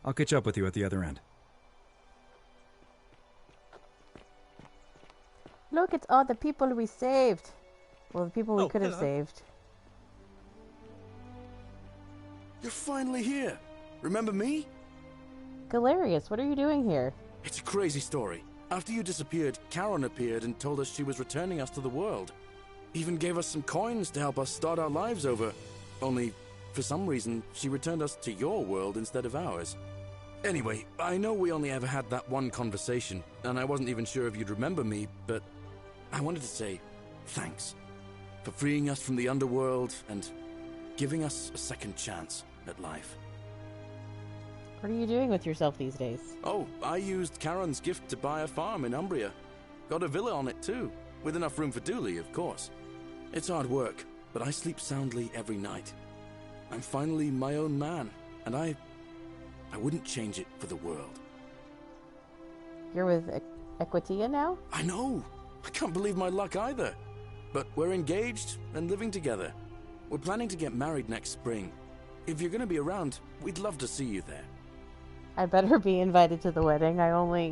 I'll catch up with you at the other end. Look, it's all the people we saved. Well, the people we Oh, could have hello. saved. You're finally here. Remember me? Galerius, what are you doing here? It's a crazy story. After you disappeared, Charon appeared and told us she was returning us to the world. Even gave us some coins to help us start our lives over. Only, for some reason, she returned us to your world instead of ours. Anyway, I know we only ever had that one conversation, and I wasn't even sure if you'd remember me, but I wanted to say thanks for freeing us from the underworld and giving us a second chance at life. What are you doing with yourself these days? Oh, I used Charon's gift to buy a farm in Umbria. Got a villa on it too, with enough room for Dooley, of course. It's hard work, but I sleep soundly every night. I'm finally my own man, and I wouldn't change it for the world. You're with Equitia now? I know! I can't believe my luck either. But we're engaged and living together. We're planning to get married next spring. If you're going to be around, we'd love to see you there. I better be invited to the wedding. I only,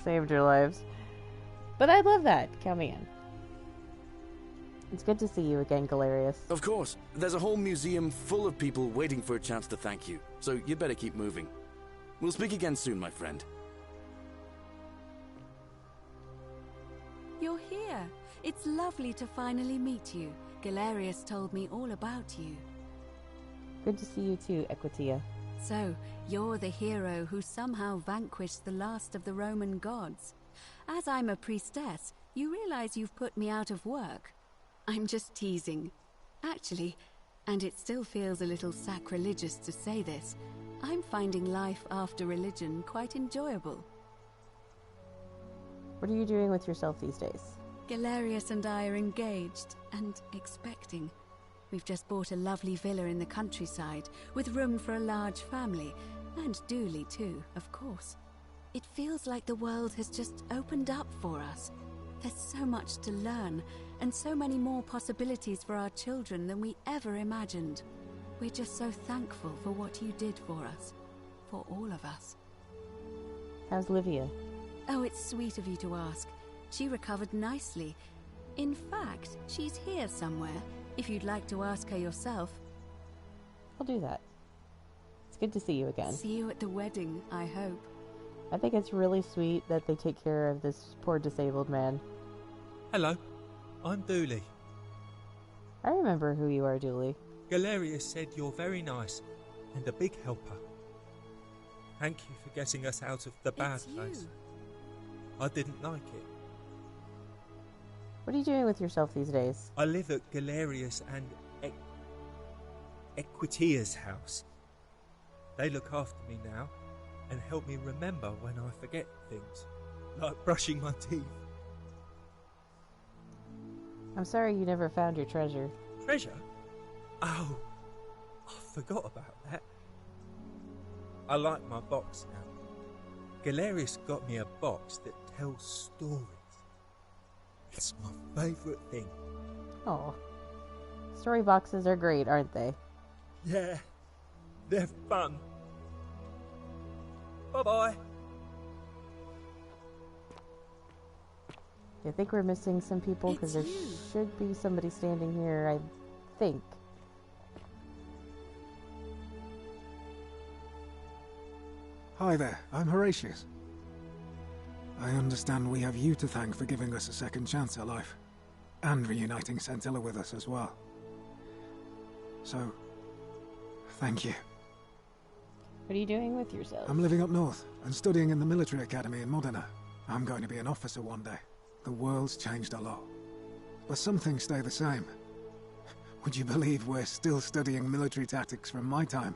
saved your lives. But I'd love that. Count me in. It's good to see you again, Galerius. Of course. There's a whole museum full of people waiting for a chance to thank you, so you better keep moving. We'll speak again soon, my friend. You're here. It's lovely to finally meet you. Galerius told me all about you. Good to see you too, Equitia. So, you're the hero who somehow vanquished the last of the Roman gods. As I'm a priestess, you realize you've put me out of work. I'm just teasing. Actually, and it still feels a little sacrilegious to say this, I'm finding life after religion quite enjoyable. What are you doing with yourself these days? Galerius and I are engaged and expecting. We've just bought a lovely villa in the countryside, with room for a large family, and Dooley too, of course. It feels like the world has just opened up for us. There's so much to learn, and so many more possibilities for our children than we ever imagined. We're just so thankful for what you did for us. For all of us. How's Livia? Oh, it's sweet of you to ask. She recovered nicely. In fact, she's here somewhere, if you'd like to ask her yourself. I'll do that. It's good to see you again. See you at the wedding, I hope. I think it's really sweet that they take care of this poor disabled man. Hello, I'm Dooley. I remember who you are, Dooley. Galerius said you're very nice and a big helper. Thank you for getting us out of the bad place. I didn't like it. What are you doing with yourself these days? I live at Galerius and Equitia's house. They look after me now and help me remember when I forget things, like brushing my teeth. I'm sorry you never found your treasure. Treasure? Oh, I forgot about that. I like my box now. Galerius got me a box that tells stories. It's my favourite thing. Oh, story boxes are great, aren't they? Yeah, they're fun. Bye-bye. I think we're missing some people because there should be somebody standing here, I think. Hi there, I'm Horatius. I understand we have you to thank for giving us a second chance at life, and reuniting Scintilla with us as well. So, thank you. What are you doing with yourself? I'm living up north and studying in the military academy in Modena. I'm going to be an officer one day. The world's changed a lot, but some things stay the same. Would you believe we're still studying military tactics from my time?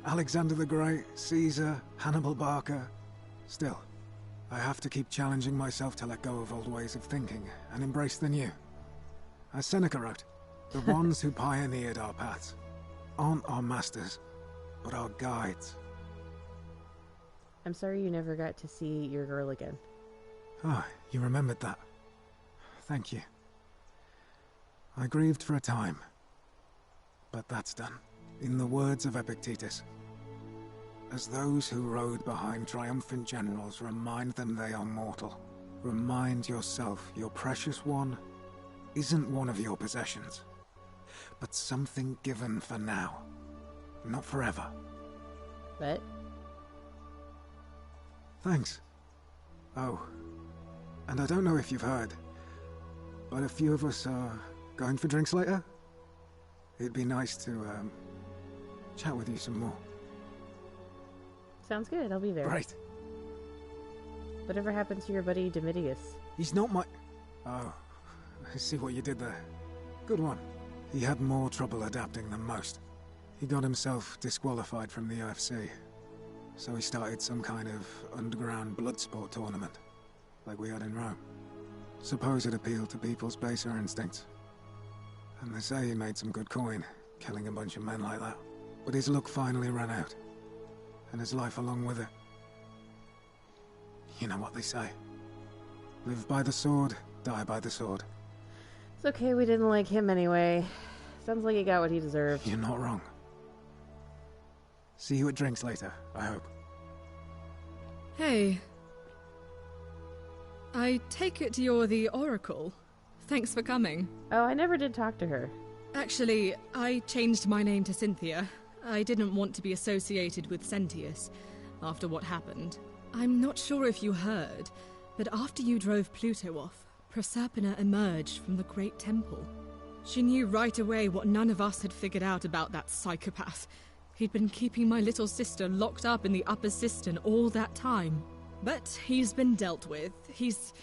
Alexander the Great, Caesar, Hannibal Barca. Still, I have to keep challenging myself to let go of old ways of thinking and embrace the new. As Seneca wrote, the ones who pioneered our paths aren't our masters, but our guides. I'm sorry you never got to see your girl again. Ah, you remembered that. Thank you. I grieved for a time, but that's done. In the words of Epictetus, as those who rode behind triumphant generals remind them they are mortal, remind yourself your precious one isn't one of your possessions, but something given for now, not forever. But? Thanks. Oh, and I don't know if you've heard, but a few of us are going for drinks later. It'd be nice to, chat with you some more. Sounds good, I'll be there. Great. Whatever happened to your buddy Domitius? He's not my... Oh, I see what you did there. Good one. He had more trouble adapting than most. He got himself disqualified from the UFC, so he started some kind of underground blood sport tournament, like we had in Rome. Suppose it appealed to people's baser instincts. And they say he made some good coin, killing a bunch of men like that. But his luck finally ran out, and his life along with it. You know what they say. Live by the sword, die by the sword. It's okay, we didn't like him anyway. Sounds like he got what he deserved. You're not wrong. See you at drinks later, I hope. Hey. I take it you're the Oracle. Thanks for coming. Oh, I never did talk to her. Actually, I changed my name to Cynthia. I didn't want to be associated with Sentius after what happened. I'm not sure if you heard, but after you drove Pluto off, Proserpina emerged from the Great Temple. She knew right away what none of us had figured out about that psychopath. He'd been keeping my little sister locked up in the upper cistern all that time. But he's been dealt with. He's...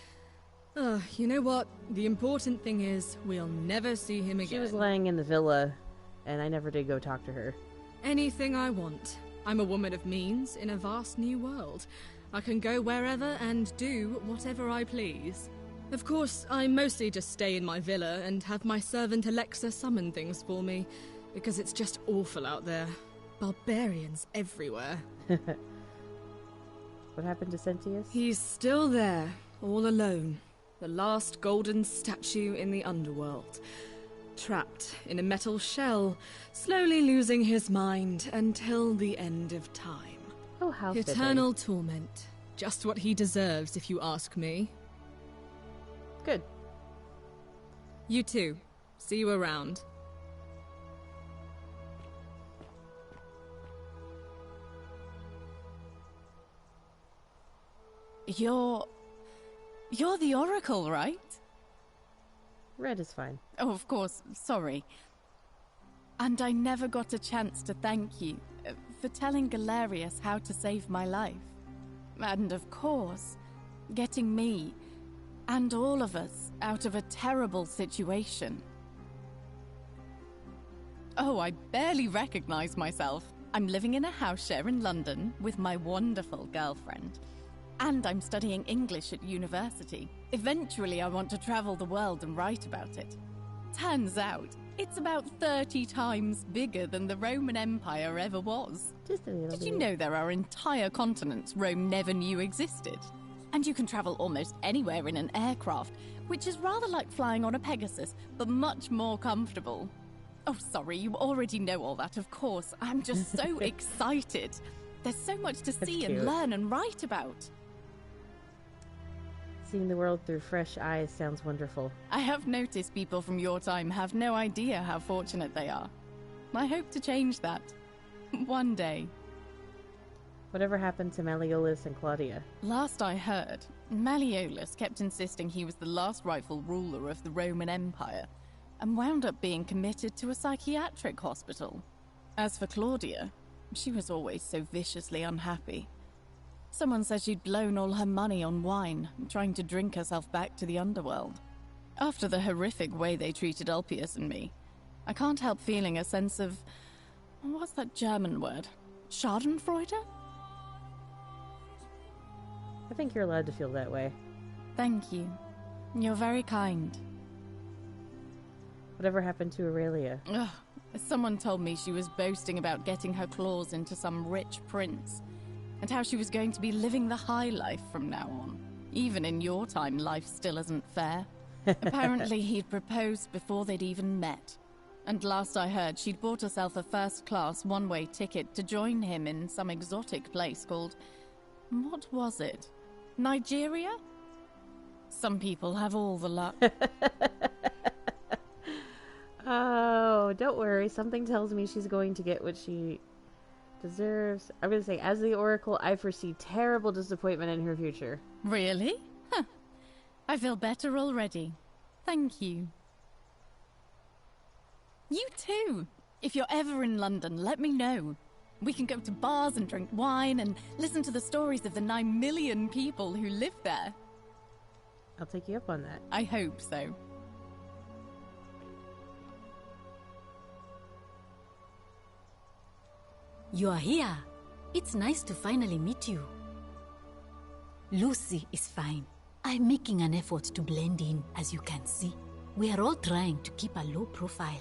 you know what? The important thing is, we'll never see him again. She was lying in the villa, and I never did go talk to her. Anything I want. I'm a woman of means in a vast new world. I can go wherever and do whatever I please. Of course, I mostly just stay in my villa and have my servant Alexa summon things for me, because it's just awful out there. Barbarians everywhere. What happened to Sentius? He's still there, all alone. The last golden statue in the underworld. Trapped in a metal shell, slowly losing his mind until the end of time. Oh, how Eternal torment. Just what he deserves, if you ask me. Good. You too. See you around. You're the Oracle, right? Red is fine. Oh, of course. Sorry. And I never got a chance to thank you for telling Galerius how to save my life. And of course, getting me and all of us out of a terrible situation. Oh, I barely recognize myself. I'm living in a house share in London with my wonderful girlfriend. And I'm studying English at university. Eventually, I want to travel the world and write about it. Turns out, it's about 30 times bigger than the Roman Empire ever was. Just a little bit. Did you know there are entire continents Rome never knew existed? And you can travel almost anywhere in an aircraft, which is rather like flying on a Pegasus, but much more comfortable. Oh, sorry, you already know all that, of course. I'm just so excited. There's so much to see cute. and learn and write about. Seeing the world through fresh eyes sounds wonderful. I have noticed people from your time have no idea how fortunate they are. I hope to change that. One day. Whatever happened to Malleolus and Claudia? Last I heard, Malleolus kept insisting he was the last rightful ruler of the Roman Empire, and wound up being committed to a psychiatric hospital. As for Claudia, she was always so viciously unhappy. Someone said she'd blown all her money on wine, trying to drink herself back to the underworld. After the horrific way they treated Ulpius and me, I can't help feeling a sense of... what's that German word? Schadenfreude? I think you're allowed to feel that way. Thank you. You're very kind. Whatever happened to Aurelia? Ugh. Someone told me she was boasting about getting her claws into some rich prince, and how she was going to be living the high life from now on. Even in your time, life still isn't fair. Apparently he'd proposed before they'd even met. And last I heard, she'd bought herself a first-class one-way ticket to join him in some exotic place called... what was it? Nigeria? Some people have all the luck. Oh, don't worry. Something tells me she's going to get what she deserves. I'm going to say, as the Oracle, I foresee terrible disappointment in her future. Really? Huh. I feel better already. Thank you. You too. If you're ever in London, let me know. We can go to bars and drink wine and listen to the stories of the 9 million people who live there. I'll take you up on that. I hope so. You are here. It's nice to finally meet you. Lucy is fine. I'm making an effort to blend in, as you can see. We are all trying to keep a low profile.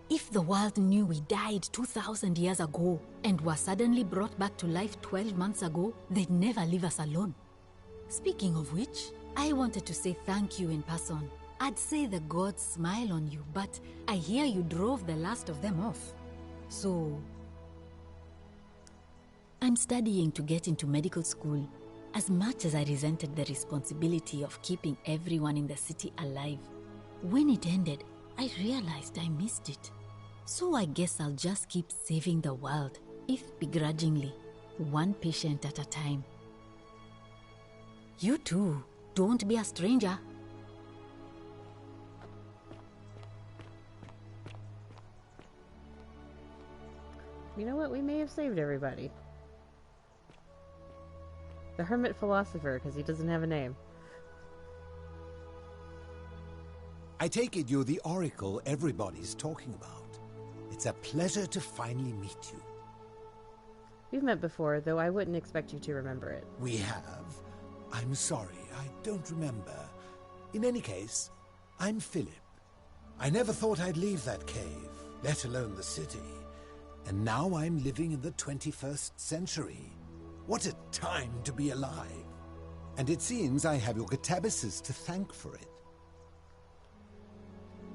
If the world knew we died 2,000 years ago and were suddenly brought back to life 12 months ago, they'd never leave us alone. Speaking of which, I wanted to say thank you in person. I'd say the gods smile on you, but I hear you drove the last of them off. So... I'm studying to get into medical school. As much as I resented the responsibility of keeping everyone in the city alive, when it ended, I realized I missed it. So I guess I'll just keep saving the world, if begrudgingly, one patient at a time. You too, don't be a stranger. You know what? We may have saved everybody. The Hermit Philosopher, because he doesn't have a name. I take it you're the Oracle everybody's talking about. It's a pleasure to finally meet you. We've met before, though I wouldn't expect you to remember it. We have. I'm sorry, I don't remember. In any case, I'm Philip. I never thought I'd leave that cave, let alone the city. And now I'm living in the 21st century. What a time to be alive. And it seems I have your Catabasis to thank for it.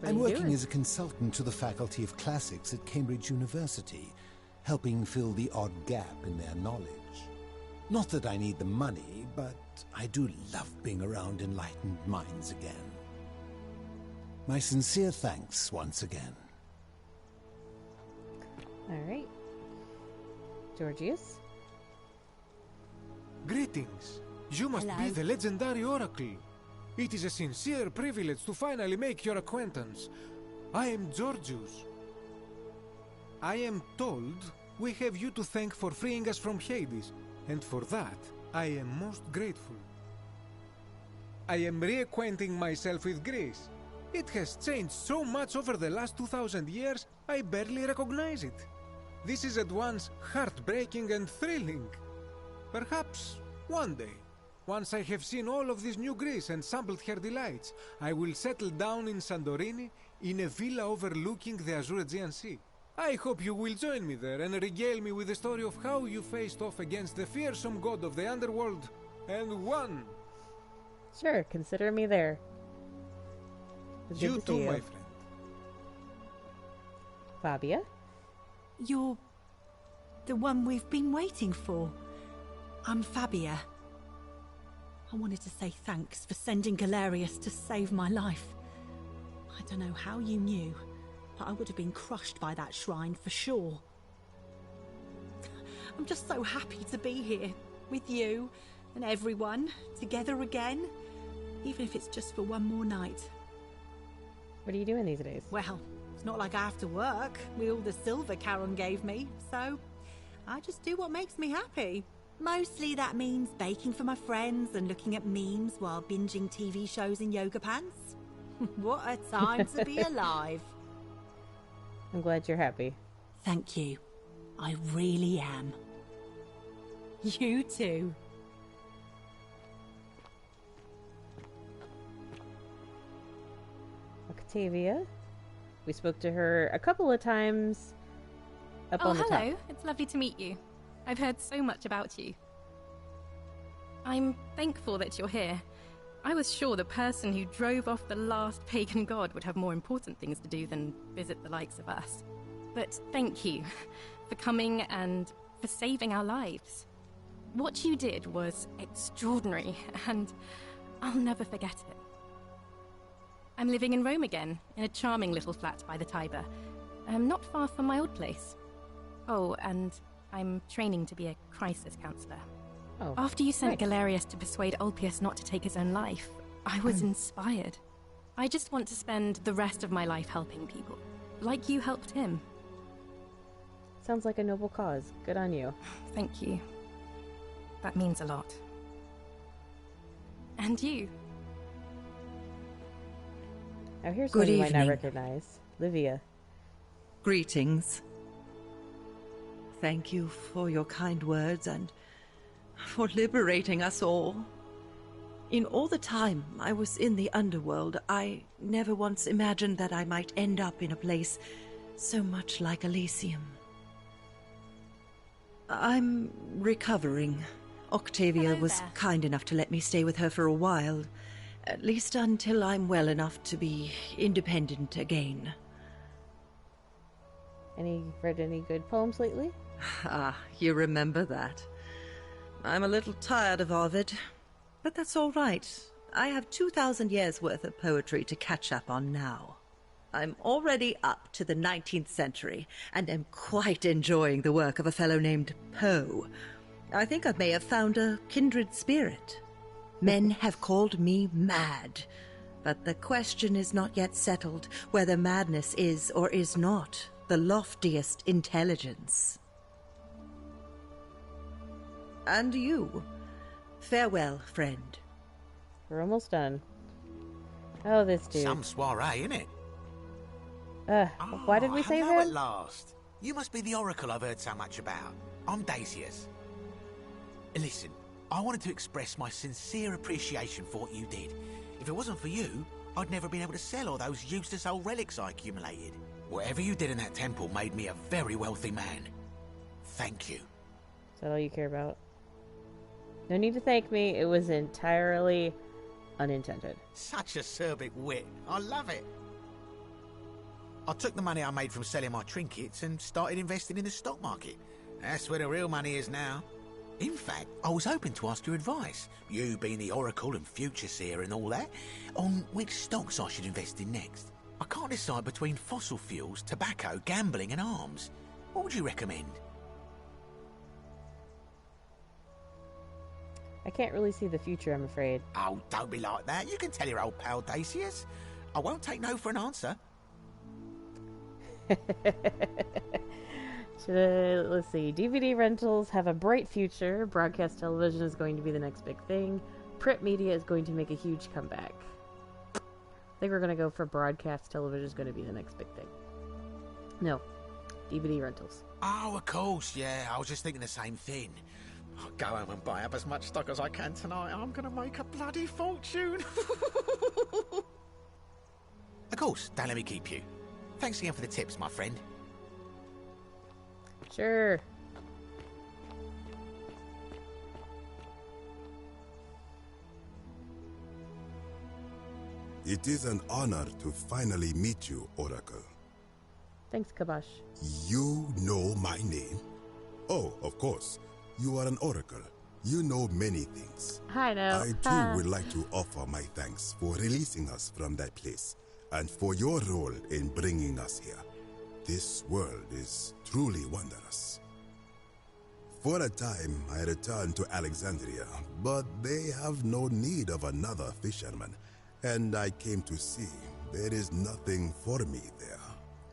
I'm working as a consultant to the Faculty of Classics at Cambridge University, helping fill the odd gap in their knowledge. Not that I need the money, but I do love being around enlightened minds again. My sincere thanks once again. All right. Georgius? Greetings. You must be the legendary Oracle. It is a sincere privilege to finally make your acquaintance. I am Georgius. I am told we have you to thank for freeing us from Hades, and for that, I am most grateful. I am reacquainting myself with Greece. It has changed so much over the last 2,000 years, I barely recognize it. This is at once heartbreaking and thrilling. Perhaps one day, once I have seen all of this new Greece and sampled her delights, I will settle down in Santorini in a villa overlooking the Azure Aegean Sea. I hope you will join me there and regale me with the story of how you faced off against the fearsome god of the underworld and won. Sure, consider me there. You too, my friend. Fabia? You're the one we've been waiting for. I'm Fabia. I wanted to say thanks for sending Galerius to save my life. I don't know how you knew, but I would have been crushed by that shrine for sure. I'm just so happy to be here with you and everyone together again, even if it's just for one more night. What are you doing these days? Well, it's not like I have to work with all the silver Charon gave me, so I just do what makes me happy. Mostly that means baking for my friends and looking at memes while binging TV shows in yoga pants. What a time to be alive. I'm glad you're happy. Thank you. I really am. You too. Octavia? We spoke to her a couple of times up on the top. Oh, hello. It's lovely to meet you. I've heard so much about you. I'm thankful that you're here. I was sure the person who drove off the last pagan god would have more important things to do than visit the likes of us. But thank you for coming and for saving our lives. What you did was extraordinary, and I'll never forget it. I'm living in Rome again, in a charming little flat by the Tiber, not far from my old place. Oh, and I'm training to be a crisis counselor. Oh, after you sent Galerius to persuade Ulpius not to take his own life, I was inspired. I just want to spend the rest of my life helping people, like you helped him. Sounds like a noble cause. Good on you. Thank you. That means a lot. And you. Now here's Good one you might not evening. recognize. Livia. Greetings. Thank you for your kind words and for liberating us all. In all the time I was in the underworld, I never once imagined that I might end up in a place so much like Elysium. I'm recovering. Octavia Hello was there. kind enough to let me stay with her for a while, at least until I'm well enough to be independent again. Read any good poems lately? Ah, you remember that. I'm a little tired of Ovid, but that's all right. I have 2,000 years' worth of poetry to catch up on now. I'm already up to the 19th century, and am quite enjoying the work of a fellow named Poe. I think I may have found a kindred spirit. Men have called me mad, but the question is not yet settled whether madness is or is not the loftiest intelligence. And you. Farewell, friend. We're almost done. Oh, this dude. Some soiree, innit? Why did we save hello him? at last. You must be the oracle I've heard so much about. I'm Dacius. Listen, I wanted to express my sincere appreciation for what you did. If it wasn't for you, I'd never been able to sell all those useless old relics I accumulated. Whatever you did in that temple made me a very wealthy man. Thank you. Is that all you care about? No need to thank me. It was entirely unintended. Such acerbic wit. I love it. I took the money I made from selling my trinkets and started investing in the stock market. That's where the real money is now. In fact, I was hoping to ask your advice, you being the oracle and future seer and all that, on which stocks I should invest in next. I can't decide between fossil fuels, tobacco, gambling and arms. What would you recommend? I can't really see the future, I'm afraid. Oh, don't be like that. You can tell your old pal Dacius. I won't take no for an answer. Let's see. DVD rentals have a bright future. Broadcast television is going to be the next big thing. Print media is going to make a huge comeback. I think we're going to go for broadcast television is going to be the next big thing. No. DVD rentals. Oh, of course, yeah. I was just thinking the same thing. I'll go home and buy up as much stock as I can tonight. I'm going to make a bloody fortune. Of course, don't let me keep you. Thanks again for the tips, my friend. Sure. It is an honor to finally meet you, Oracle. Thanks, Kabash. You know my name? Oh, of course. You are an oracle. You know many things. I know. I too would like to offer my thanks for releasing us from that place and for your role in bringing us here. This world is truly wondrous. For a time, I returned to Alexandria, but they have no need of another fisherman, and I came to see there is nothing for me there.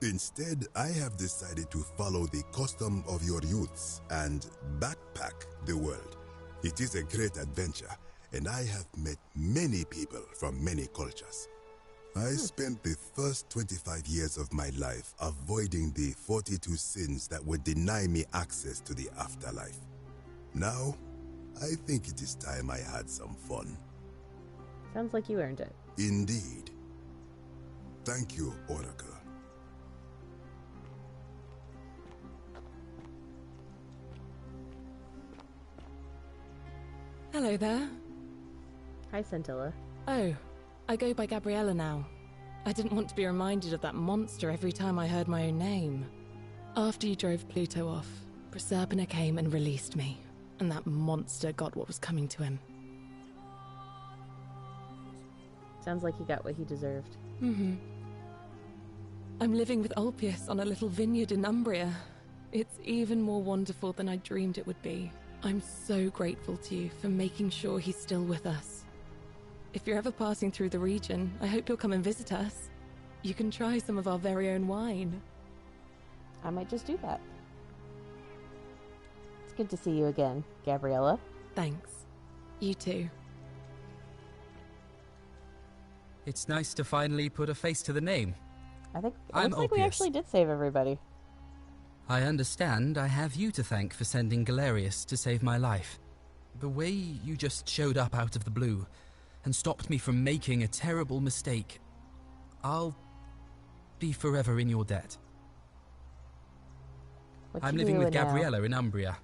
Instead, I have decided to follow the custom of your youths and backpack the world. It is a great adventure, and I have met many people from many cultures. I spent the first 25 years of my life avoiding the 42 sins that would deny me access to the afterlife. Now, I think it is time I had some fun. Sounds like you earned it. Indeed. Thank you, Oracle. Hello there. Hi, Scintilla. Oh, I go by Gabriella now. I didn't want to be reminded of that monster every time I heard my own name. After you drove Pluto off, Proserpina came and released me, and that monster got what was coming to him. Sounds like he got what he deserved. Mm-hmm. I'm living with Ulpius on a little vineyard in Umbria. It's even more wonderful than I dreamed it would be. I'm so grateful to you for making sure he's still with us. If you're ever passing through the region, I hope you'll come and visit us. You can try some of our very own wine. I might just do that. It's good to see you again, Gabriella. Thanks. You too. It's nice to finally put a face to the name. I think it I'm looks like we Ulpius. actually did save everybody. I understand I have you to thank for sending Galerius to save my life. The way you just showed up out of the blue and stopped me from making a terrible mistake, I'll be forever in your debt. I'm living with Gabriella in Umbria.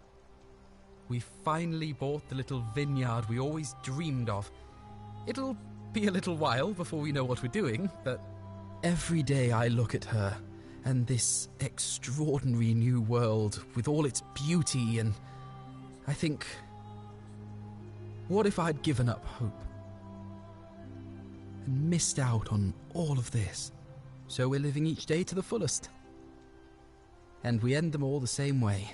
We finally bought the little vineyard we always dreamed of. It'll be a little while before we know what we're doing, but every day I look at her and this extraordinary new world with all its beauty, and I think, what if I'd given up hope and missed out on all of this? So we're living each day to the fullest. And we end them all the same way,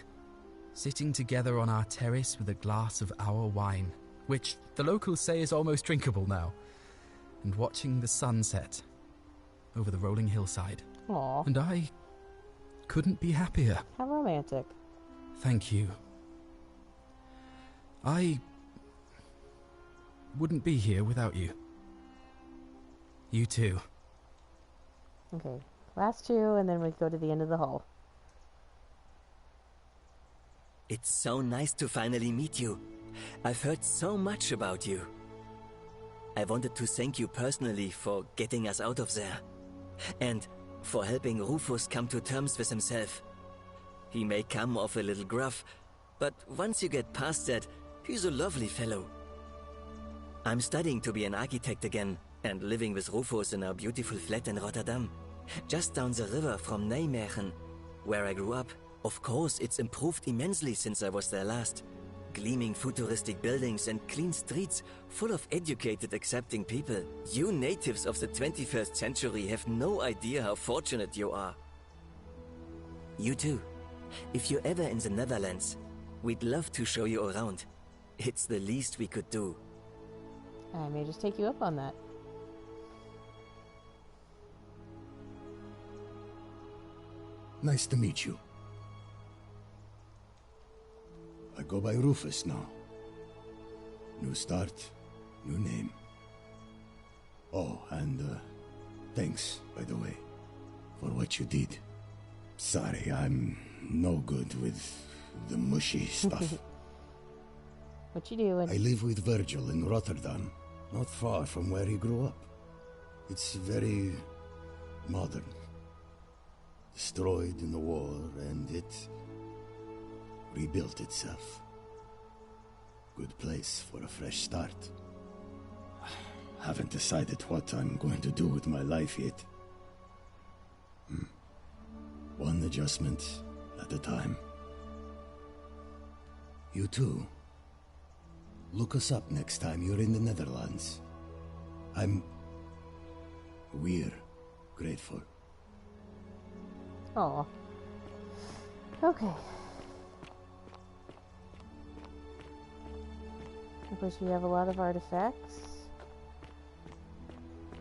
sitting together on our terrace with a glass of our wine, which the locals say is almost drinkable now, and watching the sunset over the rolling hillside. Aww. And I couldn't be happier. How romantic. Thank you. I wouldn't be here without you. You too. Okay, last two, and then we go to the end of the hall. It's so nice to finally meet you. I've heard so much about you. I wanted to thank you personally for getting us out of there. And for helping Rufus come to terms with himself. He may come off a little gruff, but once you get past that, he's a lovely fellow. I'm studying to be an architect again, and living with Rufus in our beautiful flat in Rotterdam, just down the river from Nijmegen, where I grew up. Of course, it's improved immensely since I was there last, gleaming futuristic buildings and clean streets full of educated, accepting people. You natives of the 21st century have no idea how fortunate you are. You too. If you're ever in the Netherlands, we'd love to show you around. It's the least we could do. I may just take you up on that. Nice to meet you. I go by Rufus now. New start, new name. Oh, and thanks, by the way, for what you did. Sorry, I'm no good with the mushy stuff. What you doing? I live with Virgil in Rotterdam, not far from where he grew up. It's very modern. Destroyed in the war, and it rebuilt itself. Good place for a fresh start. Haven't decided what I'm going to do with my life yet. One adjustment at a time. You too. Look us up next time you're in the Netherlands. We're grateful. Oh. Okay. Of course, we have a lot of artifacts.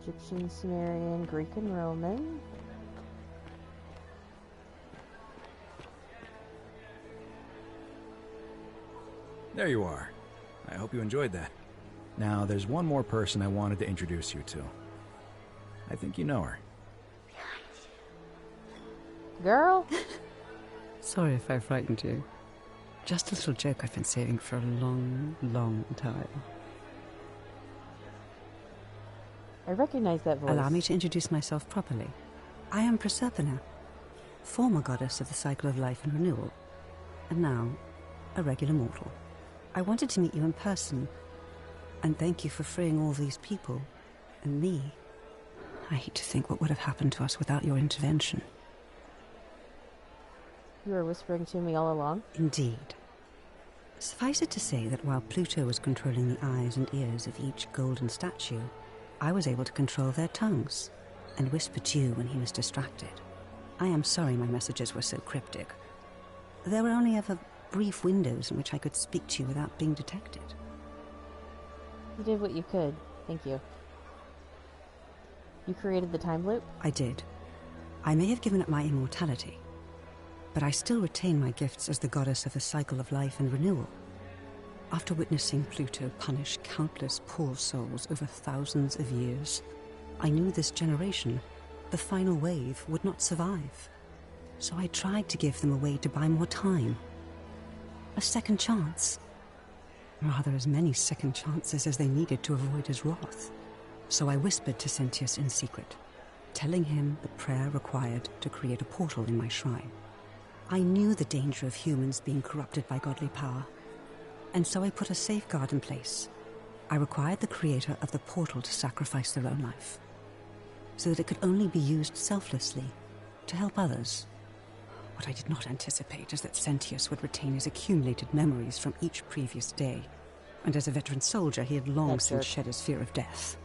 Egyptian, Sumerian, Greek, and Roman. There you are. I hope you enjoyed that. Now, there's one more person I wanted to introduce you to. I think you know her. Girl? Sorry if I frightened you. Just a little joke I've been saving for a long, long time. I recognize that voice. Allow me to introduce myself properly. I am Proserpina, former goddess of the cycle of life and renewal, and now a regular mortal. I wanted to meet you in person, and thank you for freeing all these people, and me. I hate to think what would have happened to us without your intervention. You were whispering to me all along? Indeed. Suffice it to say that while Pluto was controlling the eyes and ears of each golden statue, I was able to control their tongues, and whisper to you when he was distracted. I am sorry my messages were so cryptic. There were only ever brief windows in which I could speak to you without being detected. You did what you could. Thank you. You created the time loop? I did. I may have given up my immortality, but I still retain my gifts as the goddess of the cycle of life and renewal. After witnessing Pluto punish countless poor souls over thousands of years, I knew this generation, the final wave, would not survive. So I tried to give them a way to buy more time. A second chance. Rather, as many second chances as they needed to avoid his wrath. So I whispered to Sentius in secret, telling him the prayer required to create a portal in my shrine. I knew the danger of humans being corrupted by godly power, and so I put a safeguard in place. I required the creator of the portal to sacrifice their own life, so that it could only be used selflessly to help others. What I did not anticipate is that Sentius would retain his accumulated memories from each previous day, and as a veteran soldier he had long since shed his fear of death.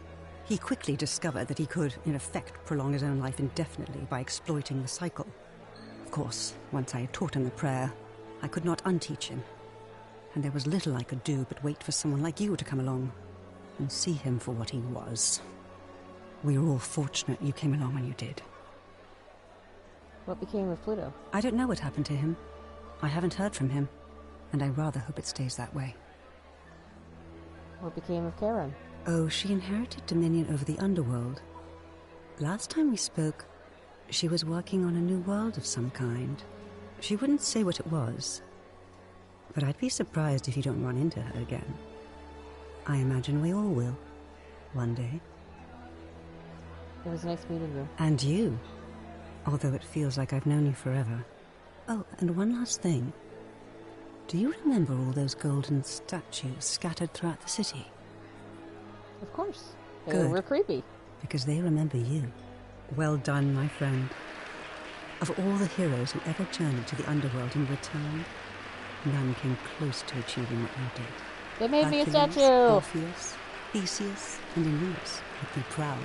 He quickly discovered that he could, in effect, prolong his own life indefinitely by exploiting the cycle. Of course, once I had taught him the prayer, I could not unteach him, and there was little I could do but wait for someone like you to come along and see him for what he was. We were all fortunate you came along when you did. What became of Pluto? I don't know what happened to him. I haven't heard from him, and I rather hope it stays that way. What became of Charon? Oh, she inherited dominion over the underworld. Last time we spoke, she was working on a new world of some kind. She wouldn't say what it was, but I'd be surprised if you don't run into her again. I imagine we all will, one day. It was nice meeting you. And you, although it feels like I've known you forever. Oh, and one last thing. Do you remember all those golden statues scattered throughout the city? Of course. They Good. were creepy. Because they remember you. Well done, my friend. Of all the heroes who ever journeyed to the underworld and returned, None came close to achieving what you did. They made me a Hercules, statue! Orpheus, Theseus, and Aeneas would be proud.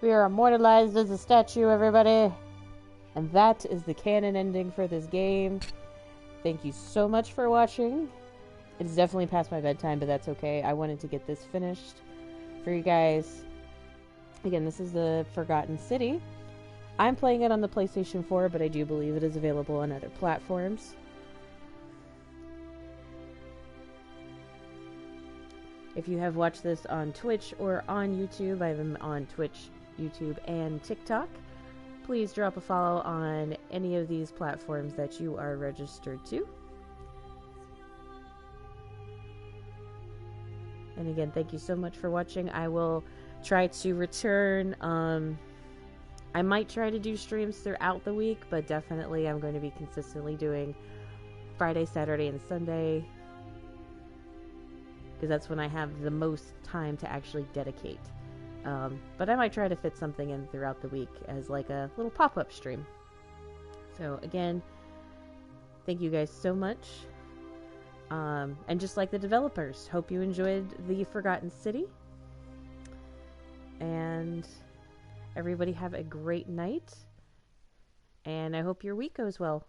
We are immortalized as a statue, everybody. And that is the canon ending for this game. Thank you so much for watching. It's definitely past my bedtime, but that's okay. I wanted to get this finished for you guys. Again, this is the Forgotten City. I'm playing it on the PlayStation 4, but I do believe it is available on other platforms. If you have watched this on Twitch or on YouTube, I am on Twitch, YouTube, and TikTok. Please drop a follow on any of these platforms that you are registered to. And again, thank you so much for watching. I will try to return. I might try to do streams throughout the week, but definitely I'm going to be consistently doing Friday, Saturday, and Sunday, because that's when I have the most time to actually dedicate. But I might try to fit something in throughout the week as like a little pop-up stream. So again, thank you guys so much. And just like the developers, hope you enjoyed the Forgotten City. And everybody have a great night. And I hope your week goes well.